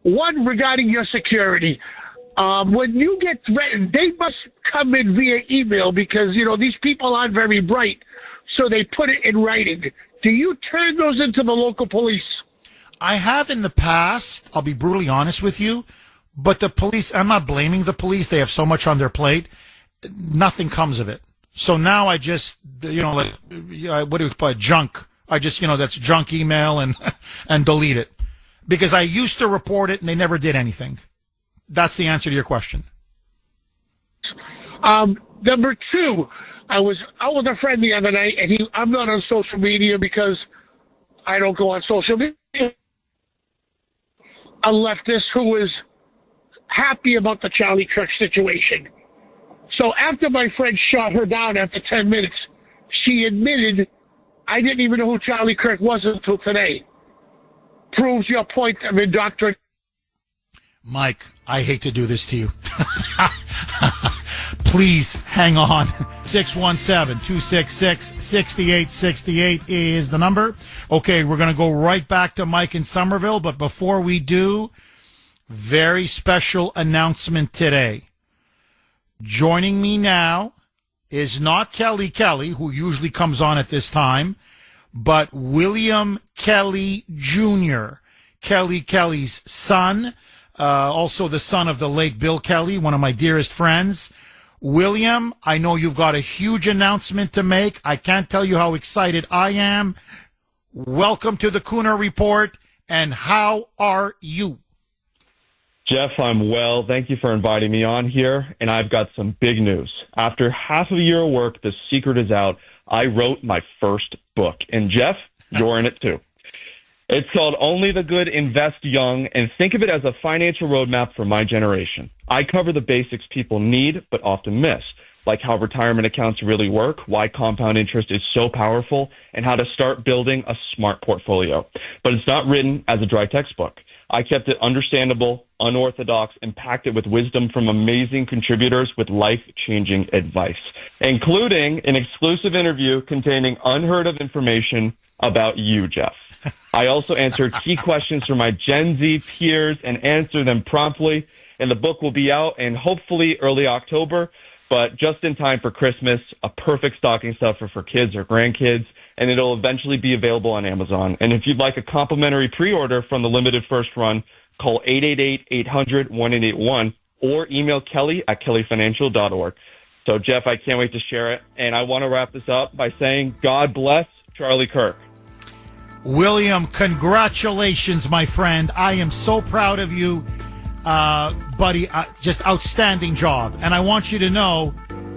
One regarding your security. When you get threatened, they must come in via email because, these people aren't very bright, so they put it in writing. Do you turn those into the local police? I have in the past, I'll be brutally honest with you, but the police, I'm not blaming the police. They have so much on their plate. Nothing comes of it. So now I just, what do you call it, junk. I just, that's junk email and delete it. Because I used to report it and they never did anything. That's the answer to your question. Number 2, I was out with a friend the other night, and I'm not on social media because I don't go on social media. A leftist who was happy about the Charlie Kirk situation. So after my friend shot her down after 10 minutes, she admitted, I didn't even know who Charlie Kirk was until today. Proves your point of indoctrination. Mike, I hate to do this to you. Please hang on. 617-266-6868 is the number. Okay, we're going to go right back to Mike in Somerville, but before we do, very special announcement today. Joining me now is not Kelly, who usually comes on at this time, but William Kelly Jr., Kelly's son, also the son of the late Bill Kelly, one of my dearest friends. William, I know you've got a huge announcement to make. I can't tell you how excited I am. Welcome to the Kuhner Report, and how are you? Jeff, I'm well. Thank you for inviting me on here, and I've got some big news. After half of a year of work, the secret is out. I wrote my first book, and Jeff, you're in it too. It's called Only the Good Invest Young, and think of it as a financial roadmap for my generation. I cover the basics people need but often miss, like how retirement accounts really work, why compound interest is so powerful, and how to start building a smart portfolio. But it's not written as a dry textbook. I kept it understandable, unorthodox, and packed it with wisdom from amazing contributors with life-changing advice, including an exclusive interview containing unheard of information about you, Jeff. I also answer key questions from my Gen Z peers and answer them promptly, and the book will be out in hopefully early October, but just in time for Christmas, a perfect stocking stuffer for kids or grandkids, and it'll eventually be available on Amazon. And if you'd like a complimentary pre-order from the limited first run, call 888-800-1881 or email kelly@kellyfinancial.org. So, Jeff, I can't wait to share it. And I want to wrap this up by saying, God bless Charlie Kirk. William, congratulations, my friend. I am so proud of you, buddy. Just outstanding job. And I want you to know,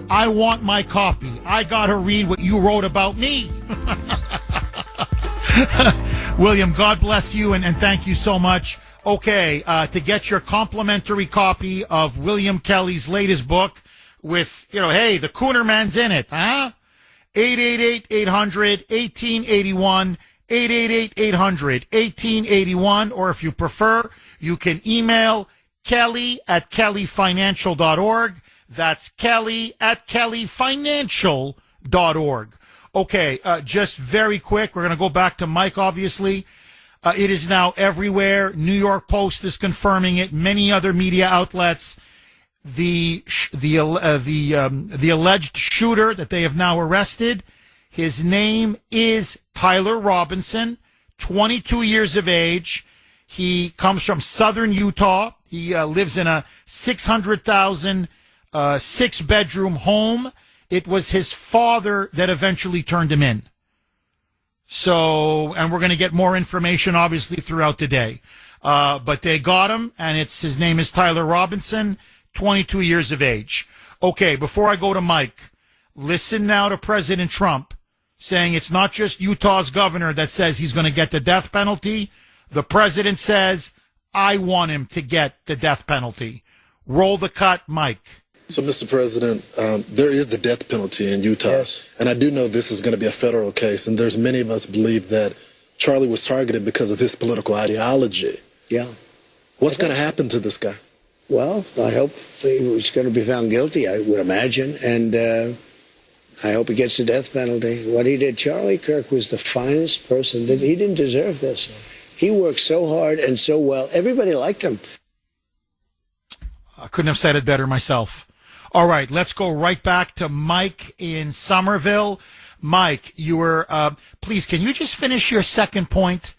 I want my copy. I got to read what you wrote about me. William, God bless you, and thank you so much. Okay, to get your complimentary copy of William Kelly's latest book with, hey, the Kuhner man's in it, huh? 888-800-1881, 888-800-1881, or if you prefer, you can email kelly@kellyfinancial.org. That's kelly@kellyfinancial.org. Okay, just very quick, we're going to go back to Mike, obviously. It is now everywhere. New York Post is confirming it. Many other media outlets. The alleged shooter that they have now arrested, his name is Tyler Robinson, 22 years of age. He comes from southern Utah. He lives in a 600,000 six-bedroom home. It was his father that eventually turned him in. So, and we're going to get more information, obviously, throughout the day. But they got him, and his name is Tyler Robinson, 22 years of age. Okay, before I go to Mike, listen now to President Trump saying it's not just Utah's governor that says he's going to get the death penalty. The president says, I want him to get the death penalty. Roll the cut, Mike. So, Mr. President, there is the death penalty in Utah. Yes. And I do know this is going to be a federal case, and there's many of us believe that Charlie was targeted because of his political ideology. Yeah. What's going to happen to this guy? Well, I hope he's going to be found guilty, I would imagine, and I hope he gets the death penalty. What he did, Charlie Kirk was the finest person. He didn't deserve this. He worked so hard and so well. Everybody liked him. I couldn't have said it better myself. All right, let's go right back to Mike in Somerville. Mike, you were, please, can you just finish your second point?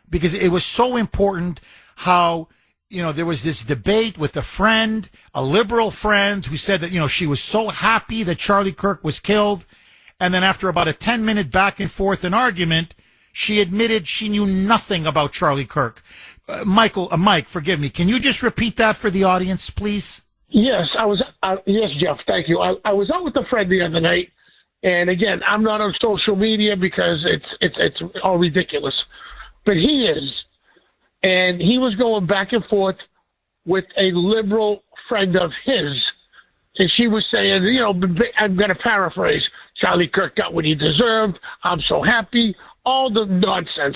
Because it was so important how, there was this debate with a friend, a liberal friend, who said that, she was so happy that Charlie Kirk was killed. And then after about a 10-minute back and forth and argument, she admitted she knew nothing about Charlie Kirk. Mike, forgive me. Can you just repeat that for the audience, please? Yes, yes, Jeff, thank you. I was out with a friend the other night, and again, I'm not on social media because it's all ridiculous, but he is, and he was going back and forth with a liberal friend of his, and she was saying, I'm going to paraphrase, Charlie Kirk got what he deserved, I'm so happy, all the nonsense.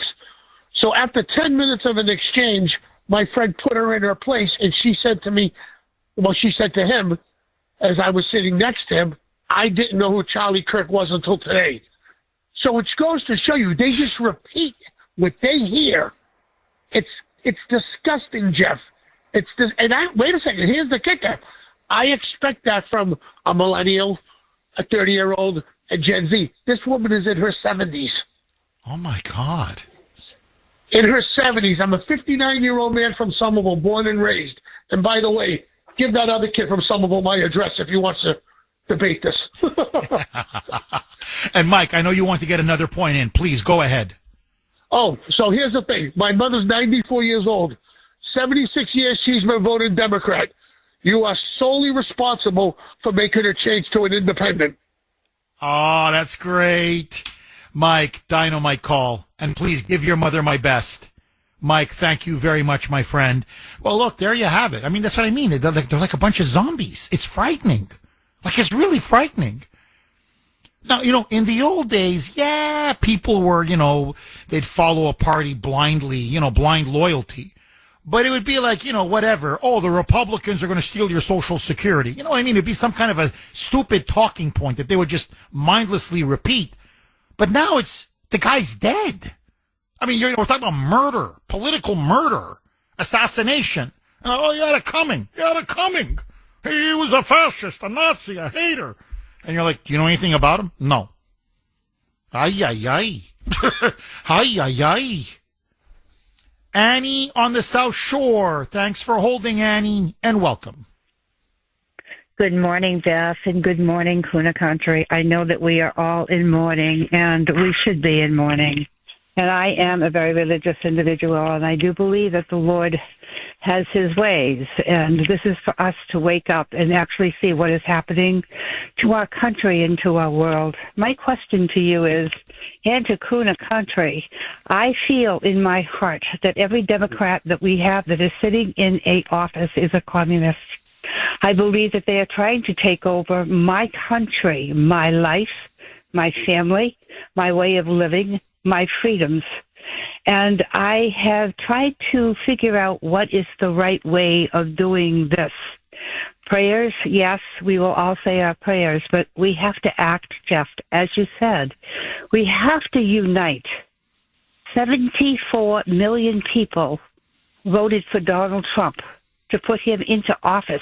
So after 10 minutes of an exchange, my friend put her in her place, and she said to me, she said to him, as I was sitting next to him, I didn't know who Charlie Kirk was until today. So it goes to show you, they just repeat what they hear. It's disgusting, Jeff. Wait a second, here's the kicker. I expect that from a millennial, a 30-year-old, a Gen Z. This woman is in her 70s. Oh, my God. In her 70s. I'm a 59-year-old man from Somerville, born and raised. And by the way, give that other kid from Somerville my address if he wants to debate this. And Mike, I know you want to get another point in. Please, go ahead. Oh, so here's the thing. My mother's 94 years old. 76 years she's been voting Democrat. You are solely responsible for making a change to an independent. Oh, that's great. Mike, Dynamite call. And please give your mother my best. Mike, thank you very much, my friend. Well, look, there you have it. I mean, that's what I mean. They're like a bunch of zombies. It's frightening. Like, it's really frightening. Now, in the old days, yeah, people were, they'd follow a party blindly, blind loyalty. But it would be like, whatever. Oh, the Republicans are going to steal your Social Security. You know what I mean? It'd be some kind of a stupid talking point that they would just mindlessly repeat. But now it's, the guy's dead. I mean, we're talking about murder, political murder, assassination. Oh, you had it coming. He was a fascist, a Nazi, a hater. And you're like, do you know anything about him? No. Ay, ay, ay. Ay, ay, ay. Annie on the South Shore. Thanks for holding, Annie, and welcome. Good morning, Beth, and good morning, Kuhner Country. I know that we are all in mourning, and we should be in mourning. And I am a very religious individual, and I do believe that the Lord has his ways. And this is for us to wake up and actually see what is happening to our country and to our world. My question to you is, and to Kuhner Country, I feel in my heart that every Democrat that we have that is sitting in a office is a communist. I believe that they are trying to take over my country, my life, my family, my way of living, my freedoms. And I have tried to figure out what is the right way of doing this. Prayers, yes, we will all say our prayers, but we have to act, Jeff, as you said. We have to unite. 74 million people voted for Donald Trump to put him into office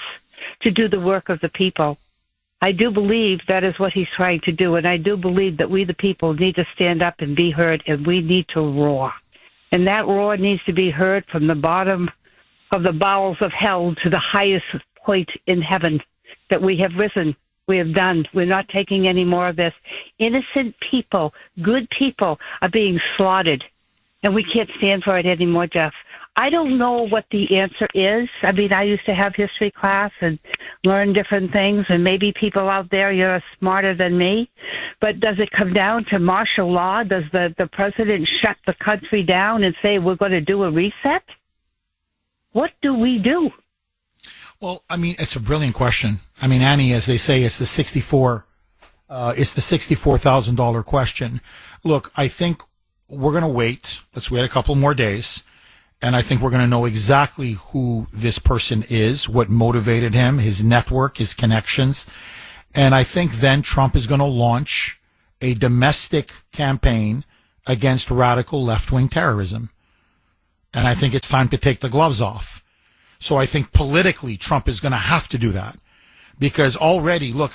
to do the work of the people. I do believe that is what he's trying to do, and I do believe that we, the people, need to stand up and be heard, and we need to roar. And that roar needs to be heard from the bottom of the bowels of hell to the highest point in heaven, that we have risen, we have done. We're not taking any more of this. Innocent people, good people are being slaughtered, and we can't stand for it anymore, Jeff. I don't know what the answer is. I mean, I used to have history class and learn different things, and maybe people out there, you're smarter than me. But does it come down to martial law? Does the president shut the country down and say we're going to do a reset? What do we do? Well, I mean, it's a brilliant question. I mean, Annie, as they say, it's the $64,000 question. Look, I think we're going to wait. Let's wait a couple more days. And I think we're going to know exactly who this person is, what motivated him, his network, his connections. And I think then Trump is going to launch a domestic campaign against radical left-wing terrorism. And I think it's time to take the gloves off. So I think politically Trump is going to have to do that. Because already, look,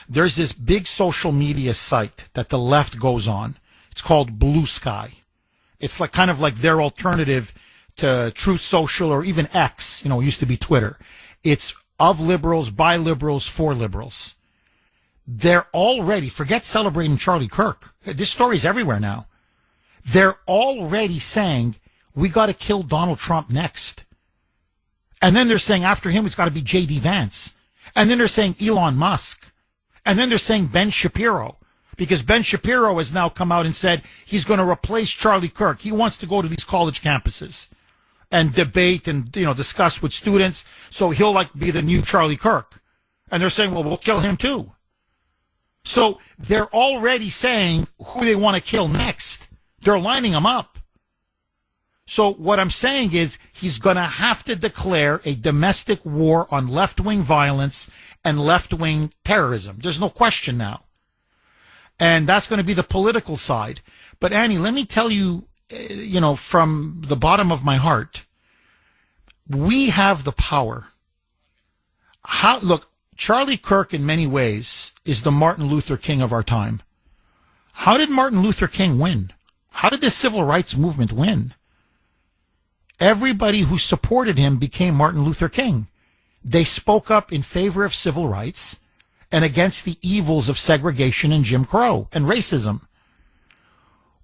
there's this big social media site that the left goes on. It's called Blue Sky. It's like kind of like their alternative to Truth Social or even X, it used to be Twitter. It's of liberals, by liberals, for liberals. They're already, forget celebrating Charlie Kirk. This story's everywhere now. They're already saying, we got to kill Donald Trump next. And then they're saying after him, it's got to be J.D. Vance. And then they're saying Elon Musk. And then they're saying Ben Shapiro. Because Ben Shapiro has now come out and said he's going to replace Charlie Kirk. He wants to go to these college campuses and debate and, discuss with students. So he'll be the new Charlie Kirk. And they're saying, well, we'll kill him too. So they're already saying who they want to kill next. They're lining them up. So what I'm saying is he's going to have to declare a domestic war on left-wing violence and left-wing terrorism. There's no question now. And that's going to be the political side. But Annie, let me tell you, from the bottom of my heart, we have the power. Look, Charlie Kirk in many ways is the Martin Luther King of our time. How did Martin Luther King win? How did the civil rights movement win? Everybody who supported him became Martin Luther King. They spoke up in favor of civil rights and against the evils of segregation and Jim Crow and racism.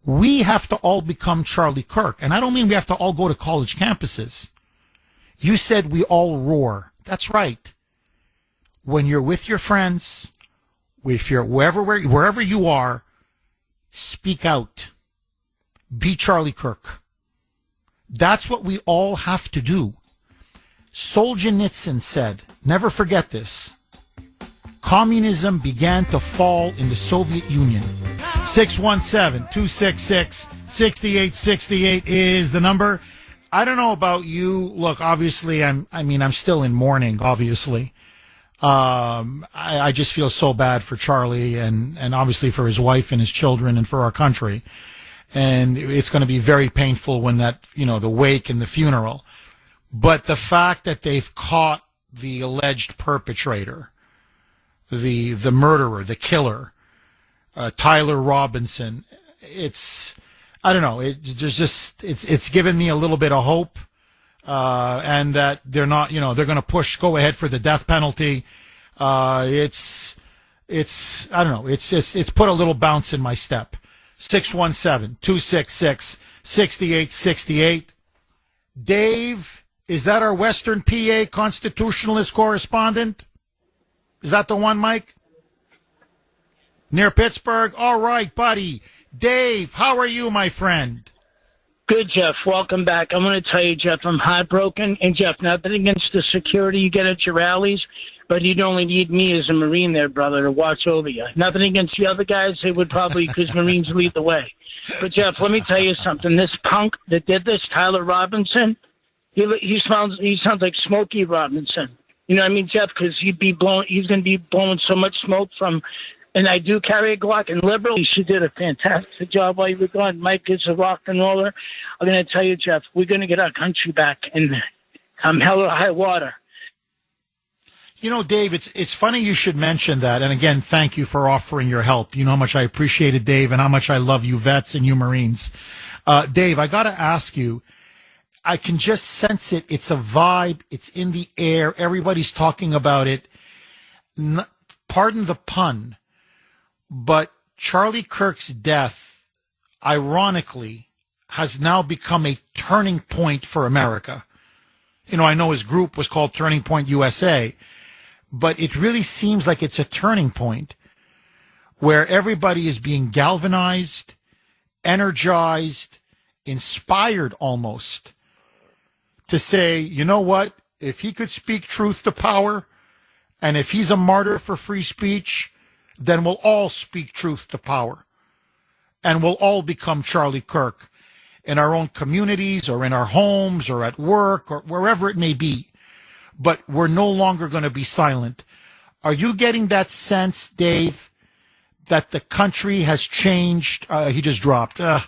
We have to all become Charlie Kirk. And I don't mean we have to all go to college campuses. You said we all roar. That's right. When you're with your friends, if you're wherever you are, speak out. Be Charlie Kirk. That's what we all have to do. Solzhenitsyn said, never forget this, communism began to fall in the Soviet Union. 617-266-6868 is the number. I don't know about you. Look, obviously, I'm still in mourning, obviously. I just feel so bad for Charlie and obviously for his wife and his children and for our country. And it's going to be very painful when that, the wake and the funeral. But the fact that they've caught the alleged perpetrator, the murderer, the killer, Tyler Robinson, I don't know. It's given me a little bit of hope, and that they're not, they're going to go ahead for the death penalty. It's I don't know. It's put a little bounce in my step. 617-266-6868. Dave, is that our Western PA constitutionalist correspondent? Is that the one, Mike? Near Pittsburgh? All right, buddy. Dave, how are you, my friend? Good, Jeff. Welcome back. I want to tell you, Jeff, I'm heartbroken. And, Jeff, nothing against the security you get at your rallies, but you'd only need me as a Marine there, brother, to watch over you. Nothing against the other guys. They would probably, because Marines lead the way. But, Jeff, let me tell you something. This punk that did this, Tyler Robinson, he sounds like Smokey Robinson. You know what I mean, Jeff? Because he's going to be blowing so much smoke from... And I do carry a Glock. And liberal, she did a fantastic job while you were gone. Mike is a rock and roller. I'm going to tell you, Jeff, we're going to get our country back in hell or high water. Dave, it's funny you should mention that. And again, thank you for offering your help. You know how much I appreciate it, Dave, and how much I love you vets and you Marines. Dave, I got to ask you, I can just sense it. It's a vibe. It's in the air. Everybody's talking about it. Pardon the pun. But Charlie Kirk's death, ironically, has now become a turning point for America. I know his group was called Turning Point USA, but it really seems like it's a turning point where everybody is being galvanized, energized, inspired almost to say, you know what, if he could speak truth to power, and if he's a martyr for free speech, then we'll all speak truth to power. And we'll all become Charlie Kirk in our own communities or in our homes or at work or wherever it may be. But we're no longer going to be silent. Are you getting that sense, Dave, that the country has changed? He just dropped. That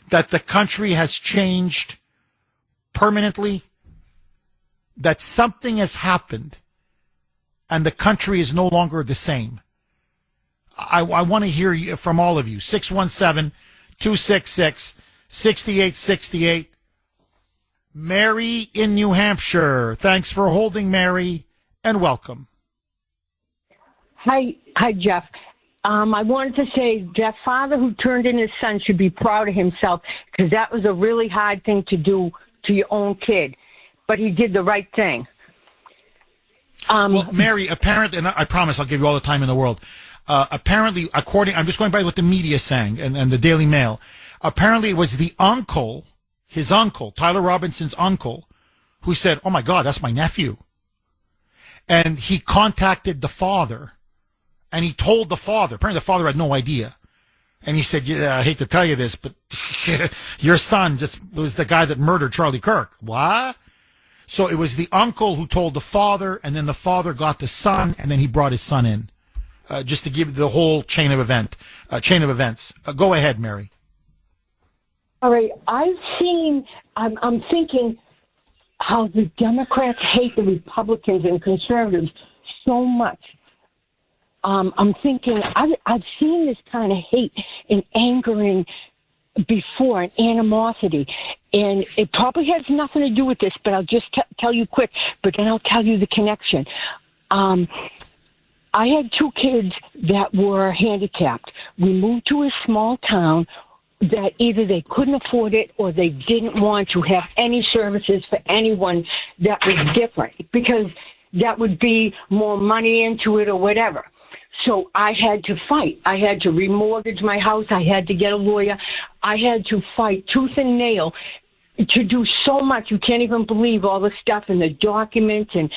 the country has changed permanently? That something has happened and the country is no longer the same? I want to hear from all of you. 617-266-6868. Mary in New Hampshire. Thanks for holding, Mary, and welcome. Hi, Jeff. I wanted to say that father who turned in his son should be proud of himself because that was a really hard thing to do to your own kid. But he did the right thing. Well, Mary, apparently, and I promise I'll give you all the time in the world. Apparently, I'm just going by what the media sang and the Daily Mail. Apparently, it was his uncle, Tyler Robinson's uncle, who said, "Oh my God, that's my nephew." And he contacted the father, and he told the father. Apparently, the father had no idea, and he said, "Yeah, I hate to tell you this, but your son was the guy that murdered Charlie Kirk." What? So it was the uncle who told the father, and then the father got the son, and then he brought his son in. Just to give the whole chain of events. Go ahead, Mary. All right. I'm thinking how the Democrats hate the Republicans and conservatives so much. I'm thinking I've seen this kind of hate and angering before, and animosity. And it probably has nothing to do with this, but I'll just tell you quick, but then I'll tell you the connection. I had two kids that were handicapped. We moved to a small town that either they couldn't afford it or they didn't want to have any services for anyone that was different, because that would be more money into it or whatever. So I had to fight. I had to remortgage my house. I had to get a lawyer. I had to fight tooth and nail to do so much. You can't even believe all the stuff and the documents and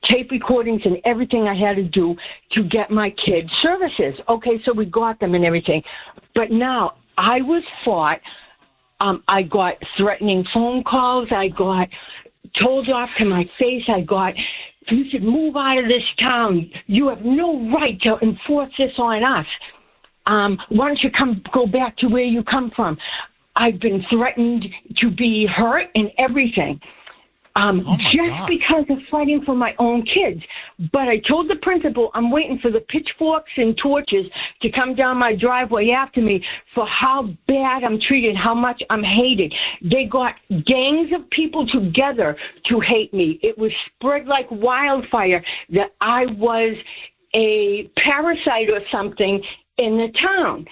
tape recordings and everything I had to do to get my kids services. Okay, so we got them and everything. But now I was fought. I got threatening phone calls. I got told off to my face. I got, you should move out of this town. You have no right to enforce this on us. Why don't you go back to where you come from? I've been threatened to be hurt and everything. Just because of fighting for my own kids. But I told the principal I'm waiting for the pitchforks and torches to come down my driveway after me for how bad I'm treated, how much I'm hated. They got gangs of people together to hate me. It was spread like wildfire that I was a parasite or something in the town.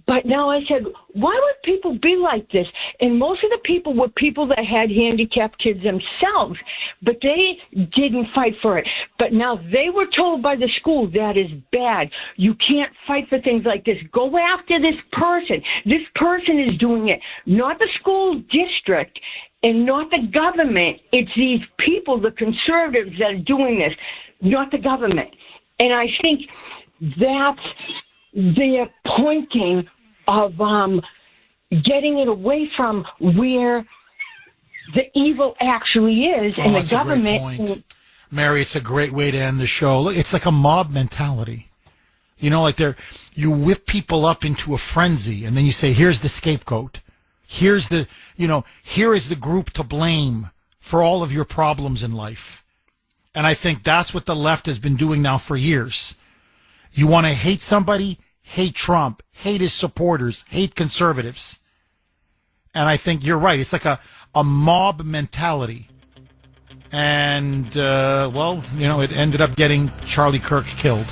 But now I said, why would people be like this? And most of the people were people that had handicapped kids themselves, but they didn't fight for it. But now they were told by the school that is bad. You can't fight for things like this. Go after this person. This person is doing it, not the school district and not the government. It's these people, the conservatives, that are doing this, not the government. And I think that's their pointing of getting it away from where the evil actually is, and the government. Mary, it's a great way to end the show. Look, it's like a mob mentality. You know, like you whip people up into a frenzy, and then you say, "Here's the scapegoat. Here is the group to blame for all of your problems in life." And I think that's what the left has been doing now for years. You want to hate somebody? Hate Trump, hate his supporters, hate conservatives. And I think you're right. It's like a mob mentality. And, it ended up getting Charlie Kirk killed.